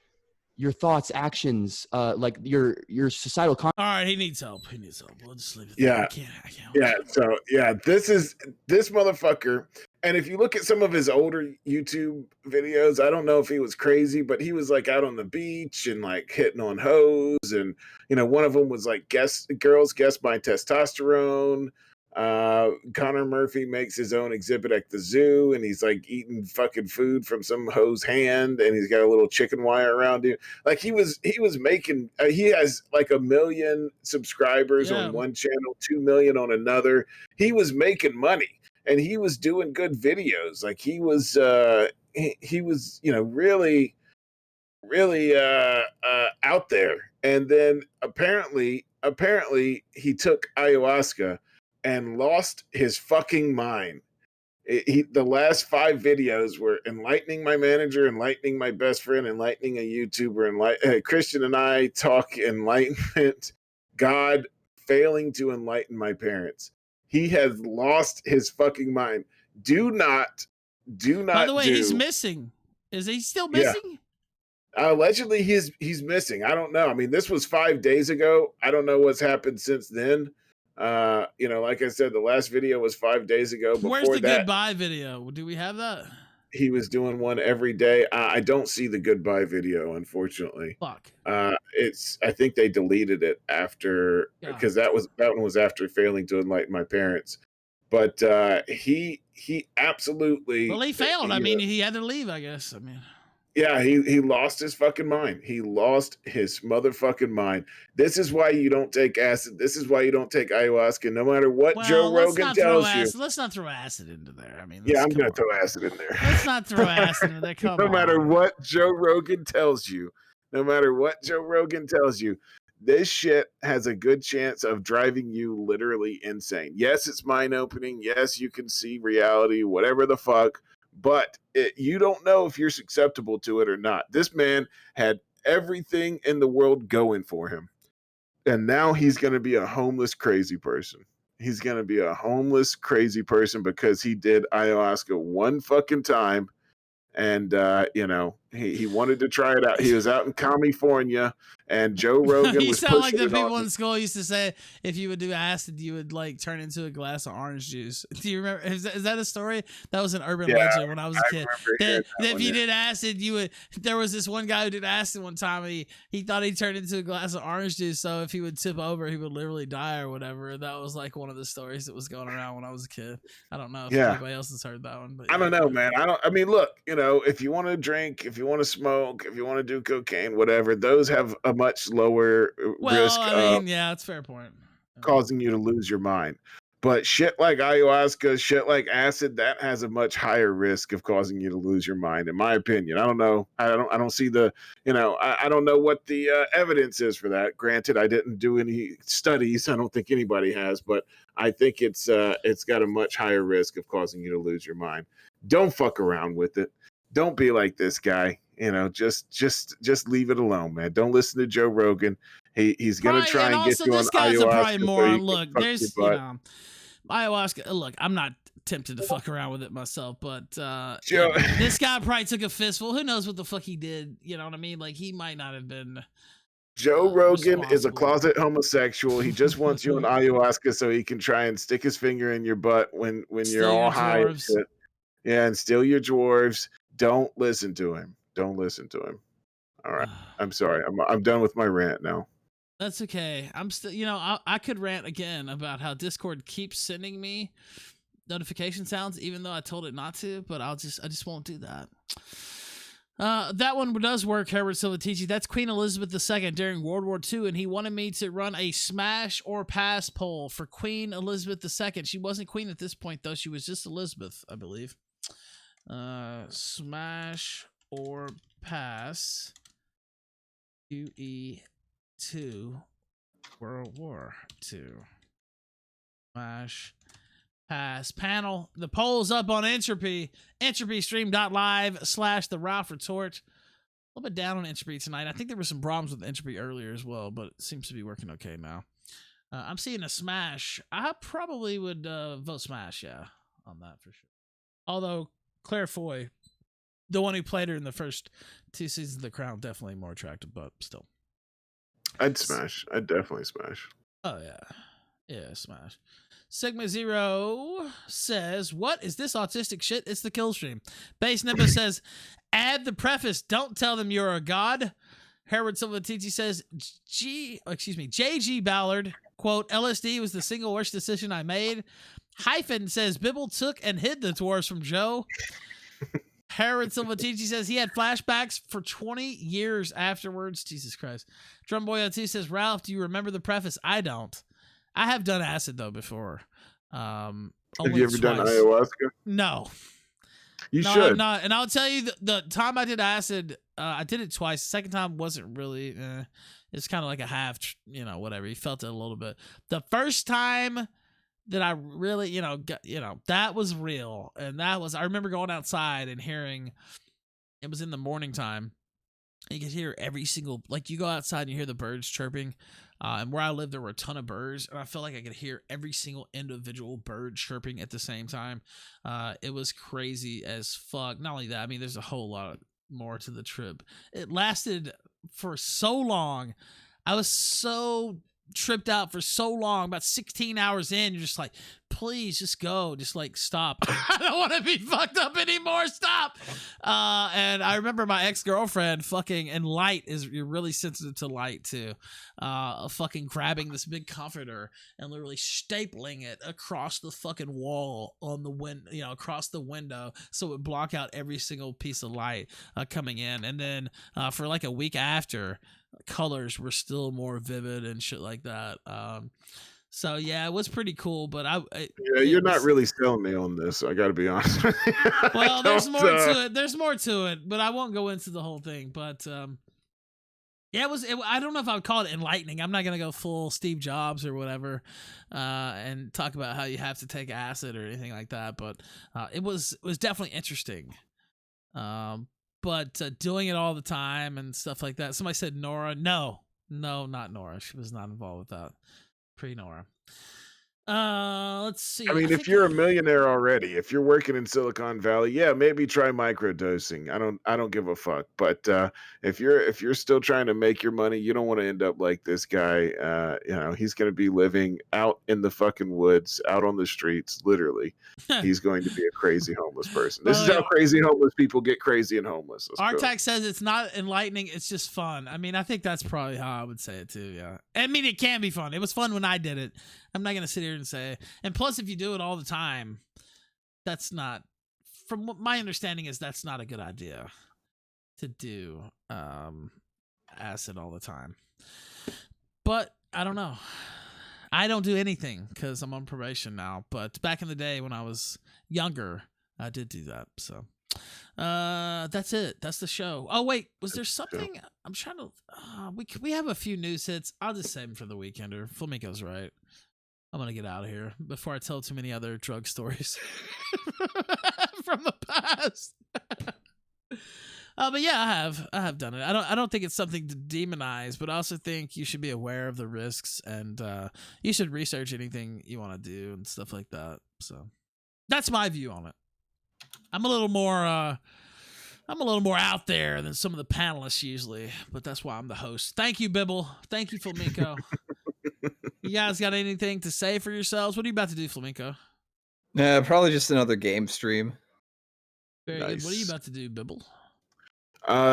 your thoughts, actions, like your societal All right, he needs help. We'll just leave it Yeah. there. I can't. Yeah. So yeah, this motherfucker. And if you look at some of his older YouTube videos, I don't know if he was crazy, but he was like out on the beach and like hitting on hoes. And, you know, one of them was like, girls guess my testosterone. Connor Murphy makes his own exhibit at the zoo and he's like eating fucking food from some hoe's hand and he's got a little chicken wire around him. Like he was making, he has like 1 million subscribers Yeah. on one channel, 2 million on another. He was making money. And he was doing good videos. Like he was, he was, you know, really out there. And then apparently he took ayahuasca and lost his fucking mind. The last 5 videos were enlightening my manager, enlightening my best friend, enlightening a YouTuber, Christian and I talk enlightenment, God failing to enlighten my parents. He has lost his fucking mind. Do not. By the way, he's missing. Is he still missing? Allegedly, he's missing. I don't know. I mean, this was 5 days ago. I don't know what's happened since then. You know, like I said, the last video was 5 days ago. Where's Before the that, goodbye video? Do we have that? he was doing one every day. I don't see the goodbye video, unfortunately. Fuck. I think they deleted it after because that one was after failing to enlighten my parents. But he absolutely. Well, he failed. I mean, he had to leave, I guess. I mean. Yeah, he lost his fucking mind. He lost his motherfucking mind. This is why you don't take acid. This is why you don't take ayahuasca. No matter what Joe Rogan tells you. Let's not throw acid into there. I mean, Yeah, I'm going to throw acid in there. Let's not throw acid into there. Come No on. matter what Joe Rogan tells you, this shit has a good chance of driving you literally insane. Yes, it's mind opening. Yes, you can see reality, whatever the fuck. But you don't know if you're susceptible to it or not. This man had everything in the world going for him. And now he's going to be a homeless, crazy person. He's going to be a homeless, crazy person because he did ayahuasca one fucking time. And, you know, he wanted to try it out. He was out in California and Joe Rogan You was sound like pushing the it people on. in school used to say if you would do acid, you would like turn into a glass of orange juice. Do you remember? Is that a story? That was an urban legend when I was a kid. That if you did acid, you would. There was this one guy who did acid one time, and he thought he turned into a glass of orange juice. So if he would tip over, he would literally die or whatever. That was like one of the stories that was going around when I was a kid. I don't know if anybody else has heard that one, but I don't know, man. I mean, look, you know, if you want to drink, if you want to smoke, if you want to do cocaine, whatever, those have a much lower risk I mean, yeah, that's a fair point. causing you to lose your mind. But shit like ayahuasca, shit like acid, that has a much higher risk of causing you to lose your mind, in my opinion. I don't know. I don't see the, I don't know what the evidence is for that. Granted, I didn't do any studies. I don't think anybody has, but I think it's got a much higher risk of causing you to lose your mind. Don't fuck around with it. Don't be like this guy. Just leave it alone, man. Don't listen to Joe Rogan. He's gonna Probably, try and get also, you on this guy's a probably ayahuasca. So moron. he can Look, fuck there's, your butt. ayahuasca. Look, I'm not tempted to fuck around with it myself, but Joe- this guy probably took a fistful. Who knows what the fuck he did? You know what I mean? Like, he might not have been. Joe Rogan is a responsible. closet homosexual. He just wants you on ayahuasca so he can try and stick his finger in your butt when you're Steal all your high. And dwarves. shit. Yeah, and steal your dwarves. Don't listen to him. Don't listen to him. All right. I'm sorry. I'm done with my rant now. That's okay. I'm still, I could rant again about how Discord keeps sending me notification sounds, even though I told it not to, but I just won't do that. That one does work, Herbert Silvatici. That's Queen Elizabeth II during World War II, and he wanted me to run a smash or pass poll for Queen Elizabeth II. She wasn't queen at this point, though. She was just Elizabeth, I believe. Smash or pass QE2 World War II. Smash pass panel. The poll's up on Entropy. EntropyStream.live/The Ralph Retort. A little bit down on Entropy tonight. I think there were some problems with Entropy earlier as well, but it seems to be working okay now. I'm seeing a smash. I probably would vote smash, yeah, on that for sure. Although Claire Foy, the one who played her in the first 2 seasons of The Crown, definitely more attractive, but still. I'd smash. I'd definitely smash. Oh, yeah. Yeah, smash. Sigma Zero says, what is this autistic shit? It's the Killstream. Base Nimbus says, add the preface, don't tell them you're a god. Harold Silvatici says, JG Ballard, quote, LSD was the single worst decision I made. Hyphen says, Bibble took and hid the dwarves from Joe. Harold Silvatici says he had flashbacks for 20 years afterwards. Jesus Christ. Drumboy02 says, Ralph, do you remember the preface? I don't. I have done acid, though, before. Have you ever done ayahuasca? No. You no, should. I'm not. And I'll tell you, the time I did acid, I did it twice. The second time wasn't really, it's kind of like a half, whatever. You felt it a little bit. The first time that I really, that was real. And I remember going outside and hearing, it was in the morning time. You could hear every single, like, you go outside and you hear the birds chirping. And where I lived, there were a ton of birds, and I felt like I could hear every single individual bird chirping at the same time. It was crazy as fuck. Not only that, I mean, there's a whole lot more to the trip. It lasted for so long. I was so tripped out for so long, about 16 hours in. You're just like, please just go, just like stop. I don't want to be fucked up anymore, stop. And I remember my ex-girlfriend fucking, and light is, you're really sensitive to light too, fucking grabbing this big comforter and literally stapling it across the fucking wall on the across the window so it would block out every single piece of light coming in. And then for like a week after, colors were still more vivid and shit like that. So yeah, it was pretty cool, but you're not really selling me on this. I got to be honest with you. Well, there's more to it. There's more to it, but I won't go into the whole thing. But yeah, I don't know if I would call it enlightening. I'm not gonna go full Steve Jobs or whatever, and talk about how you have to take acid or anything like that. But it was definitely interesting. But doing it all the time and stuff like that. Somebody said Nora. No, not Nora. She was not involved with that. Pre-Nora. Let's see. I mean, if you're a millionaire already, if you're working in Silicon Valley, yeah, maybe try microdosing. I don't give a fuck. But if you're still trying to make your money, you don't want to end up like this guy. He's going to be living out in the fucking woods, out on the streets, literally. He's going to be a crazy homeless person. This is how crazy homeless people get crazy and homeless. Artax says it's not enlightening, it's just fun. I mean, I think that's probably how I would say it too, yeah. I mean, it can be fun. It was fun when I did it. I'm not going to sit here and say, and plus if you do it all the time, that's not, from what my understanding is, that's not a good idea to do acid all the time. But I don't know. I don't do anything because I'm on probation now. But back in the day when I was younger, I did do that. So that's it. That's the show. Oh wait, was there something? I'm trying to. We have a few news hits. I'll just save them for the Weekender. Flamingo's right. I'm gonna get out of here before I tell too many other drug stories from the past. But yeah, I have done it. I don't think it's something to demonize, but I also think you should be aware of the risks and you should research anything you want to do and stuff like that. So that's my view on it. I'm a little more out there than some of the panelists usually, but that's why I'm the host. Thank you, Bibble. Thank you, Flamenco. You guys got anything to say for yourselves? What are you about to do, Flamenco? Probably just another game stream. Very good. What are you about to do, Bibble?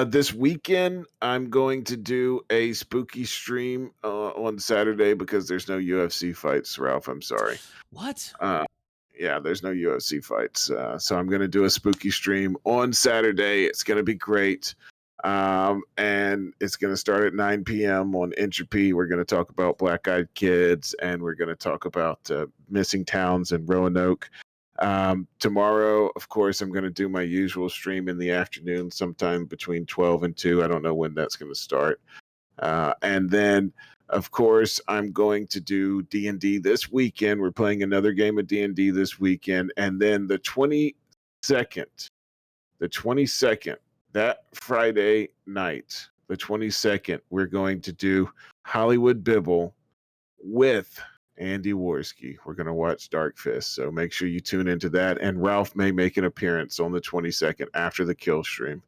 This weekend, I'm going to do a spooky stream on Saturday because there's no UFC fights, Ralph. I'm sorry. What? Yeah, there's no UFC fights. So I'm going to do a spooky stream on Saturday. It's going to be great. And it's going to start at 9 p.m. on Entropy. We're going to talk about Black Eyed Kids, and we're going to talk about missing towns in Roanoke. Tomorrow, of course, I'm going to do my usual stream in the afternoon, sometime between 12 and 2. I don't know when that's going to start. And then, of course, I'm going to do D&D this weekend. We're playing another game of D&D this weekend. And then the 22nd, that Friday night, the 22nd, we're going to do Hollywood Bibble with Andy Worski. We're going to watch Dark Fist, so make sure you tune into that. And Ralph may make an appearance on the 22nd after the Killstream.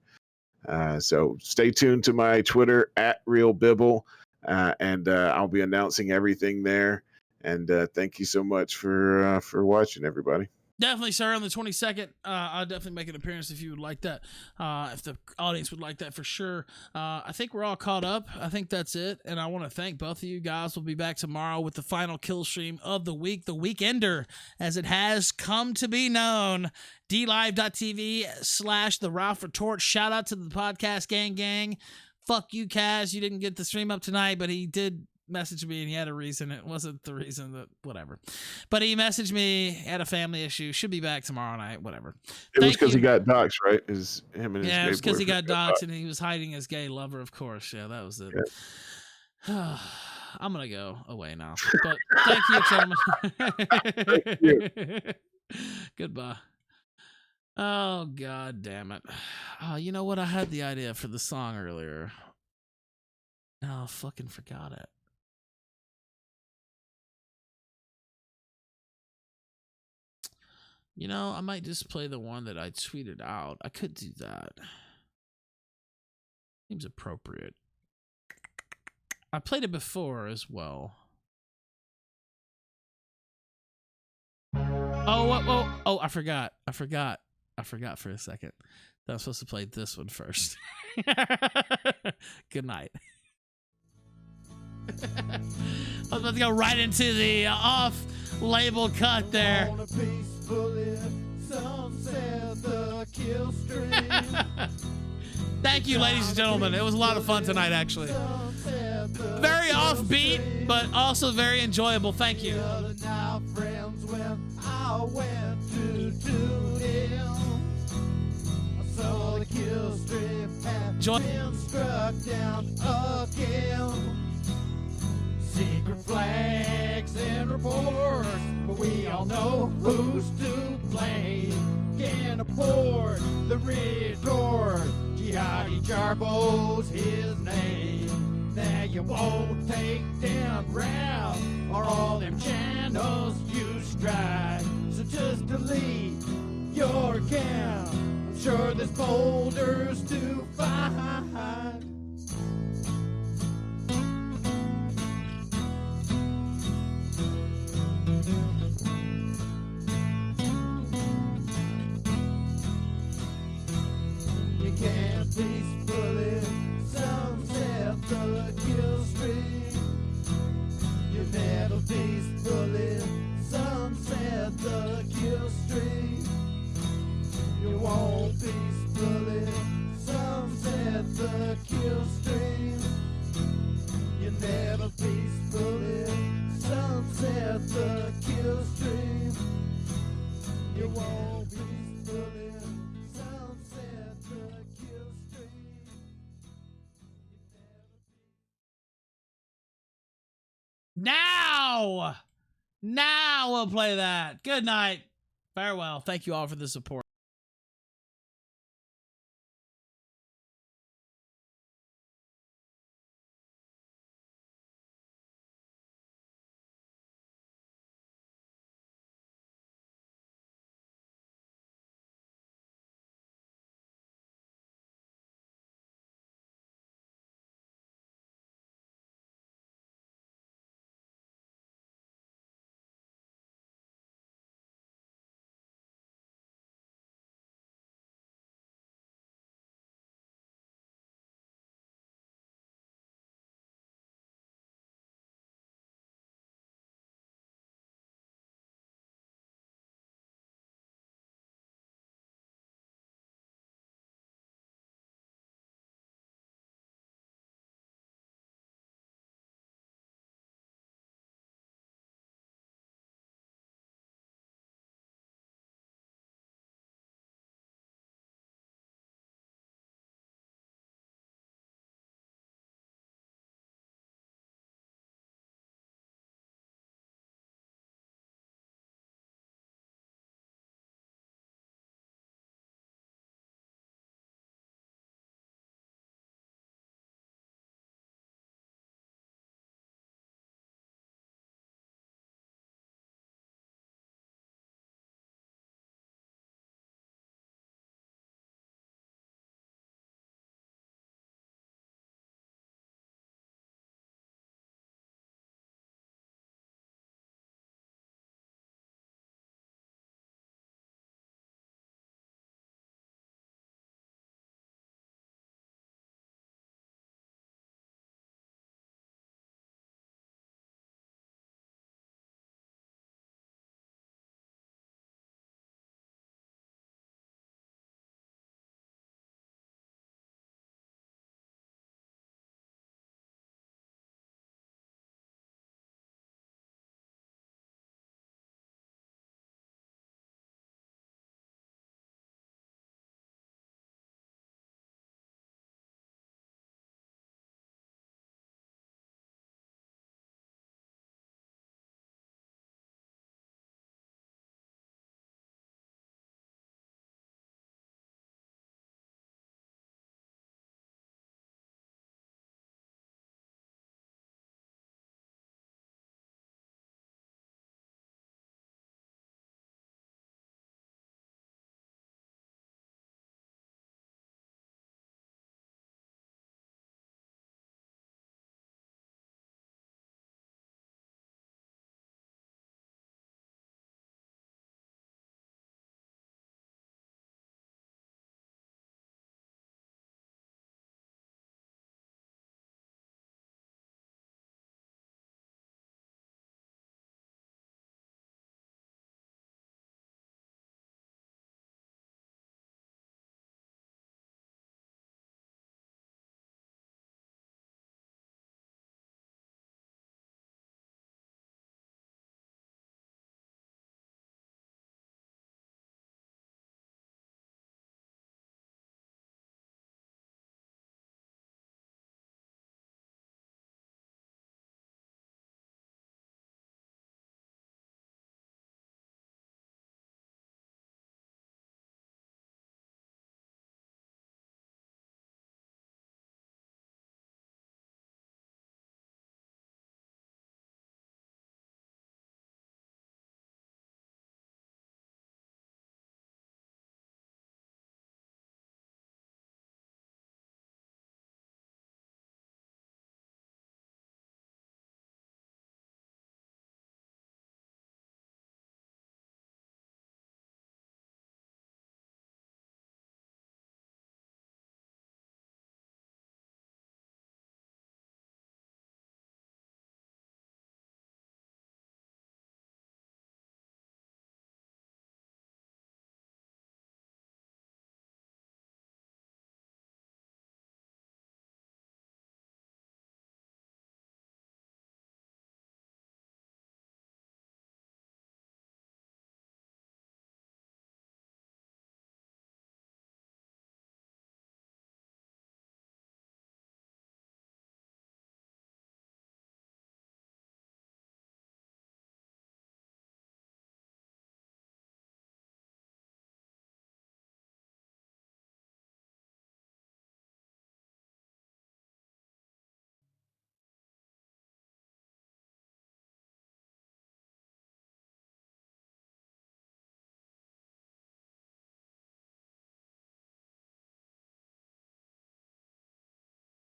So stay tuned to my Twitter @RealBibble, and I'll be announcing everything there. And thank you so much for watching, everybody. Definitely, sir. On the 22nd, I'll definitely make an appearance if you would like that. If the audience would like that, for sure. I think we're all caught up. I think that's it. And I want to thank both of you guys. We'll be back tomorrow with the final kill stream of the week, the Weekender, as it has come to be known. DLive.tv/The Ralph Retort. Shout out to the podcast gang. Fuck you, Kaz. You didn't get the stream up tonight, but he did messaged me and he had a reason. It wasn't the reason that whatever, but he messaged me, had a family issue, should be back tomorrow night, whatever. It was because he got doxxed, right? Him and his yeah, gay it was because he got boyfriend doxxed and he was hiding his gay lover, of course. Yeah, that was it. Yeah. I'm gonna go away now, but thank you, gentlemen. Thank you. Goodbye. Oh, god damn it. Oh, you know what, I had the idea for the song earlier. No, I fucking forgot it. You know, I might just play the one that I tweeted out. I could do that. Seems appropriate. I played it before as well. Oh, I forgot for a second. I was supposed to play this one first. Good night. I was about to go right into the off-label cut there. Thank you, ladies and gentlemen. It was a lot of fun tonight, actually. Very offbeat, but also very enjoyable. Thank you. Secret flags and reports, but we all know who's to blame. Can't afford the retort. Jihadi Jarbo's his name. Now you won't take down Ralph or all them channels you strike. So just delete your account. I'm sure there's folders to find. You can't peacefully sunset the Killstream. You never peacefully sunset the Killstream. You won't peacefully sunset the Killstream. You never peacefully sunset won't be spilling sunset to Killstream. Now we'll play that. Good night. Farewell. Thank you all for the support.